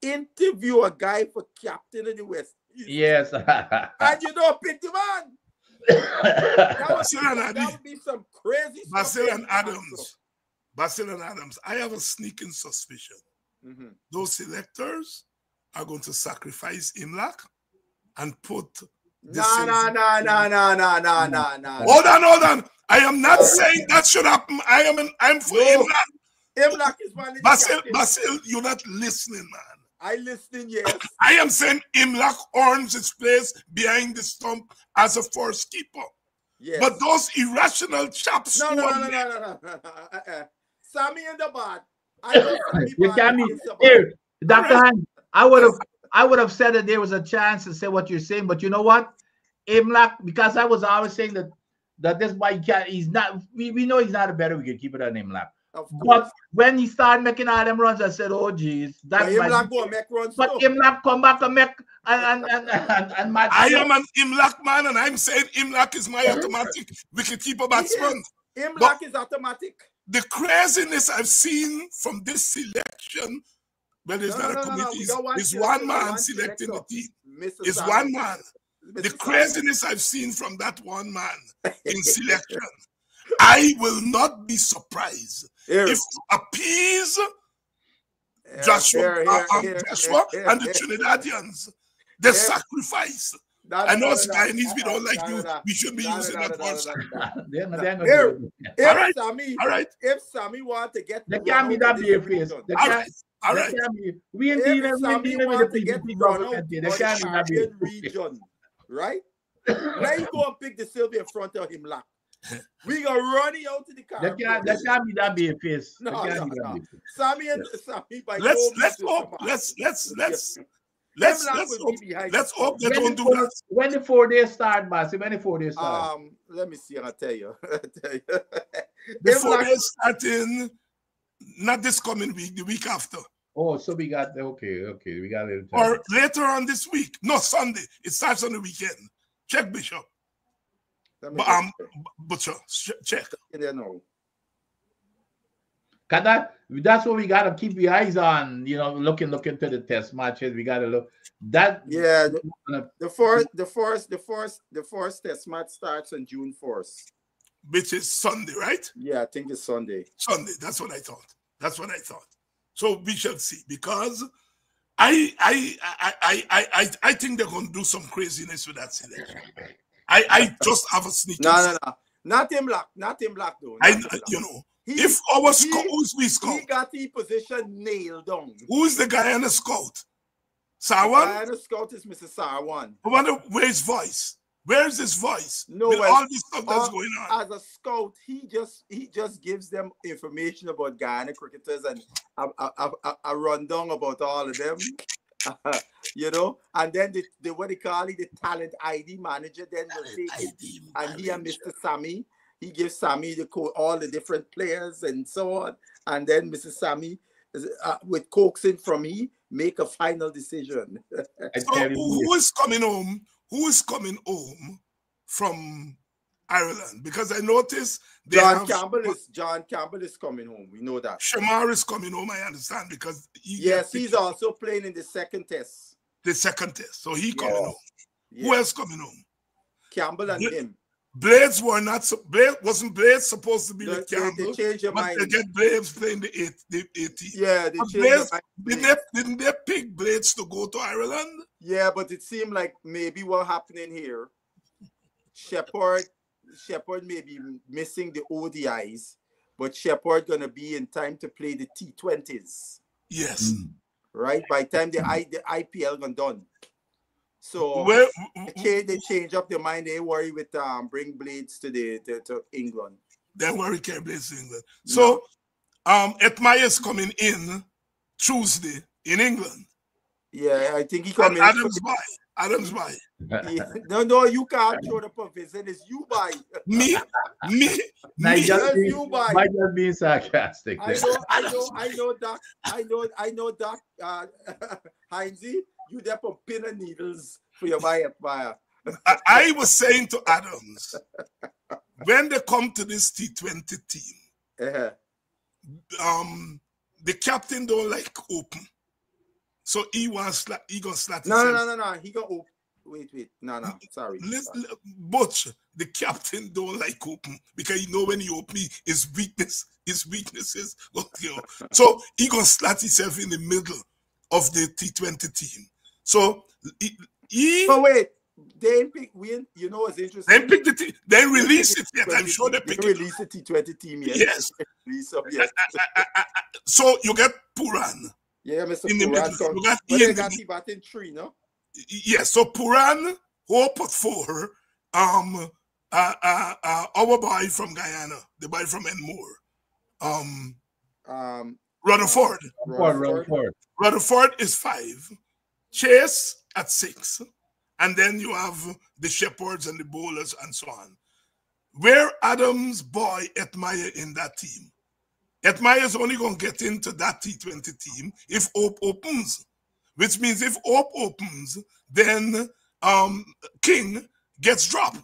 interview a guy for captain of the West Indies? Yes. And you don't pick the man? That would be some crazy Basil and Adams, I have a sneaking suspicion. Those selectors are going to sacrifice Imlak and put No. Hold on. I am not saying that should happen. I'm for Imlach. Imlach is one of the Basil, you're not listening, man. I listening, yes. I am saying Imlach earns his place behind the stump as a first keeper. Yes. But those irrational chaps. No. Sammy in the bad. I know Sammy You can't be here, Dr. Hinds. I would have said that there was a chance to say what you're saying, but you know what? Imlach, because I was always saying that this boy he's not. We know he's not a better wicketkeeper than Imlach. But when he started making all them runs, I said, "Oh, geez, that's Imlach go make runs." But Imlach come back and make and match. I am an Imlach man, and I'm saying Imlach is my automatic wicketkeeper batsman. Imlach is automatic. The craziness I've seen from this selection, well, there's not a committee. It's one man selecting the team. It's one man. The craziness I've seen from that one man in selection, I will not be surprised if to appease Joshua and the Trinidadians, the sacrifice. I know it's Guyanese, we don't like you. We should be using that word. All right. If Sammy want to get, they can't be that bare face. All right. We ain't dealing with the PDP government. They can't be that bare region, right? Now you go and pick the silver in front of him, like. We gonna run it out to the car. They can't be that bare face. No. Sammy by let's hope they don't do that. When the 4 days start, Bassy, when the 4 days start? Let me see, I'll tell you. The 4 days starting not this coming week, the week after. Oh, so we got okay, we got it. Or later on this week. No, Sunday. It starts on the weekend. Check, Bishop. Butcher, check. That's what we gotta keep the eyes on. You know, looking to the test matches. We gotta look that. Yeah, the first test match starts on June 4th, which is Sunday, right? Yeah, I think it's Sunday. Sunday. That's what I thought. So we shall see, because I think they're going to do some craziness with that selection. I just have a sneaky. No. Not Imlach though. If our scout, he got the position nailed down. Who's the guy on the scout? Sarwan? The guy on the scout is Mr. Sarwan. I wonder where's his voice. Where's his voice? No, with all this stuff that's going on. As a scout, he just gives them information about Guyana cricketers and a rundown about all of them. And then the what they call it, the talent ID manager then will take it, and he and Mr. Sammy, he gives Sammy all the different players and so on, and then Mr. Sammy with coaxing from he make a final decision. So who is coming home? Who is coming home from Ireland? Because I noticed John Campbell is coming home. We know that. Shamar is coming home, I understand, because he's also playing in the second test. The second test. So he coming home. Yes. Who else coming home? Campbell and him. Blades wasn't Blades supposed to be with Campbell? They changed their mind. They get Blades playing the 18. Yeah, they changed their mind. Didn't they pick Blades to go to Ireland? Yeah, but it seemed like maybe what happening here, Shepherd may be missing the ODIs, but Shepherd gonna be in time to play the T20s. Yes. Right? By the time the IPL gone done. So they change up their mind. They worry with bring Blades to England. They worry carry Blades to England. So Etmaya's coming in Tuesday in England. Yeah, I think he coming. Adams by. No, you can't show the provision. It's you by. Me. You by. Might just being sarcastic. I know that. Hindsy, you there for pin and needles for your buyer. I was saying to Adams, when they come to this T20 team, the captain don't like open. So he gonna slap. No. He gonna open. Wait. No. Sorry. Butch, the captain don't like open because when he open, his weaknesses. So he gonna slap himself in the middle of the T20 team. So But wait, they ain't pick. You know what's interesting? They pick the team. They release it yet. I'm sure they pick it. Release the T20 team yet. Yes. Release up yet. So you get Puran. Yeah, Mr. In the Puran. middle. You got But Ian they got the batting 3, no? Yes. So Puran, Hope at 4. Our boy from Guyana, the boy from Enmore. Rutherford. Rutherford is 5. Chase at 6. And then you have the Shepherds and the bowlers and so on. Where Adams' boy Etmire in that team? Etmire is only going to get into that T20 team if Hope opens. Which means if Hope opens, then King gets dropped.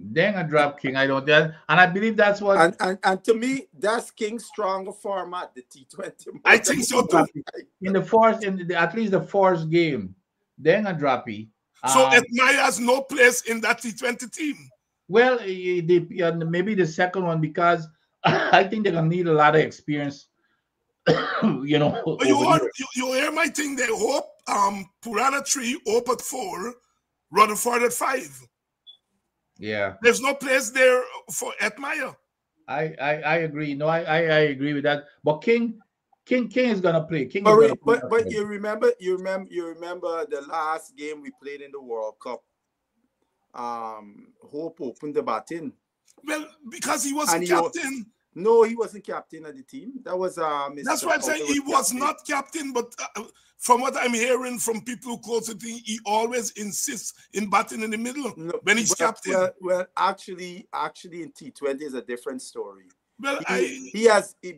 Then a drop King, I don't, and I believe that's what. And to me, that's King's stronger format, the T20. I think so too. In the first, at least the first game, then a droppy. So Etmire has no place in that T20 team. Well, maybe the second one, because I think they're gonna need a lot of experience. You know. You hear my thing? They Hope Purana 3, Hope at 4, Rutherford at 5. Yeah. There's no place there for Etmire. I agree. No, I agree with that. But King is gonna play. But you remember the last game we played in the World Cup. Hope opened the batting. Well, because he wasn't captain. No, he wasn't captain of the team. That was Mr. That's why I'm saying he was not captain, but from what I'm hearing from people who close to the, he always insists in batting in the middle when he's captain. Well, actually, in T20 is a different story. Well,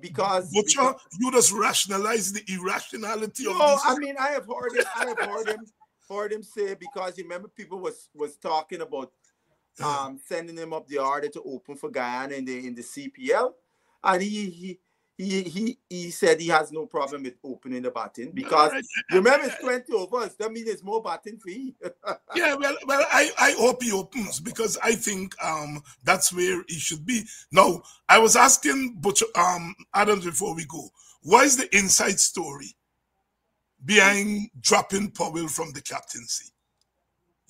because Butcher, you just rationalize the irrationality of this. No, I mean, I have heard him say, because you remember people was talking about sending him up the order to open for Guyana in the CPL, and he said he has no problem with opening the batting because remember it's 20 overs. That means there's more batting for you. Yeah, well, I hope he opens because I think that's where he should be. Now, I was asking Butcher, Adams before we go, what is the inside story behind dropping Powell from the captaincy?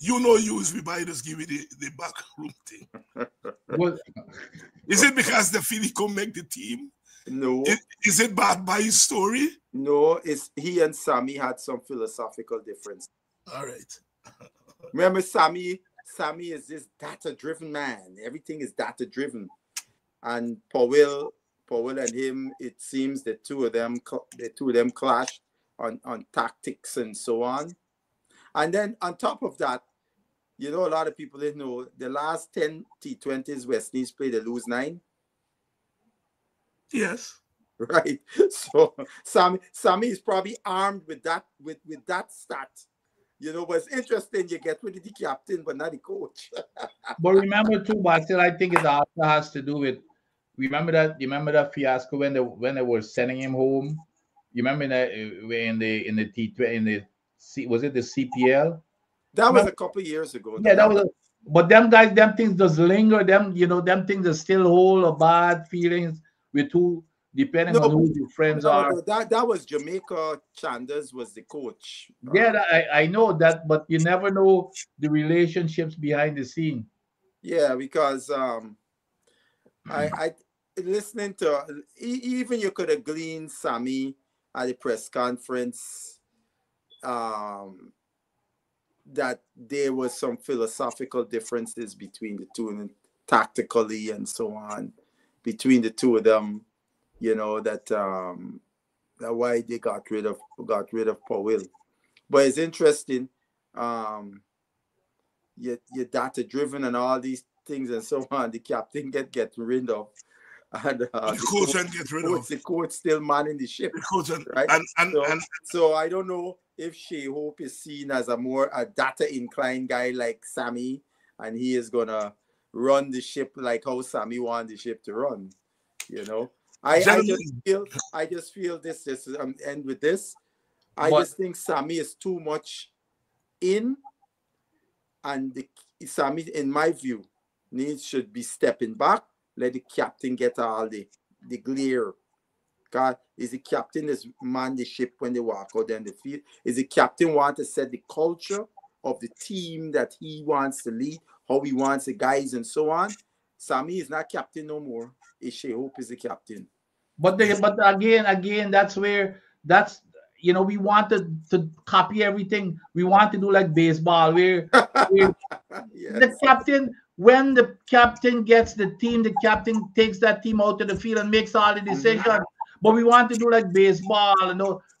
You know, usually by just give you the back room thing. Well, is it because the feel he could make the team? No. Is it bad by his story? No, it's he and Sammy had some philosophical difference. All right. Remember, Sammy is this data-driven man. Everything is data-driven. And Powell and him, it seems the two of them clashed on tactics and so on. And then on top of that, you know, a lot of people didn't know the last 10 T20s West Indies played, they lose 9. Yes. Right. So Sammy is probably armed with that stat. You know, but it's interesting you get rid of the captain, but not the coach. But remember too, Basil, I think it also has to do with remember that fiasco when they were sending him home. You remember in the T20 was it the CPL? That was a couple of years ago. Yeah, that was. But them guys, them things just linger. Them things that still hold a bad feelings with who, depending on who your friends are. That was Jamaica. Chanders was the coach. Yeah, I know that, but you never know the relationships behind the scene. Yeah, because I listening to even you could have gleaned Sammy at the press conference. That there was some philosophical differences between the two, and tactically and so on, between the two of them. You know that why they got rid of Powell. But it's interesting. You're data driven and all these things and so on. The captain get rid of. And the coach get rid of. The coach still manning the ship. Right? So I don't know if Shea Hope is seen as a data inclined guy like Sammy, and he is gonna run the ship like how Sammy wanted the ship to run. You know, I just feel this. End with this. I just think Sammy is too much in, and Sammy, in my view, should be stepping back. Let the captain get all the glare God, is the captain that's man the ship when they walk out there in the field? Is the captain want to set the culture of the team that he wants to lead, how he wants the guys and so on? Sammy is not captain no more. Ishe Hope is the captain. But again, that's where we want to copy everything. We want to do like baseball, where Yes. the captain, when the captain gets the team, the captain takes that team out to the field and makes all the decisions. But we want to do like baseball,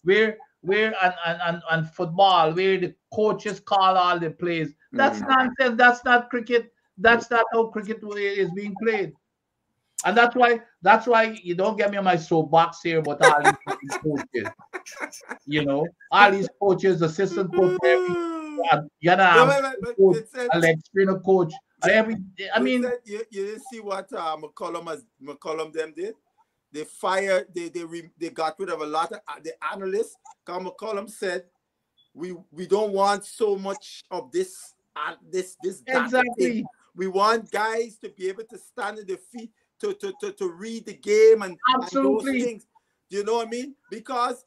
where and football, where the coaches call all the plays. That's nonsense. That's not cricket. That's not how cricket is being played. And that's why you don't get me on my soapbox here, but all these coaches, all these coaches, assistant coach, a leg spinner coach, you didn't see what McCollum them did. They fired. They got rid of a lot of the analysts. Because McCollum said, we don't want so much of this exactly. thing. We want guys to be able to stand on their feet to read the game and those things. Do you know what I mean? Because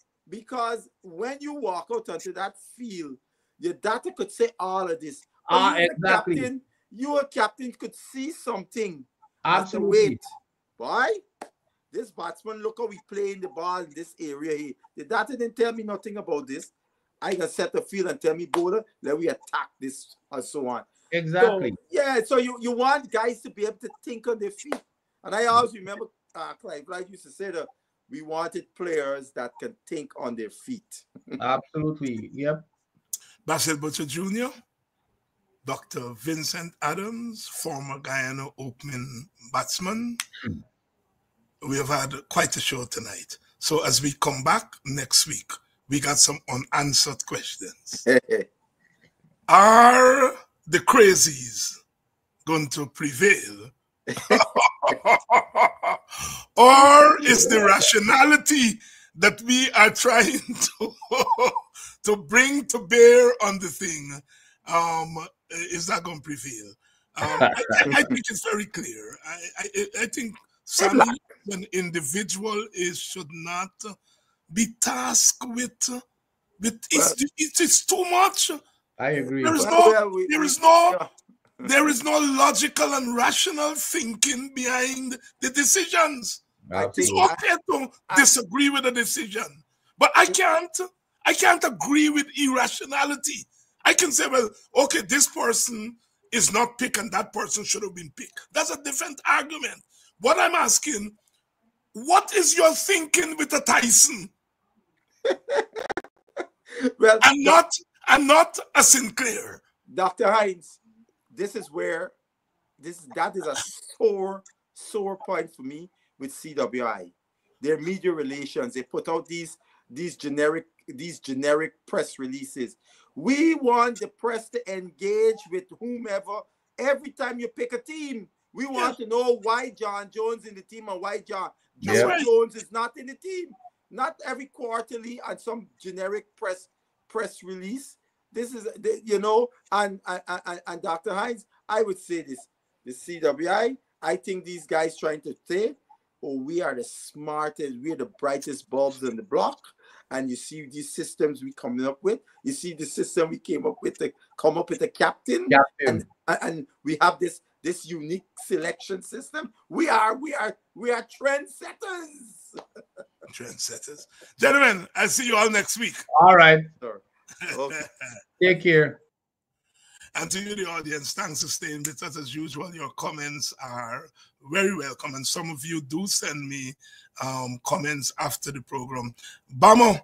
when you walk out onto that field, your data could say all of this. Exactly. You a captain could see something. Absolutely. Wait, boy, this batsman, look how we playing the ball in this area here. The data didn't tell me nothing about this. I can set the field and tell me, Bola, let we attack this and so on. Exactly. So you want guys to be able to think on their feet. And I always remember Clive Light used to say that we wanted players that can think on their feet. Absolutely. Yep. Basil Butcher Jr., Dr. Vincent Adams, former Guyana opening batsman. We have had quite a show tonight. So as we come back next week, we got some unanswered questions. Are the crazies going to prevail? Or is the rationality that we are trying to bring to bear on the thing, is that going to prevail? I think it's very clear. I think Sammy, an individual, should not be tasked with it's too much. I agree. There is no logical and rational thinking behind the decisions. It's okay to disagree with a decision, but I can't agree with irrationality. I can say, well, okay, this person is not picked and that person should have been picked. That's a different argument. What I'm asking, what is your thinking with a Tyson? Well, I'm not a Sinclair. Dr. Hinds, this is where that is a sore point for me with CWI. Their media relations, they put out these generic press releases. We want the press to engage with whomever every time you pick a team. We want to know why John Jones in the team and why John Jones is not in the team. Not every quarterly and some generic press release. This is, and Dr. Hinds, I would say this. The CWI, I think these guys trying to say, we are the smartest, we're the brightest bulbs in the block. And you see these systems we coming up with. You see the system we came up with to come up with a captain. And we have this unique selection system. We are trendsetters. Trendsetters. Gentlemen, I'll see you all next week. All right. Sure. Okay. Take care. And to you, the audience, thanks for staying with us as usual. Your comments are very welcome. And some of you do send me comments after the program. Bamo,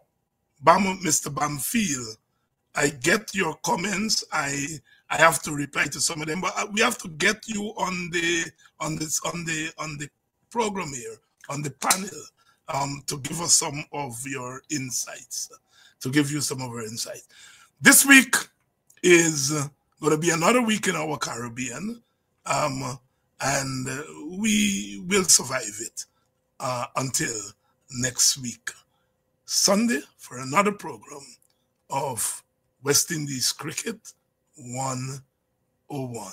Mr. Bamfield, I get your comments. I have to reply to some of them, but we have to get you on the program here, on the panel, to give us some of your insights, This week is going to be another week in our Caribbean, and we will survive it until next week, Sunday, for another program of West Indies Cricket 101.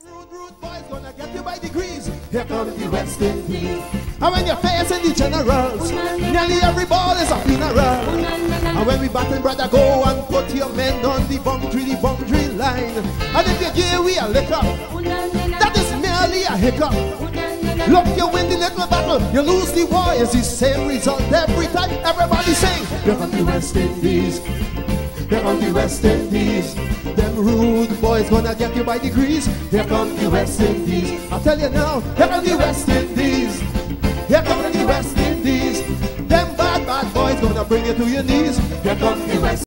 Rude boys gonna get you by degrees. Here comes the West Indies. And when you're facing the generals, nearly every ball is a funeral. And when we batting, brother, go and put your men on the boundary line. And if you give we a lick up, that is merely a hiccup. Look, you win the little battle, you lose the war. It's the same result every time. Everybody sing. Here comes the West Indies. Here comes the West Indies. Them rude boys gonna get you by degrees. Here comes the West Indies. I tell you now, here comes the West Indies. Here comes the West Indies. Them bad boys gonna bring you to your knees. Here comes the West